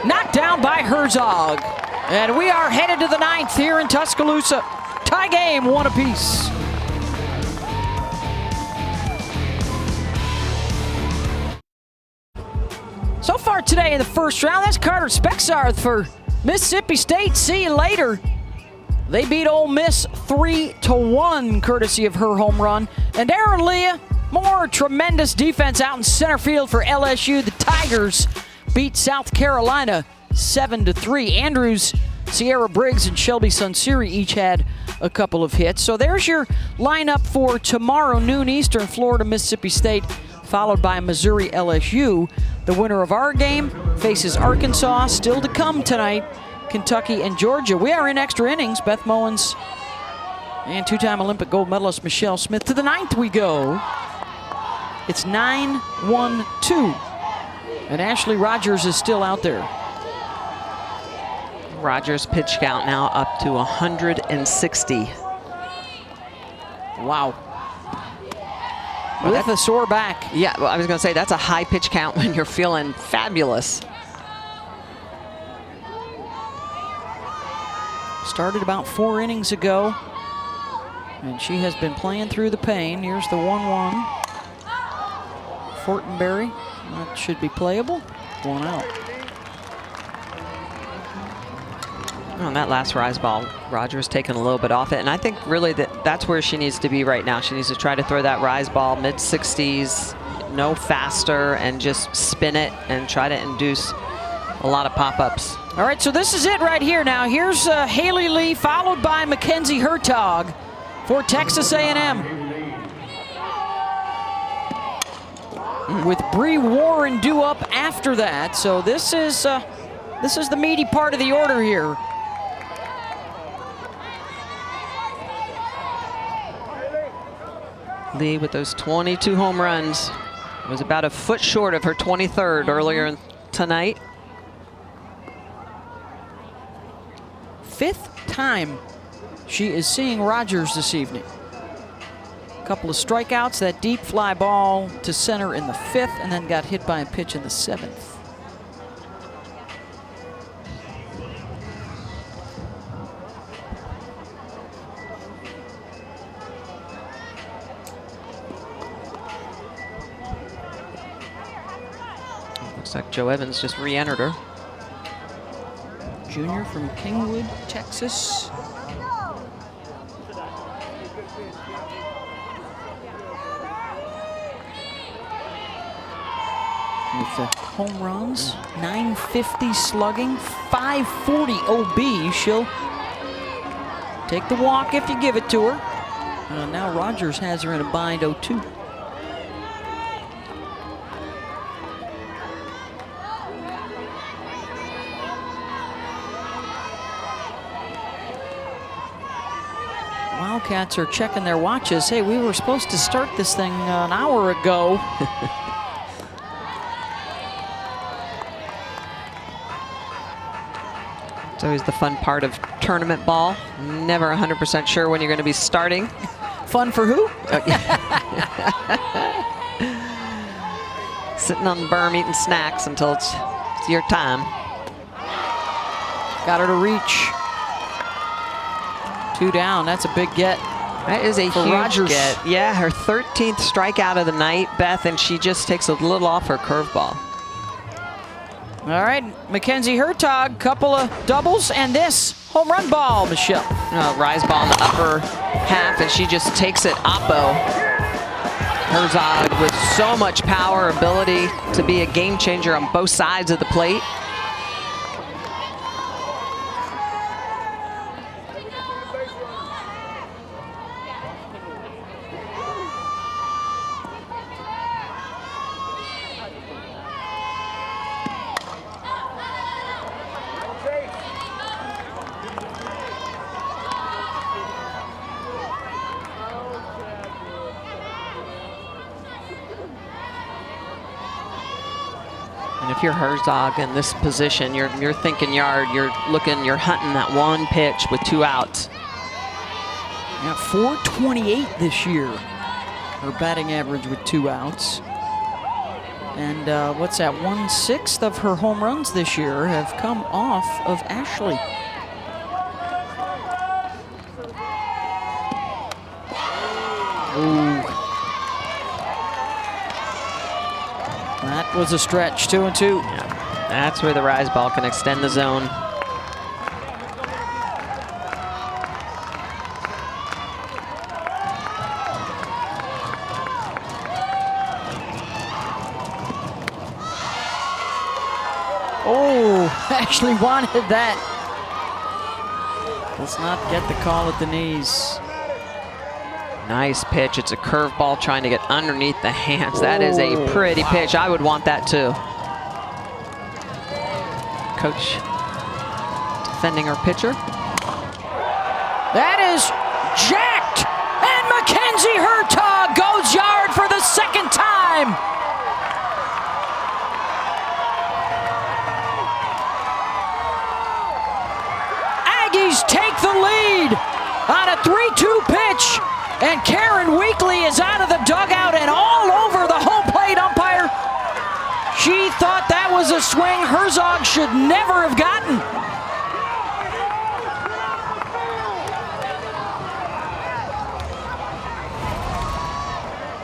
Knocked down by Herzog. And we are headed to the 9th here in Tuscaloosa. Tie game, 1 apiece. So far today in the first round, that's Carter Spexarth for Mississippi State. See you later. They beat Ole Miss 3-1, courtesy of her home run. And Aaron Leah, more tremendous defense out in center field for LSU. The Tigers beat South Carolina 7-3. Andrews, Sierra Briggs, and Shelby Sunseri each had a couple of hits. So there's your lineup for tomorrow, noon Eastern, Florida, Mississippi State, followed by Missouri, LSU. The winner of our game faces Arkansas. Still to come tonight, Kentucky and Georgia. We are in extra innings. Beth Mowins and 2-time Olympic gold medalist Michelle Smith. To the 9th we go. It's 9-1-2. And Ashley Rogers is still out there. Rogers' pitch count now up to 160. Wow. With a sore back. Yeah, well, I was going to say that's a high pitch count when you're feeling fabulous. Started about 4 innings ago. And she has been playing through the pain. Here's the 1-1. Fortenberry, that should be playable. 1 out. On that last rise ball, Rogers taking a little bit off it, and I think really that's where she needs to be right now. She needs to try to throw that rise ball mid-60s, no faster, and just spin it and try to induce a lot of pop-ups. All right, so this is it right here now. Here's Haley Lee, followed by Mackenzie Hertog for Texas A&M. With Bree Warren due up after that, so this is the meaty part of the order here. Lee with those 22 home runs was about a foot short of her 23rd earlier tonight. 5th time she is seeing Rogers this evening. A couple of strikeouts, that deep fly ball to center in the 5th, and then got hit by a pitch in the 7th. Looks like Joe Evans just re-entered her. Junior from Kingwood, Texas. With the home runs, 950 slugging, 540 OB. She'll take the walk if you give it to her. Now Rogers has her in a bind, 0-2. Wildcats are checking their watches. Hey, we were supposed to start this thing an hour ago. It's always the fun part of tournament ball. Never 100% sure when you're going to be starting. Fun for who? Sitting on the berm eating snacks until it's your time. Got her to reach. 2 down. That's a big get. That is a huge Rogers. get. Yeah, her 13th strikeout of the night, Beth, and she just takes a little off her curveball. All right, Mackenzie Hertog, couple of doubles, and this home run ball, Michelle. Rise ball in the upper half, and she just takes it oppo. Herzog with so much power, ability to be a game changer on both sides of the plate. And if you're Herzog in this position, you're thinking yard, you're hunting that one pitch with 2 outs. Yeah, 428 this year. Her batting average with 2 outs. And what's that, 1/6 of her home runs this year have come off of Ashley. Ooh. That was a stretch, 2-2. Yeah, that's where the rise ball can extend the zone. Oh, actually wanted that. Does not get the call at the knees. Nice pitch. It's a curveball trying to get underneath the hands. That is a pretty pitch. I would want that too. Coach defending her pitcher. That is jacked, and Mackenzie Hertog goes yard for the 2nd time. Aggies take the lead on a 3-2 pitch. And Karen Weekly is out of the dugout and all over the home plate umpire. She thought that was a swing Herzog should never have gotten.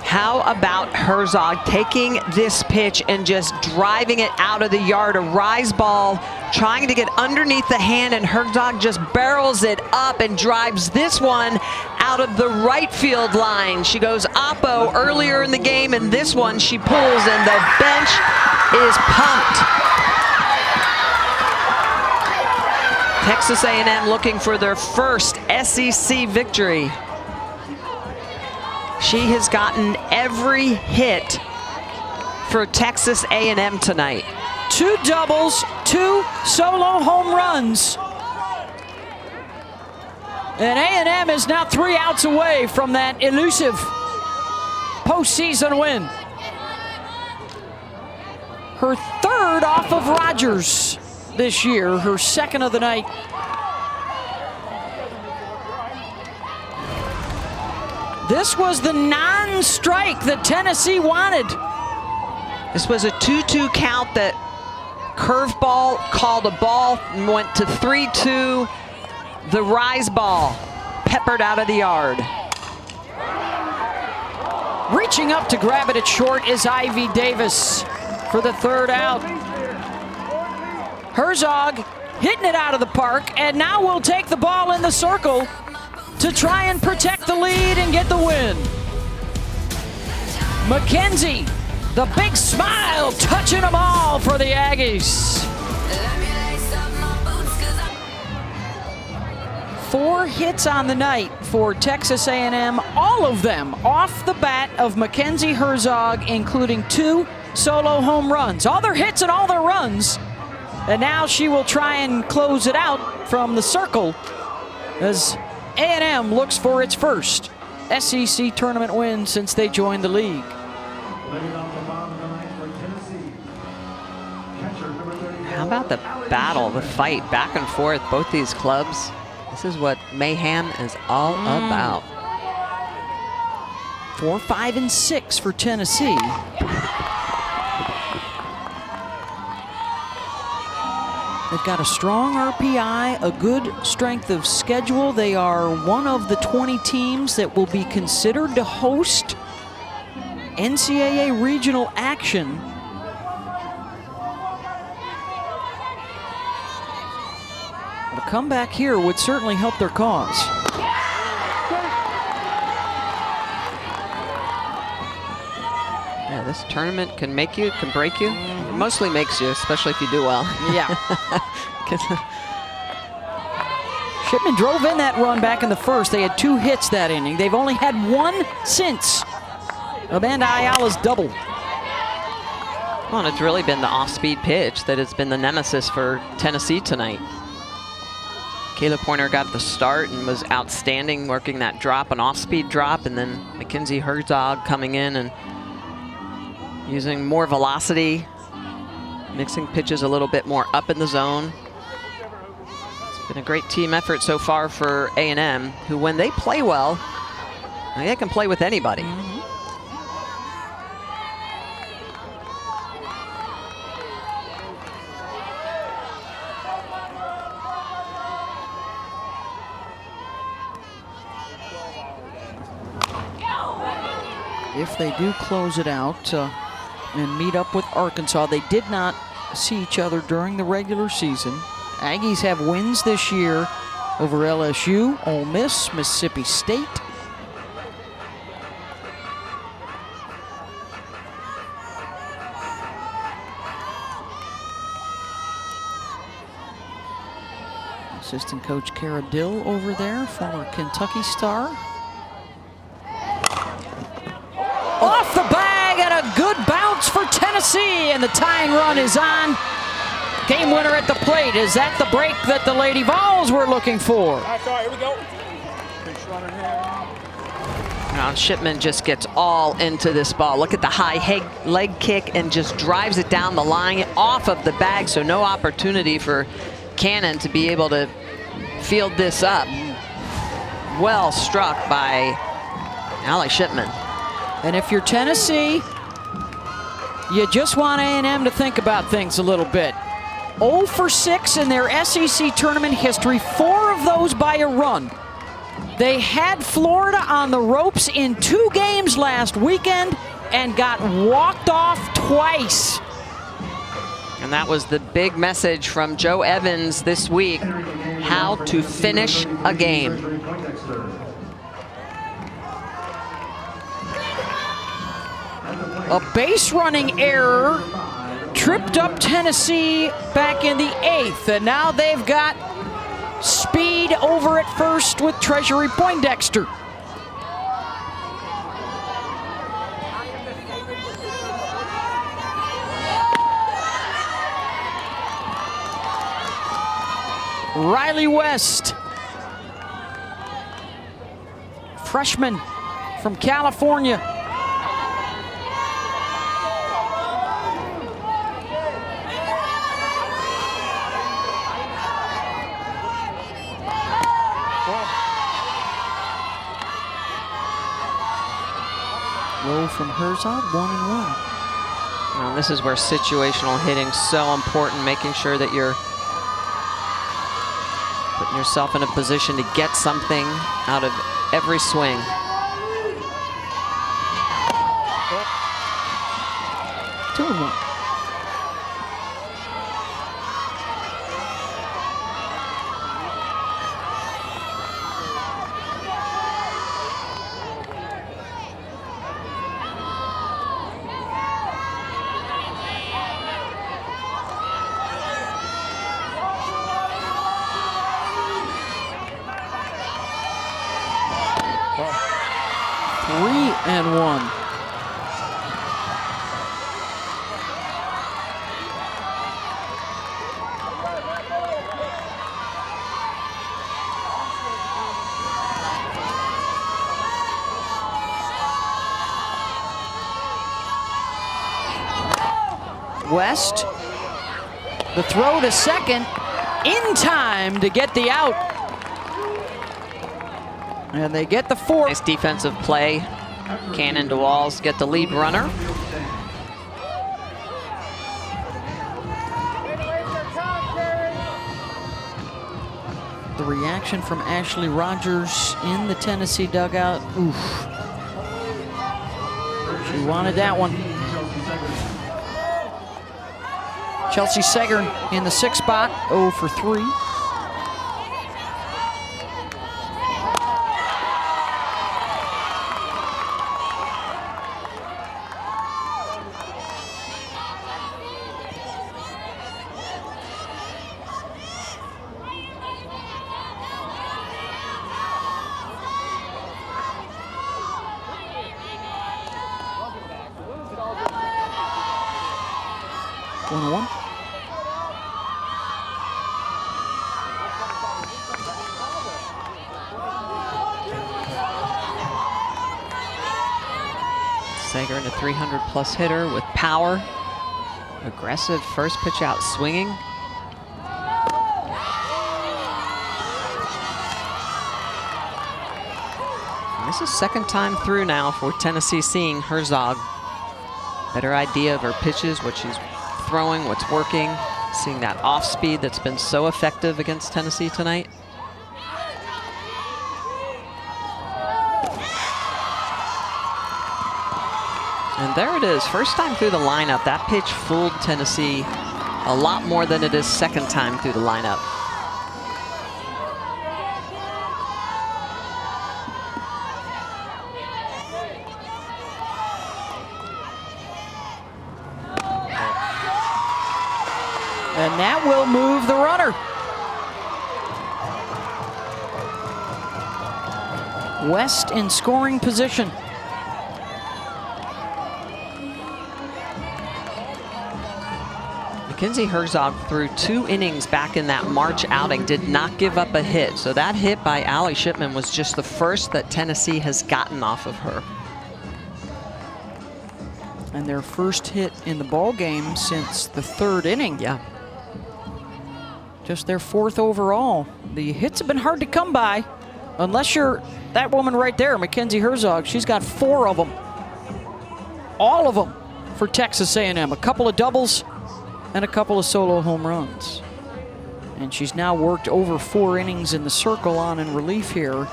How about Herzog taking this pitch and just driving it out of the yard? A rise ball trying to get underneath the hand, and Herzog just barrels it up and drives this one out of the right field line. She goes oppo earlier in the game, and this one she pulls, and the bench is pumped. Texas A&M looking for their first SEC victory. She has gotten every hit for Texas A&M tonight. 2 doubles, 2 solo home runs. And A&M is now 3 outs away from that elusive postseason win. Her 3rd off of Rogers this year, her 2nd of the night. This was the non-strike that Tennessee wanted. This was a 2-2 count that curveball called a ball, went to 3-2. The rise ball peppered out of the yard. Reaching up to grab it at short is Ivy Davis for the 3rd out. Herzog hitting it out of the park, and now will take the ball in the circle to try and protect the lead and get the win. Mackenzie, the big smile, touching them all for the Aggies. 4 hits on the night for Texas A&M, all of them off the bat of Mackenzie Herzog, including 2 solo home runs. All their hits and all their runs. And now she will try and close it out from the circle as A&M looks for its first SEC tournament win since they joined the league. How about the battle, the fight back and forth, both these clubs? This is what mayhem is all about. 4, 5, and 6 for Tennessee. They've got a strong RPI, a good strength of schedule. They are one of the 20 teams that will be considered to host NCAA regional action. A comeback here would certainly help their cause. Yeah, this tournament can make you, can break you. It mostly makes you, especially if you do well. Yeah. Shipman drove in that run back in the first. They had 2 hits that inning. They've only had 1 since Amanda Ayala's double. Well, and it's really been the off-speed pitch that has been the nemesis for Tennessee tonight. Kayla Pointer got the start and was outstanding working that drop, an off-speed drop, and then Mackenzie Herzog coming in and using more velocity, mixing pitches a little bit more up in the zone. It's been a great team effort so far for A&M, who when they play well, they can play with anybody. If they do close it out and meet up with Arkansas, they did not see each other during the regular season. Aggies have wins this year over LSU, Ole Miss, Mississippi State. Assistant coach Kara Dill over there, former Kentucky star. Off the bag and a good bounce for Tennessee, and the tying run is on. Game winner at the plate. Is that the break that the Lady Vols were looking for? All right, here we go. Now Shipman just gets all into this ball. Look at the high leg kick and just drives it down the line off of the bag, so no opportunity for Cannon to be able to field this up. Well struck by Allie Shipman. And if you're Tennessee, you just want A&M to think about things a little bit. 0 for 6 in their SEC tournament history, 4 of those by a run. They had Florida on the ropes in 2 games last weekend and got walked off twice. And that was the big message from Joe Evans this week, how to finish a game. A base running error tripped up Tennessee back in the 8th, and now they've got speed over at first with Treasury Poindexter. Riley West, freshman from California. Roll from Herzog, 1-1. Well, this is where situational hitting's so important, making sure that you're putting yourself in a position to get something out of every swing. 3-1. West, the throw to second, in time to get the out. And they get the fourth. Nice defensive play. Cannon to Walls get the lead runner. The reaction from Ashley Rogers in the Tennessee dugout. Oof. She wanted that one. Chelsea Segern in the 6th spot, 0 for 3. One. Segern, a 300-plus hitter with power. Aggressive first pitch out swinging. And this is second time through now for Tennessee seeing Herzog. Better idea of her pitches, what she's throwing, what's working. Seeing that off speed that's been so effective against Tennessee tonight. And there it is, first time through the lineup. That pitch fooled Tennessee a lot more than it is second time through the lineup. And that will move the runner. West in scoring position. Mackenzie Herzog threw 2 innings back in that March outing, did not give up a hit. So that hit by Allie Shipman was just the first that Tennessee has gotten off of her. And their first hit in the ball game since the 3rd inning. Yeah. Just their 4th overall. The hits have been hard to come by, unless you're that woman right there, Mackenzie Herzog. She's got 4 of them. All of them for Texas A&M. A couple of doubles and a couple of solo home runs. And she's now worked over 4 innings in the circle on in relief here of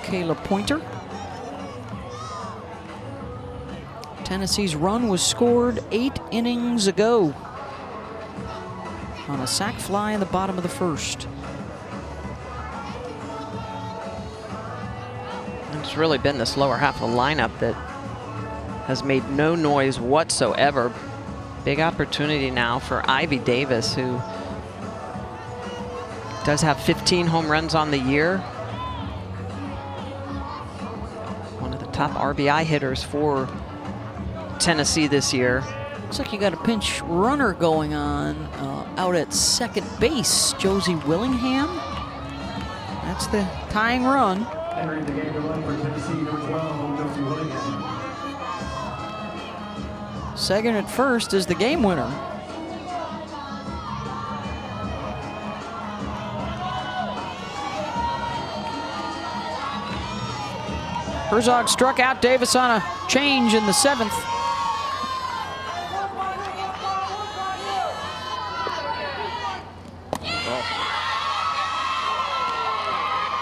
Kayla Pointer. Tennessee's run was scored 8 innings ago on a sac fly in the bottom of the 1st. It's really been this lower half of the lineup that has made no noise whatsoever. Big opportunity now for Ivy Davis, who does have 15 home runs on the year. One of the top RBI hitters for Tennessee this year. Looks like you got a pinch runner going on out at second base. Josie Willingham. That's the tying run. Entering the game to run for Tennessee, number 12, Josie Willingham. Segern at first is the game winner. Herzog struck out Davis on a change in the 7th.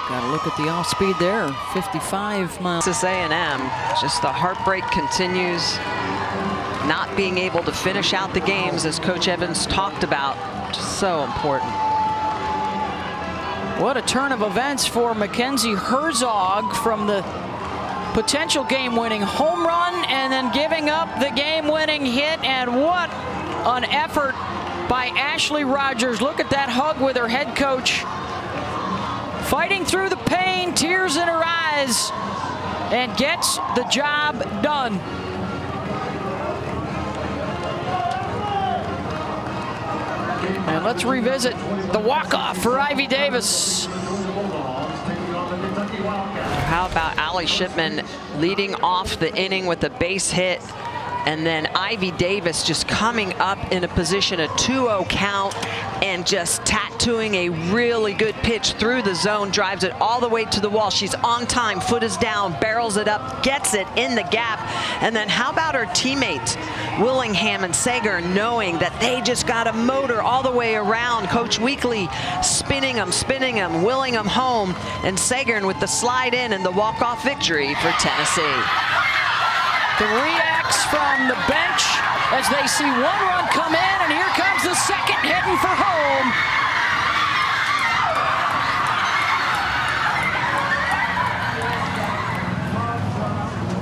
Got to look at the off speed there, 55 miles. Texas A&M, just the heartbreak continues. Not being able to finish out the games, as Coach Evans talked about, just so important. What a turn of events for Mackenzie Herzog, from the potential game-winning home run and then giving up the game-winning hit. And what an effort by Ashley Rogers. Look at that hug with her head coach. fighting through the pain, tears in her eyes, and gets the job done. And let's revisit the walk-off for Ivy Davis. How about Allie Shipman leading off the inning with a base hit, and then Ivy Davis just coming up in a position, a 2-0 count, and just tattooing a really good pitch through the zone, drives it all the way to the wall. She's on time, foot is down, barrels it up, gets it in the gap. And then how about her teammates, Willingham and Sager, knowing that they just got a motor all the way around. Coach Weekly spinning them, willing them home, and Sager with the slide in and the walk-off victory for Tennessee. The reacts from the bench as they see one run come in, and here comes the second heading for home.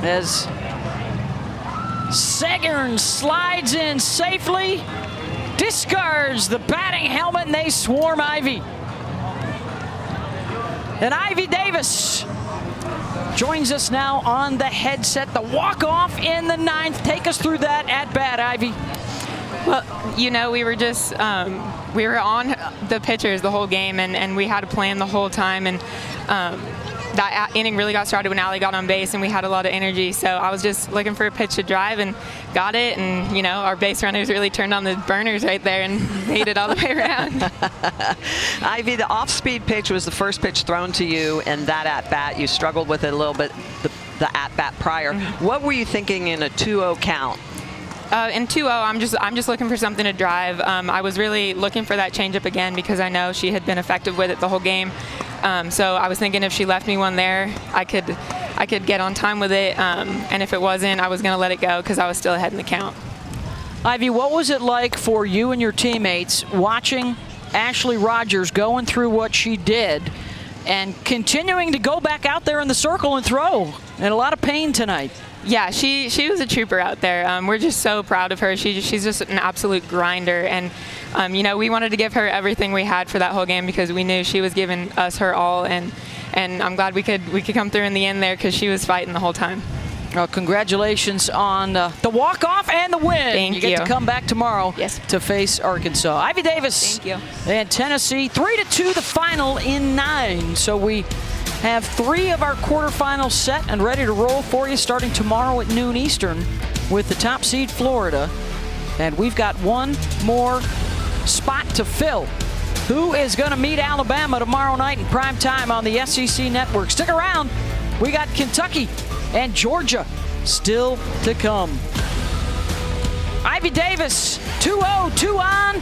As Sagern slides in safely, discards the batting helmet, and they swarm Ivy. And Ivy Davis joins us now on the headset. The walk-off in the 9th. Take us through that at-bat, Ivy. Well, you know, we were just, we were on the pitchers the whole game, and we had a plan the whole time. And that inning really got started when Allie got on base, and we had a lot of energy. So I was just looking for a pitch to drive and got it. And, you know, our base runners really turned on the burners right there and made it all the way around. Ivy, the off-speed pitch was the first pitch thrown to you, and that at-bat, you struggled with it a little bit, the at-bat prior. What were you thinking in a 2-0 count? In 2-0, I'm just looking for something to drive. I was really looking for that changeup again because I know she had been effective with it the whole game. So I was thinking if she left me one there, I could get on time with it. And if it wasn't, I was going to let it go because I was still ahead in the count. Ivy, what was it like for you and your teammates watching Ashley Rogers going through what she did and continuing to go back out there in the circle and throw in a lot of pain tonight? Yeah, she was a trooper out there. We're just so proud of her. She's just an absolute grinder. And, you know, we wanted to give her everything we had for that whole game because we knew she was giving us her all. And I'm glad we could come through in the end there because she was fighting the whole time. Well, congratulations on the walk-off and the win. Thank you. You get to come back tomorrow Yes. to face Arkansas. Ivy Davis. Thank you. And Tennessee, 3-2 the final in 9. So we have 3 of our quarterfinals set and ready to roll for you starting tomorrow at noon Eastern with the top seed Florida. And we've got one more spot to fill. Who is going to meet Alabama tomorrow night in prime time on the SEC Network? Stick around. We got Kentucky and Georgia still to come. Ivy Davis, 2-0, 2 on.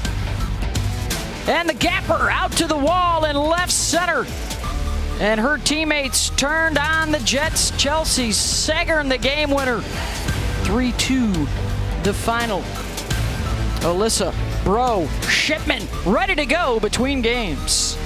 And the gapper out to the wall in left center. And her teammates turned on the Jets. Chelsea Sagern, the game winner. 3-2, the final. Alyssa, Bro, Shipman, ready to go between games.